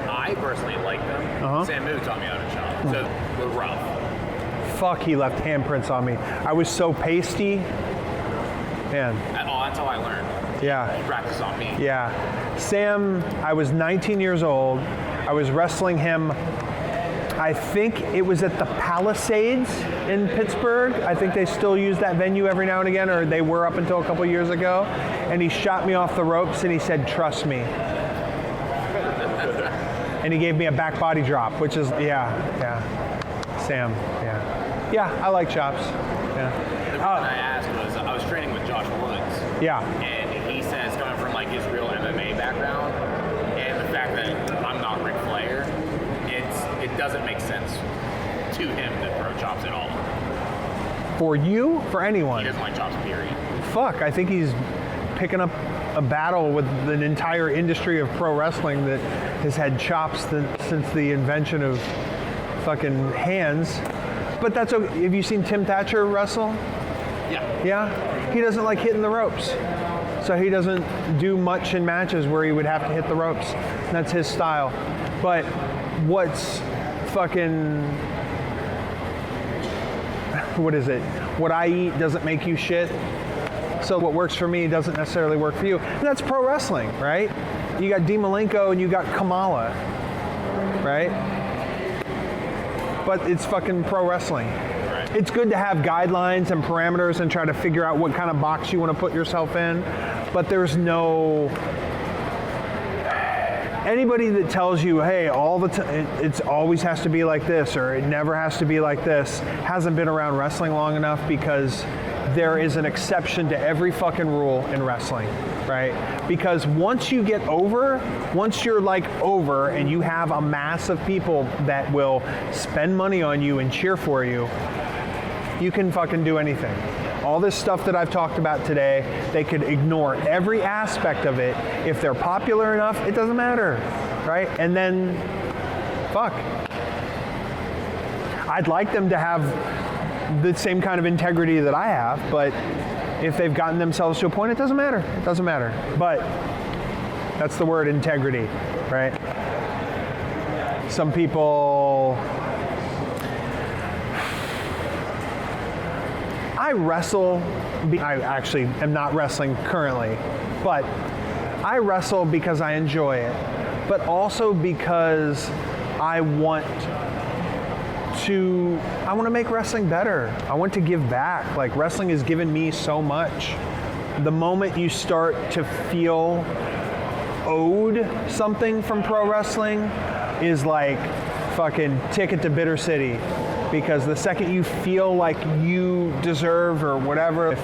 I personally like them. Sam Moo taught me how to chop. So they're rough. Fuck, he left handprints on me. I was so pasty. Man. Oh, that's how I learned. Yeah. Practice on me. Yeah. Sam, I was 19 years old. I was wrestling him, I think it was at the Palisades in Pittsburgh. I think they still use that venue every now and again, or they were up until a couple years ago. And he shot me off the ropes and he said, "Trust me." And he gave me a back body drop, which is, Sam, yeah, I like chops, The reason I asked was I was training with Josh Woods. Yeah. And he says, coming from like his real MMA background, and the fact that I'm not Ric Flair, it doesn't make sense to him to throw chops at all. For you? For anyone? He doesn't like chops, period. Fuck, I think he's picking up a battle with an entire industry of pro wrestling that has had chops since the invention of fucking hands. But that's okay. Have you seen Tim Thatcher wrestle? Yeah. Yeah? He doesn't like hitting the ropes. So he doesn't do much in matches where he would have to hit the ropes. That's his style. But what's fucking... What is it? What I eat doesn't make you shit. So what works for me doesn't necessarily work for you. And that's pro wrestling, right? You got Dean Malenko and you got Kamala, right? But it's fucking pro wrestling. Right. It's good to have guidelines and parameters and try to figure out what kind of box you want to put yourself in. But there's no... Anybody that tells you, hey, all the time, it always has to be like this, or it never has to be like this, hasn't been around wrestling long enough, because there is an exception to every fucking rule in wrestling, right? Because once you're like over and you have a mass of people that will spend money on you and cheer for you, you can fucking do anything. All this stuff that I've talked about today, they could ignore every aspect of it. If they're popular enough, it doesn't matter, right? And then, fuck. I'd like them to have the same kind of integrity that I have, but if they've gotten themselves to a point, it doesn't matter. It doesn't matter. But That's the word, integrity, right? Some people, I wrestle, I actually am not wrestling currently, but I wrestle because I enjoy it, but also because I want to make wrestling better. I want to give back. Like, wrestling has given me so much. The moment you start to feel owed something from pro wrestling is like fucking ticket to Bitter City. Because the second you feel like you deserve or whatever, if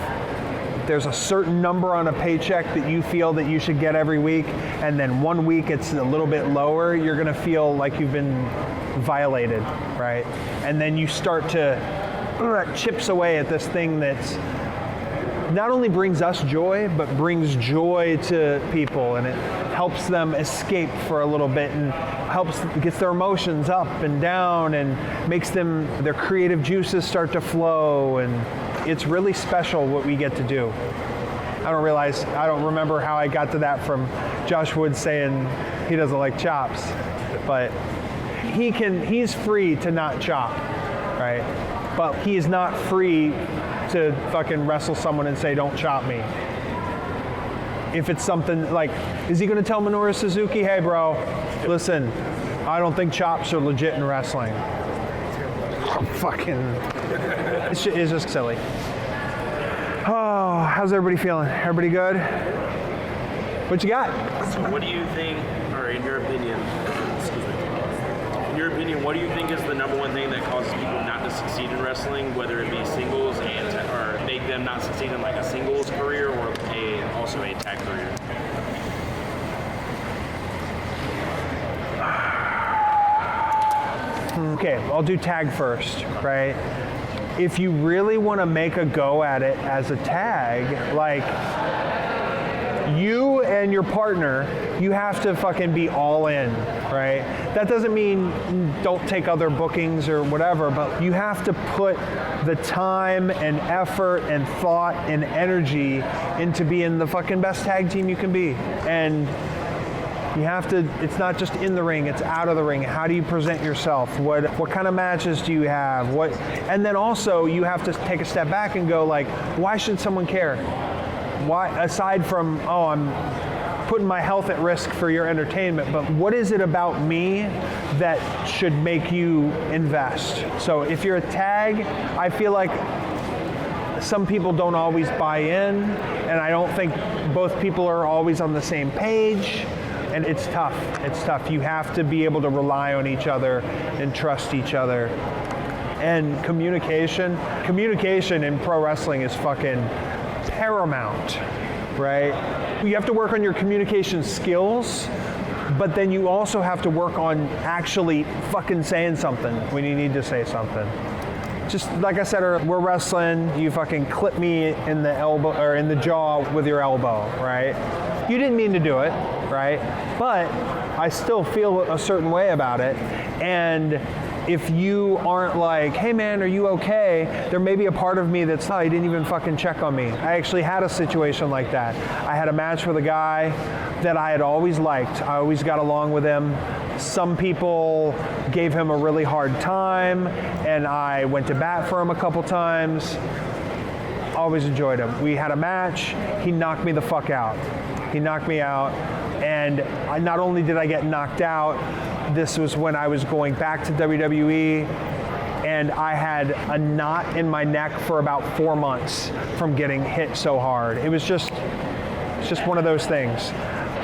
there's a certain number on a paycheck that you feel that you should get every week, and then 1 week it's a little bit lower, you're gonna feel like you've been violated, right? And then you start to, chips away at this thing that's not only brings us joy, but brings joy to people, and it helps them escape for a little bit and gets their emotions up and down and makes their creative juices start to flow, and it's really special what we get to do. I don't remember how I got to that from Josh Wood saying he doesn't like chops, but he's free to not chop, right? But he is not free to fucking wrestle someone and say, don't chop me. If it's something like, is he gonna tell Minoru Suzuki, hey bro, listen, I don't think chops are legit in wrestling. Fucking, it's just silly. Oh, how's everybody feeling? Everybody good? What you got? So what do you think, or in your opinion, what do you think is the number one thing that causes people not to succeed in wrestling, whether it be singles or make them not succeed in like a singles career or also a tag career? Okay, I'll do tag first, right? If you really want to make a go at it as a tag, like, you and your partner, you have to fucking be all in, right? That doesn't mean don't take other bookings or whatever, but you have to put the time and effort and thought and energy into being the fucking best tag team you can be. And you have to, it's not just in the ring, it's out of the ring. How do you present yourself? What kind of matches do you have? And then also you have to take a step back and go like, why should someone care? Why, aside from, oh, I'm putting my health at risk for your entertainment, but what is it about me that should make you invest? So if you're a tag, I feel like some people don't always buy in, and I don't think both people are always on the same page, and it's tough. It's tough. You have to be able to rely on each other and trust each other. And communication in pro wrestling is fucking paramount, right? You have to work on your communication skills, but then you also have to work on actually fucking saying something when you need to say something. Just like I said, we're wrestling, you fucking clip me in the elbow or in the jaw with your elbow, right? You didn't mean to do it, right? But I still feel a certain way about it. And if you aren't like, hey man, are you okay? There may be a part of me that's, he didn't even fucking check on me. I actually had a situation like that. I had a match with a guy that I had always liked. I always got along with him. Some people gave him a really hard time, and I went to bat for him a couple times. Always enjoyed him. We had a match. He knocked me the fuck out. He knocked me out, and not only did I get knocked out, this was when I was going back to WWE, and I had a knot in my neck for about 4 months from getting hit so hard. It's just one of those things.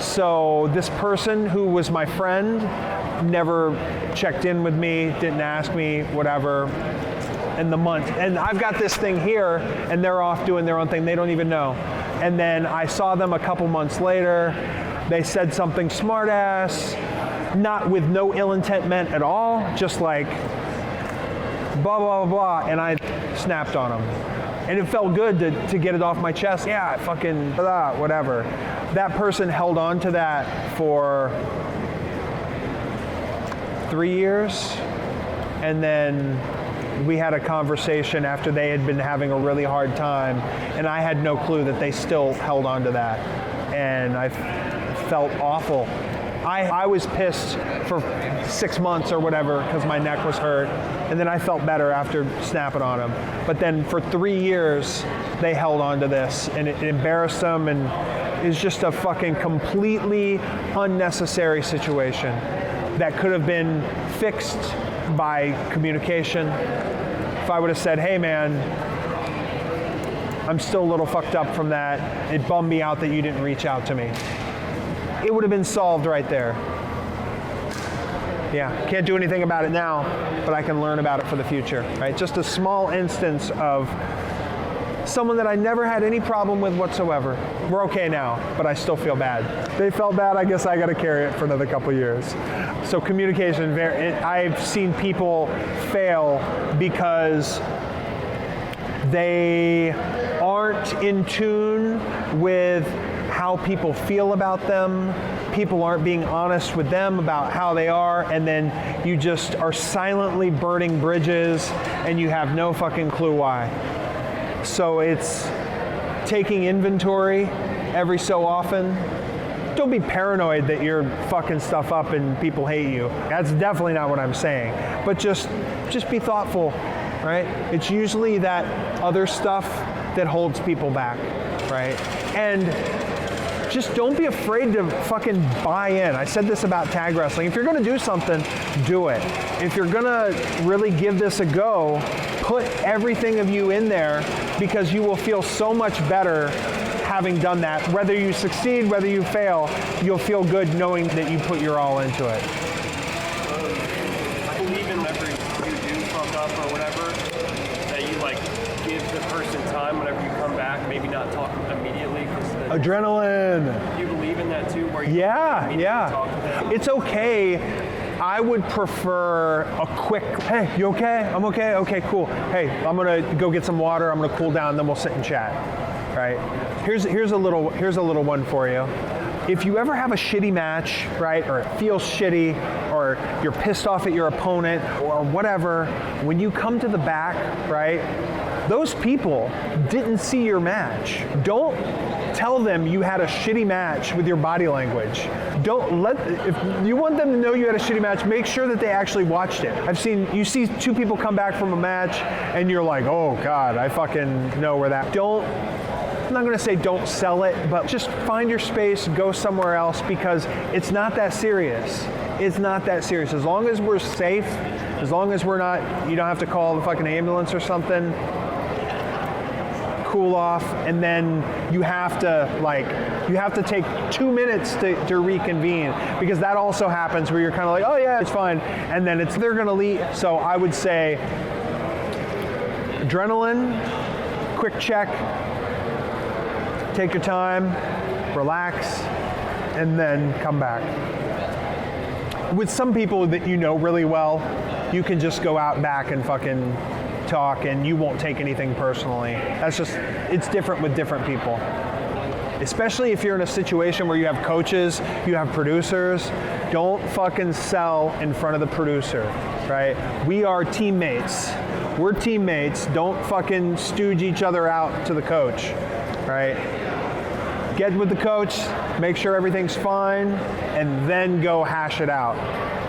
So this person who was my friend never checked in with me, didn't ask me, whatever, in the month. And I've got this thing here, and they're off doing their own thing. They don't even know. And then I saw them a couple months later. They said something smart ass, not with no ill intent meant at all, just like blah, blah, blah, blah, and I snapped on them. And it felt good to get it off my chest. Yeah, fucking blah, whatever. That person held on to that for 3 years, and then we had a conversation after they had been having a really hard time, and I had no clue that they still held on to that. And I felt awful. I was pissed for 6 months or whatever because my neck was hurt, and then I felt better after snapping on them. But then for 3 years, they held on to this, and it embarrassed them, and it's just a fucking completely unnecessary situation that could have been fixed by communication. If I would have said, hey man, I'm still a little fucked up from that. It bummed me out that you didn't reach out to me. It would have been solved right there. Yeah, can't do anything about it now, but I can learn about it for the future, right? Just a small instance of someone that I never had any problem with whatsoever. We're okay now, but I still feel bad. They felt bad, I guess I gotta carry it for another couple years. So communication, I've seen people fail because they aren't in tune with how people feel about them. People aren't being honest with them about how they are, and then you just are silently burning bridges and you have no fucking clue why. So it's taking inventory every so often. Don't be paranoid that you're fucking stuff up and people hate you. That's definitely not what I'm saying. But just be thoughtful, right? It's usually that other stuff that holds people back, right? And just don't be afraid to fucking buy in. I said this about tag wrestling. If you're gonna do something, do it. If you're gonna really give this a go, put everything of you in there, because you will feel so much better having done that. Whether you succeed, whether you fail, you'll feel good knowing that you put your all into it. I believe in whenever you do fuck up or whatever, that you like give the person time whenever you come back, maybe not talk immediately. Adrenaline. Do you believe in that too? Where you Yeah. talk to them? It's okay. I would prefer a quick, hey, you okay? I'm okay? Okay, cool. Hey, I'm gonna go get some water, I'm gonna cool down, then we'll sit and chat, right? Here's a little one for you. If you ever have a shitty match, right, or it feels shitty, or you're pissed off at your opponent, or whatever, when you come to the back, right, those people didn't see your match. Don't tell them you had a shitty match with your body language. If you want them to know you had a shitty match, make sure that they actually watched it. You see two people come back from a match and you're like, oh God, I fucking know where that. I'm not gonna say don't sell it, but just find your space, go somewhere else, because it's not that serious. It's not that serious. As long as we're safe, as long as you don't have to call the fucking ambulance or something, cool off, and then you have to take 2 minutes to reconvene, because that also happens where you're kind of like, oh yeah, it's fine, and then they're gonna leave. So I would say adrenaline, quick check, take your time, relax, and then come back. With some people that you know really well, you can just go out back and fucking talk and you won't take anything personally. It's different with different people. Especially if you're in a situation where you have coaches, you have producers, don't fucking sell in front of the producer, right? We are teammates. We're teammates. Don't fucking stooge each other out to the coach, right? Get with the coach, make sure everything's fine, and then go hash it out.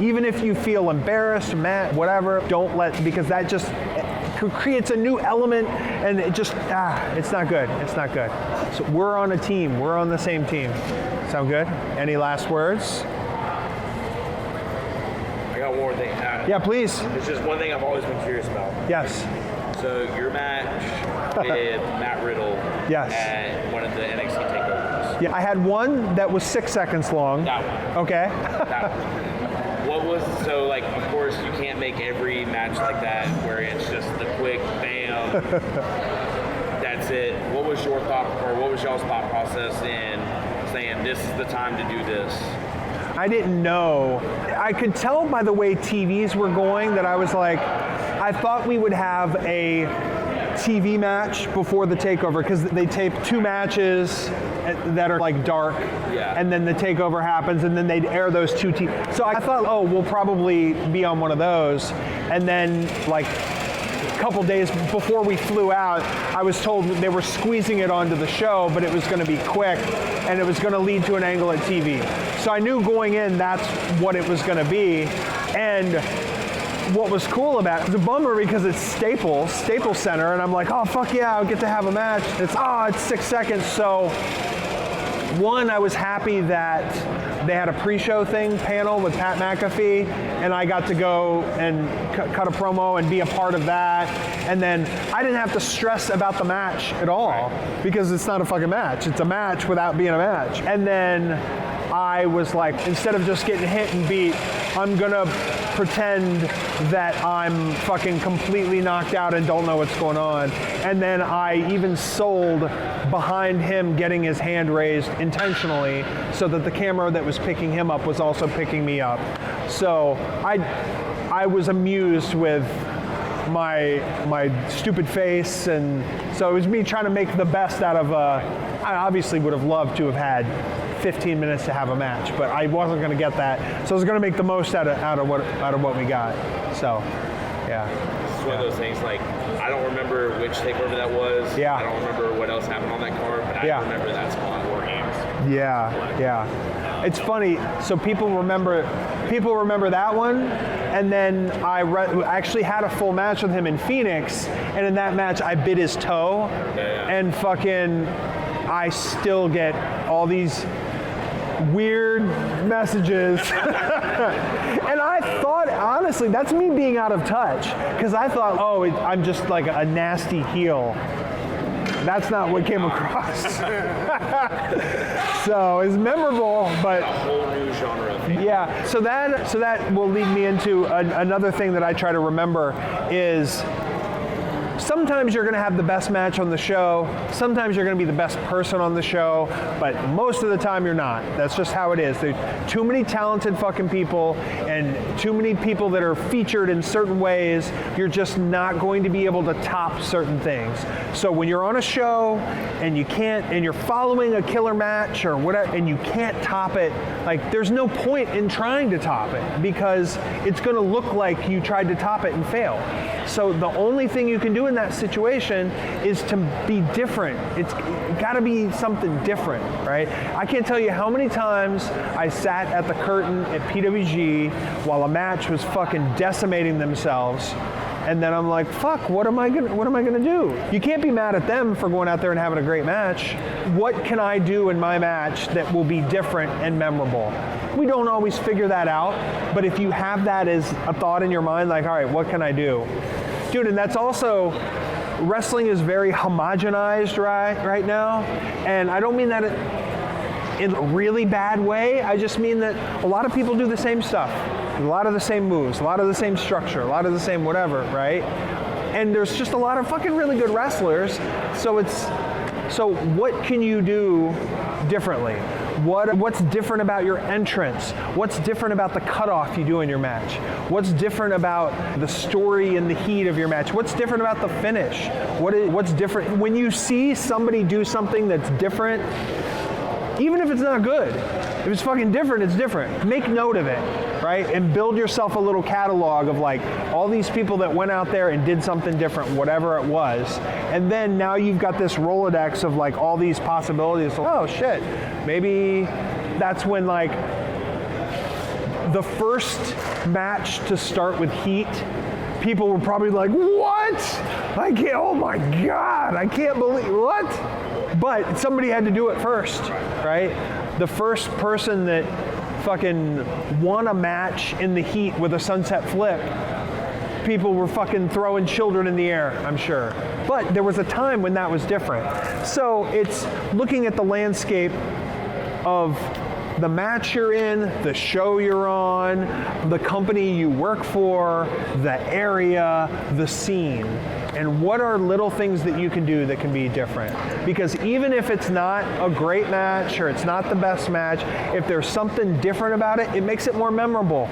Even if you feel embarrassed, mad, whatever, because that just creates a new element, and it's not good. It's not good. So we're on a team. We're on the same team. Sound good? Any last words? I got one more thing. Yeah, please. It's just one thing I've always been curious about. Yes. So your match with Matt Riddle Yes. at one of the NXT takeovers. Yeah, I had one that was 6 seconds long. That one. Okay. That one. Of course, you can't make every match like that where it's just the quick bam, that's it. What was your thought, or what was y'all's thought process in saying this is the time to do this? I didn't know. I could tell by the way TVs were going that I was like, I thought we would have a TV match before the takeover, because they tape 2 matches that are like dark, and then the takeover happens, and then they'd air those 2 So I thought, oh, we'll probably be on one of those, and then like couple days before we flew out, I was told they were squeezing it onto the show, but it was going to be quick and it was going to lead to an angle at TV. So I knew going in that's what it was going to be. And what was cool about it, it was a bummer because it's Staples Center, and I'm like, oh fuck yeah, I'll get to have a match. It's 6 seconds. So one, I was happy that they had a pre-show panel with Pat McAfee, and I got to go and cut a promo and be a part of that. And then I didn't have to stress about the match at all because it's not a fucking match. It's a match without being a match. And then I was like, instead of just getting hit and beat, I'm gonna pretend that I'm fucking completely knocked out and don't know what's going on. And then I even sold behind him getting his hand raised intentionally so that the camera that was picking him up was also picking me up. So I was amused with my stupid face, and so it was me trying to make the best out of I obviously would have loved to have had 15 minutes to have a match, but I wasn't going to get that, so I was going to make the most out of what we got. So, yeah. It's one of those things. Like, I don't remember which takeover that was. Yeah. I don't remember what else happened on that card, but I remember that spot War Games. Yeah. It's funny. So people remember that one, and then I actually had a full match with him in Phoenix, and in that match I bit his toe, and fucking I still get all these weird messages. And I thought, honestly, that's me being out of touch, because I thought, I'm just like a nasty heel. That's not what came across. So it's memorable, but a whole new genre of thing. Yeah. So that will lead me into another thing that I try to remember is, sometimes you're going to have the best match on the show. Sometimes you're going to be the best person on the show, but most of the time you're not. That's just how it is. There's too many talented fucking people and too many people that are featured in certain ways. You're just not going to be able to top certain things. So when you're on a show and you're following a killer match or whatever, and you can't top it, like, there's no point in trying to top it, because it's going to look like you tried to top it and failed. So the only thing you can do in that situation is to be different. It's got to be something different, right? I can't tell you how many times I sat at the curtain at PWG while a match was fucking decimating themselves, and then I'm like, fuck, what am I gonna do? You can't be mad at them for going out there and having a great match. What can I do in my match that will be different and memorable? We don't always figure that out, but if you have that as a thought in your mind, like, all right, what can I do? Dude, and that's also, wrestling is very homogenized right now, and I don't mean that in a really bad way. I just mean that a lot of people do the same stuff, a lot of the same moves, a lot of the same structure, a lot of the same whatever, right? And there's just a lot of fucking really good wrestlers, so what can you do differently? What's different about your entrance? What's different about the cutoff you do in your match? What's different about the story and the heat of your match? What's different about the finish? What's different? When you see somebody do something that's different, even if it's not good, if it's fucking different, it's different. Make note of it, right? And build yourself a little catalog of like all these people that went out there and did something different, whatever it was. And then now you've got this Rolodex of like all these possibilities. Oh shit, maybe that's when like the first match to start with heat, people were probably like, what? Oh my God, I can't believe, what? But somebody had to do it first, right? The first person that fucking won a match in the heat with a sunset flip, people were fucking throwing children in the air, I'm sure. But there was a time when that was different. So it's looking at the landscape of the match you're in, the show you're on, the company you work for, the area, the scene. And what are little things that you can do that can be different? Because even if it's not a great match or it's not the best match, if there's something different about it, it makes it more memorable.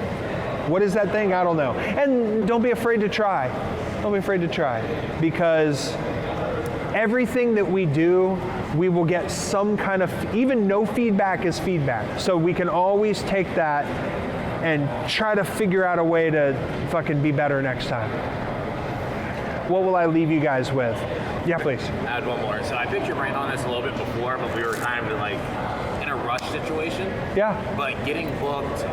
What is that thing? I don't know. And don't be afraid to try. Don't be afraid to try. Because everything that we do, we will get some kind of, even no feedback is feedback. So we can always take that and try to figure out a way to fucking be better next time. what will I leave you guys with? Yeah, please. Add one more. So I picked your brain on this a little bit before, but we were kind of like in a rush situation. Yeah. But getting booked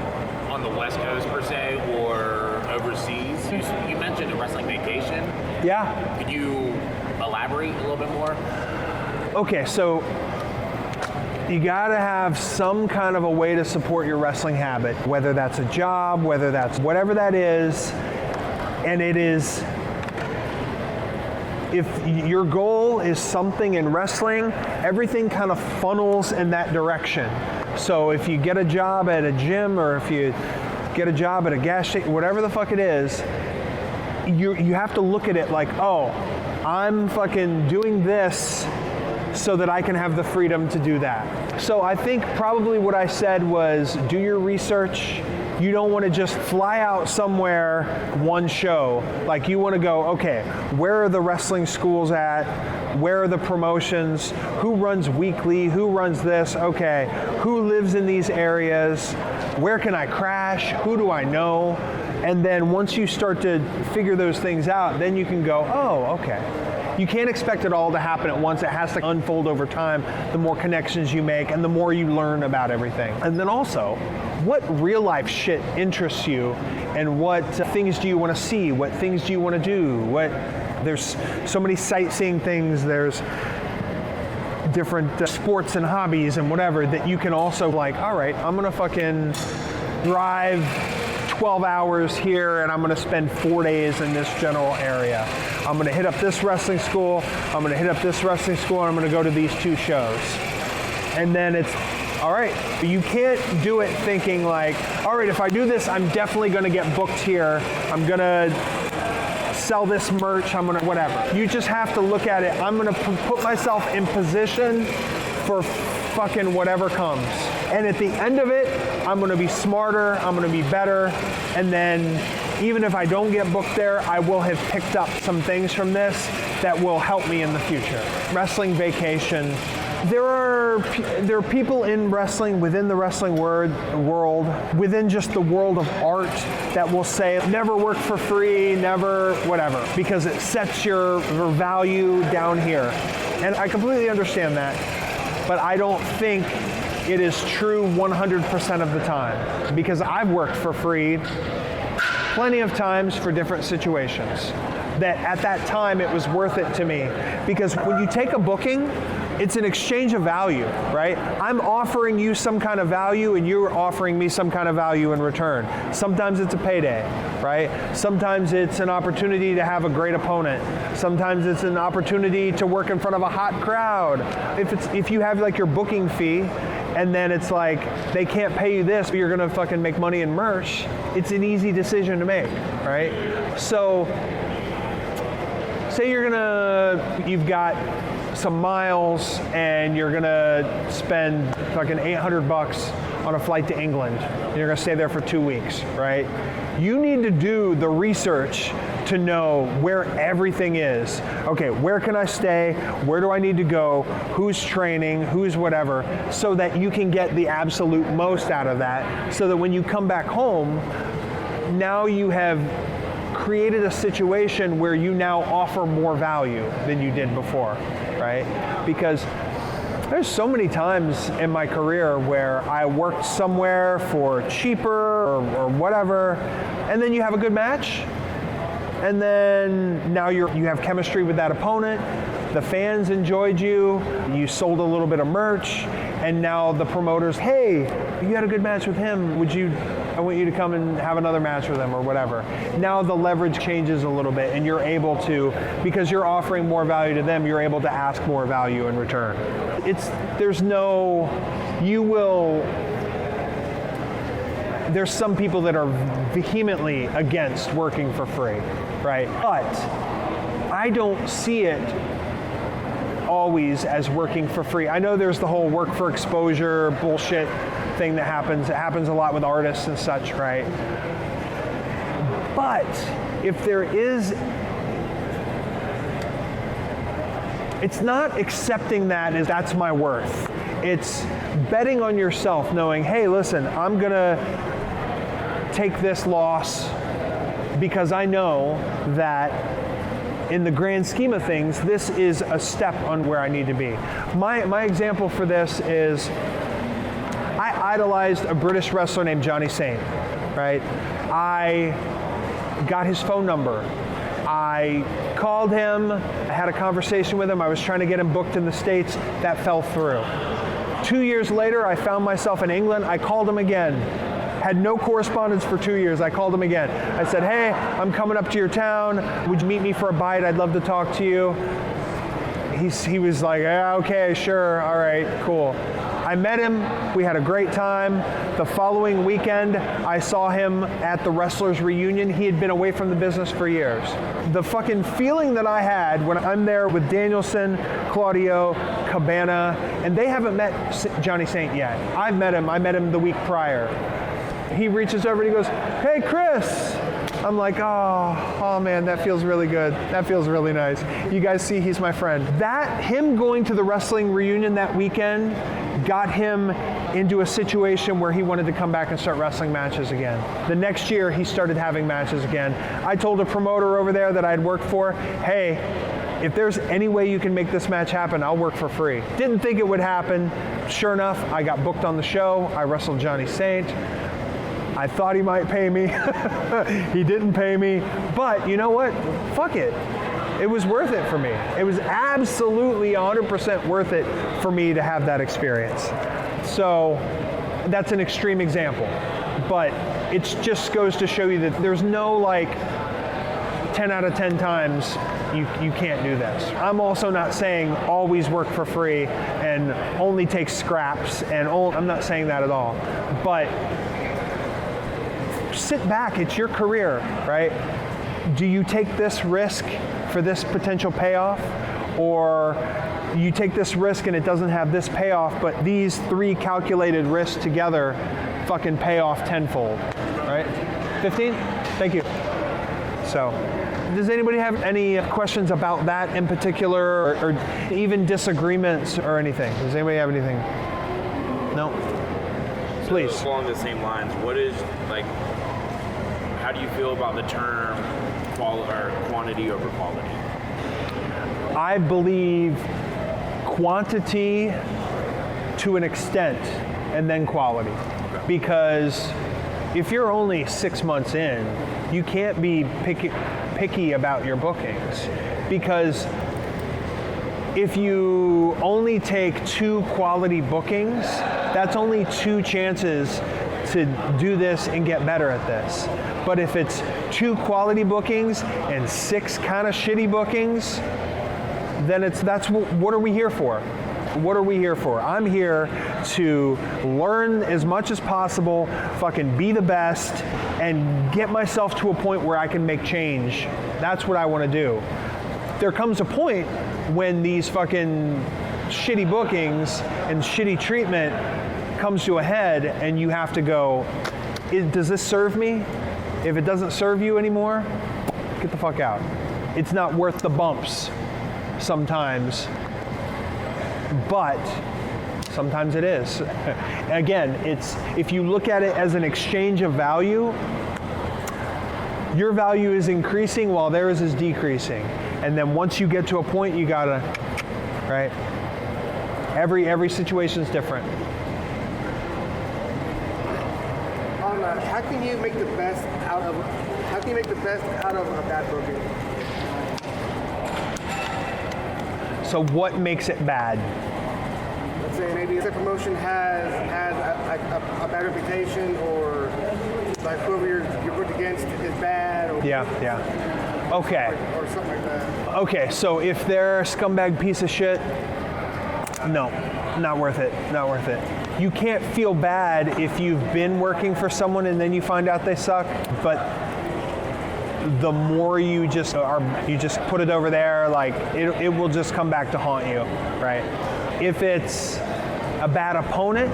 on the West Coast per se or overseas, you mentioned a wrestling vacation. Yeah. Could you elaborate a little bit more? Okay, so you gotta have some kind of a way to support your wrestling habit, whether that's a job, whether that's whatever that is, and it is, if your goal is something in wrestling, everything kind of funnels in that direction. So if you get a job at a gym or if you get a job at a gas station, whatever the fuck it is, you have to look at it like, oh, I'm fucking doing this so that I can have the freedom to do that. So I think probably what I said was do your research. You don't want to just fly out somewhere one show. Like you want to go, okay, where are the wrestling schools at? Where are the promotions? Who runs weekly? Who runs this? Okay, who lives in these areas? Where can I crash? Who do I know? And then once you start to figure those things out, then you can go, oh, okay. You can't expect it all to happen at once. It has to unfold over time, the more connections you make and the more you learn about everything. And then also, what real life shit interests you and what things do you want to see? What things do you want to do? There's so many sightseeing things, there's different sports and hobbies and whatever that you can also like, all right, I'm gonna fucking drive 12 hours here and I'm gonna spend 4 days in this general area. I'm gonna hit up this wrestling school, I'm gonna hit up this wrestling school, and I'm gonna go to these 2 shows. And then it's, all right, you can't do it thinking like, all right, if I do this, I'm definitely gonna get booked here, I'm gonna sell this merch, I'm gonna whatever. You just have to look at it, I'm gonna put myself in position for fucking whatever comes. And at the end of it, I'm gonna be smarter, I'm gonna be better, and then even if I don't get booked there, I will have picked up some things from this that will help me in the future. Wrestling vacation. There are people in wrestling, within the wrestling world, within just the world of art that will say, never work for free, never whatever, because it sets your value down here. And I completely understand that, but I don't think it is true 100% of the time, because I've worked for free plenty of times for different situations that at that time it was worth it to me, because when you take a booking, it's an exchange of value, right? I'm offering you some kind of value and you're offering me some kind of value in return. Sometimes it's a payday, right? Sometimes it's an opportunity to have a great opponent. Sometimes it's an opportunity to work in front of a hot crowd. If you have like your booking fee and then it's like they can't pay you this, but you're gonna fucking make money in merch, it's an easy decision to make, right? So say you've got some miles and you're gonna spend fucking $800 on a flight to England. And you're gonna stay there for 2 weeks, right? You need to do the research to know where everything is. Okay, where can I stay? Where do I need to go? Who's training? Who's whatever, so that you can get the absolute most out of that, so that when you come back home, now you have created a situation where you now offer more value than you did before, right? Because there's so many times in my career where I worked somewhere for cheaper or whatever, and then you have a good match, and then now you have chemistry with that opponent, the fans enjoyed you, you sold a little bit of merch, and now the promoter's, hey, you had a good match with him, I want you to come and have another match with him or whatever. Now the leverage changes a little bit and you're able to, because you're offering more value to them, you're able to ask more value in return. There's some people that are vehemently against working for free, right? But I don't see it always as working for free. I know there's the whole work for exposure bullshit thing that happens. It happens a lot with artists and such, right? But if there is, it's not accepting that as that's my worth. It's betting on yourself, knowing, hey, listen, I'm gonna take this loss because I know that in the grand scheme of things, this is a step on where I need to be. My example for this is I idolized a British wrestler named Johnny Saint, right? I got his phone number. I called him, I had a conversation with him, I was trying to get him booked in the States, that fell through. 2 years later, I found myself in England, I called him again. Had no correspondence for 2 years, I called him again. I said, hey, I'm coming up to your town, would you meet me for a bite? I'd love to talk to you. He was like, yeah, okay, sure, all right, cool. I met him, we had a great time. The following weekend, I saw him at the Wrestlers Reunion. He had been away from the business for years. The fucking feeling that I had when I'm there with Danielson, Claudio, Cabana, and they haven't met Johnny Saint yet. I met him the week prior. He reaches over and he goes, hey, Chris. I'm like, oh man, that feels really good. That feels really nice. You guys see, he's my friend. Him going to the wrestling reunion that weekend got him into a situation where he wanted to come back and start wrestling matches again. The next year, he started having matches again. I told a promoter over there that I'd worked for, hey, if there's any way you can make this match happen, I'll work for free. Didn't think it would happen. Sure enough, I got booked on the show. I wrestled Johnny Saint. I thought he might pay me. He didn't pay me. But you know what? Fuck it. It was worth it for me. It was absolutely 100% worth it for me to have that experience. So that's an extreme example. But it just goes to show you that there's no like 10 out of 10 times you can't do this. I'm also not saying always work for free and only take scraps. I'm not saying that at all. But sit back, it's your career, right? Do you take this risk for this potential payoff, or you take this risk and it doesn't have this payoff, but these 3 calculated risks together fucking pay off tenfold, right? 15? Thank you. So, does anybody have any questions about that in particular, or even disagreements or anything? Does anybody have anything? No? Please. So along the same lines, how do you feel about the term quantity over quality? I believe quantity to an extent and then quality. Okay. Because if you're only 6 months in, you can't be picky about your bookings. Because if you only take 2 quality bookings, that's only 2 chances to do this and get better at this. But if it's 2 quality bookings and 6 kind of shitty bookings, then what are we here for? What are we here for? I'm here to learn as much as possible, fucking be the best, and get myself to a point where I can make change. That's what I want to do. There comes a point when these fucking shitty bookings and shitty treatment comes to a head and you have to go, does this serve me? If it doesn't serve you anymore, get the fuck out. It's not worth the bumps sometimes, but sometimes it is. Again, if you look at it as an exchange of value, your value is increasing while theirs is decreasing. And then once you get to a point, you gotta, right? Every situation is different. How can you make the best out of a bad booking? So what makes it bad? Let's say maybe a promotion has a bad reputation, or like whoever you're booked against is bad. Or Yeah. Okay. Or something like that. Okay, so if they're a scumbag piece of shit, no, not worth it. Not worth it. You can't feel bad if you've been working for someone and then you find out they suck, but the more you just put it over there, like it will just come back to haunt you, right? If it's a bad opponent,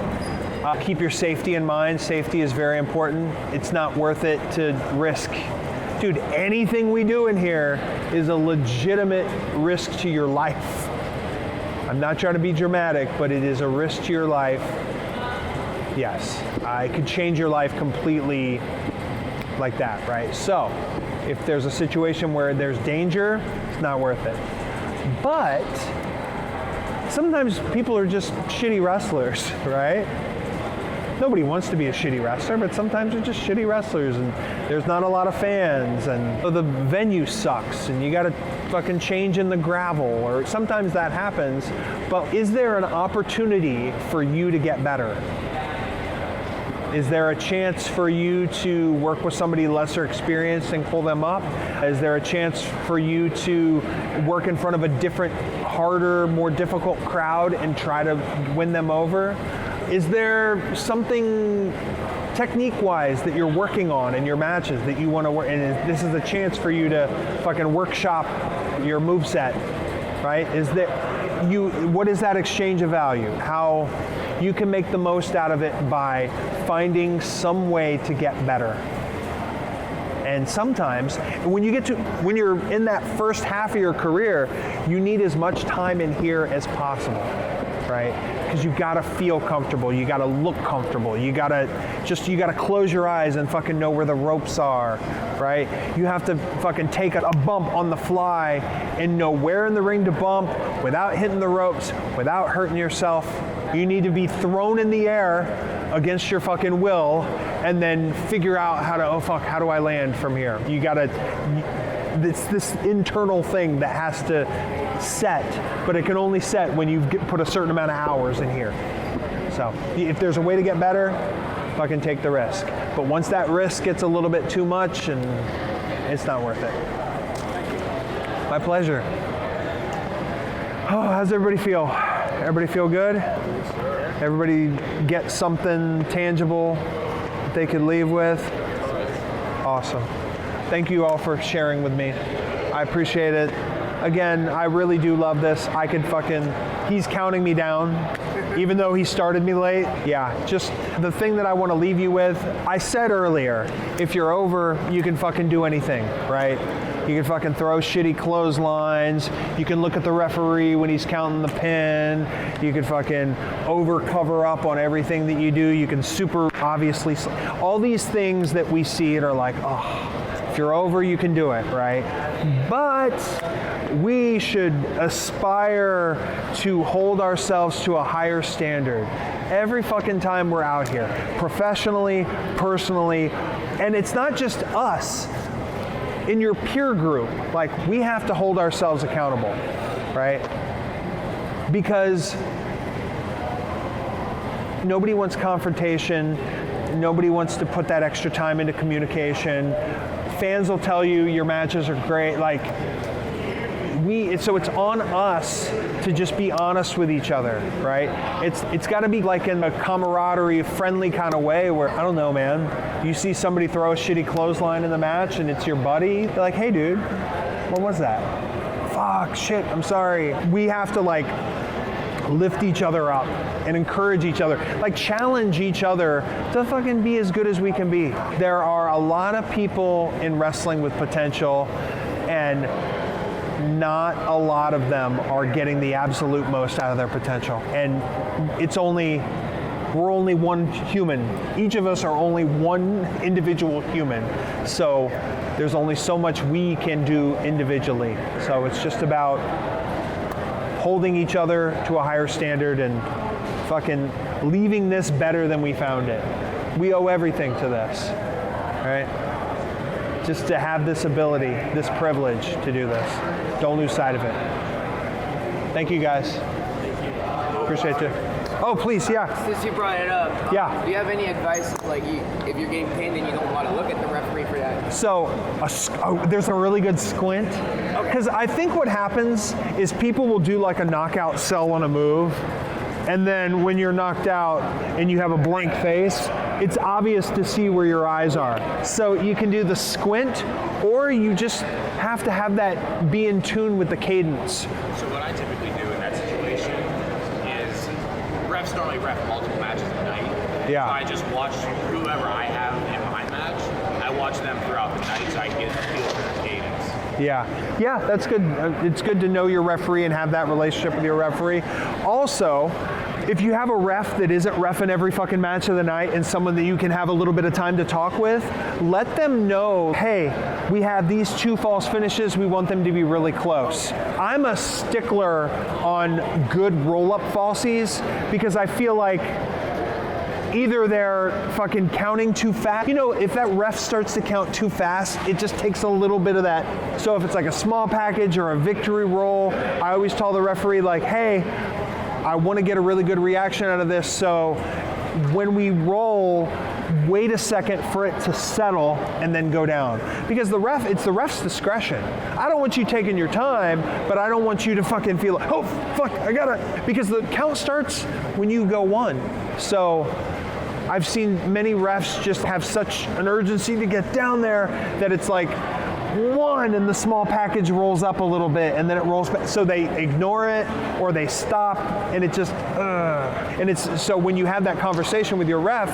keep your safety in mind. Safety is very important. It's not worth it to risk. Dude, anything we do in here is a legitimate risk to your life. I'm not trying to be dramatic, but it is a risk to your life. Yes, I could change your life completely like that, right? So, If there's a situation where there's danger, it's not worth it. But sometimes people are just shitty wrestlers, right? Nobody wants to be a shitty wrestler, but sometimes they're just shitty wrestlers and there's not a lot of fans and the venue sucks and you gotta fucking change in the gravel, or sometimes that happens. But is there an opportunity for you to get better? Is there a chance for you to work with somebody lesser experienced and pull them up? Is there a chance for you to work in front of a different, harder, more difficult crowd and try to win them over? Is there something technique-wise that you're working on in your matches that you want to work, and this is a chance for you to fucking workshop your moveset, right? What is that exchange of value? How you can make the most out of it by finding some way to get better. And sometimes, when you're in that first half of your career, you need as much time in here as possible, right? Because you gotta feel comfortable, you gotta look comfortable, you gotta close your eyes and fucking know where the ropes are, right? You have to fucking take a bump on the fly and know where in the ring to bump without hitting the ropes, without hurting yourself. You need to be thrown in the air against your fucking will and then figure out how do I land from here? It's this internal thing that has to set, but it can only set when you put a certain amount of hours in here. So if there's a way to get better, fucking take the risk. But once that risk gets a little bit too much, and it's not worth it. My pleasure. Oh, how's everybody feel? Everybody feel good? Everybody get something tangible that they could leave with? Awesome. Thank you all for sharing with me. I appreciate it. Again, I really do love this. He's counting me down, even though he started me late. Yeah, just the thing that I want to leave you with, I said earlier, if you're over, you can fucking do anything, right? You can fucking throw shitty clotheslines. You can look at the referee when he's counting the pin. You can fucking cover up on everything that you do. You can obviously, all these things that we see and are like, oh, if you're over, you can do it, right? But we should aspire to hold ourselves to a higher standard every fucking time we're out here, professionally, personally, and it's not just us. In your peer group, like, we have to hold ourselves accountable, right? Because nobody wants confrontation. Nobody wants to put that extra time into communication. Fans will tell you your matches are great. So it's on us to just be honest with each other, right? It's got to be like in a camaraderie, friendly kind of way where, I don't know, man, you see somebody throw a shitty clothesline in the match and it's your buddy, they're like, hey dude, what was that? Fuck, shit, I'm sorry. We have to lift each other up and encourage each other, challenge each other to fucking be as good as we can be. There are a lot of people in wrestling with potential, and not a lot of them are getting the absolute most out of their potential. And we're only one human. Each of us are only one individual human. So there's only so much we can do individually. So it's just about holding each other to a higher standard and fucking leaving this better than we found it. We owe everything to this, right? Just to have this ability, this privilege to do this. Don't lose sight of it. Thank you, guys. Appreciate you. Oh, please, yeah. Since you brought it up, yeah. Do you have any advice, if you're getting pinned and you don't want to look at the referee for that? So, there's a really good squint. Because I think what happens is people will do a knockout sell on a move, and then when you're knocked out and you have a blank face, it's obvious to see where your eyes are. So you can do the squint, or you just have to have that be in tune with the cadence. So what I typically do in that situation is refs normally ref multiple matches a night. Yeah. So I just watch whoever I have in my match. I watch them throughout the night so I can get a feel for the cadence. Yeah, that's good. It's good to know your referee and have that relationship with your referee. Also, if you have a ref that isn't reffing every fucking match of the night and someone that you can have a little bit of time to talk with, let them know, hey, we have these 2 false finishes, we want them to be really close. I'm a stickler on good roll-up falsies because I feel like either they're fucking counting too fast. You know, if that ref starts to count too fast, it just takes a little bit of that. So if it's like a small package or a victory roll, I always tell the referee like, hey, I want to get a really good reaction out of this. So when we roll, wait a second for it to settle and then go down. Because it's the ref's discretion. I don't want you taking your time, but I don't want you to fucking feel like, oh, fuck, I gotta, because the count starts when you go 1. So I've seen many refs just have such an urgency to get down there that it's like 1 and the small package rolls up a little bit and then it rolls back. So they ignore it or they stop and it just, and it's, so when you have that conversation with your ref,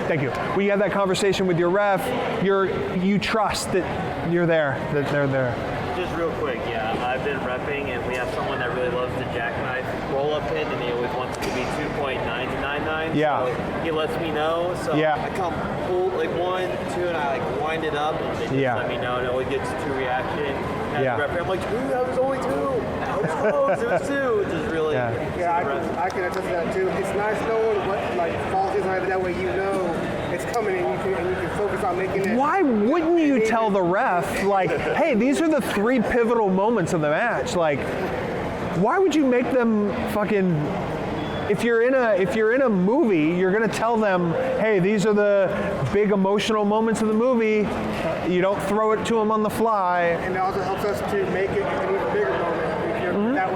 thank you. When you have that conversation with your ref, you trust that you're there, that they're there. Just real quick, yeah, I've been repping and we have someone that really loves the jackknife roll-up pin and he always wants it to be 2.999. Yeah. So he lets me know. So yeah. I come pull like 1, 2, and I like wind it up and they just let me know and it always gets 2 reaction. And yeah. I'm like, dude, that was only 2. That was close. It was 2, which is really. Yeah, I can attest to that too. It's nice knowing what like falsies are. That way you know it's coming and you can focus on making it. Why wouldn't you tell the ref like, hey, these are the 3 pivotal moments of the match? Like, why would you make them fucking? If you're in a movie, you're gonna tell them, hey, these are the big emotional moments of the movie. You don't throw it to them on the fly. And it also helps us to make it an even bigger moment. That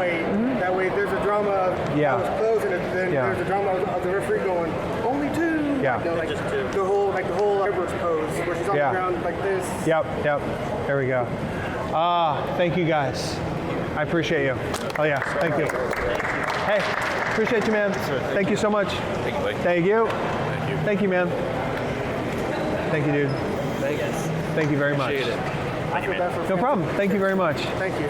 way, there's a drama of that was close, and then there's a drama of the referee going only 2. Yeah. You know, like the whole Edwards pose where she's on the ground like this. Yep. There we go. Thank you guys. I appreciate you. Oh yeah, thank you. Hey, appreciate you, man. Thank you so much. Thank you, buddy. Thank you. Thank you, man. Thank you, dude. Thanks. Thank you very much. I feel bad for No problem. Thank you very much. Thank you.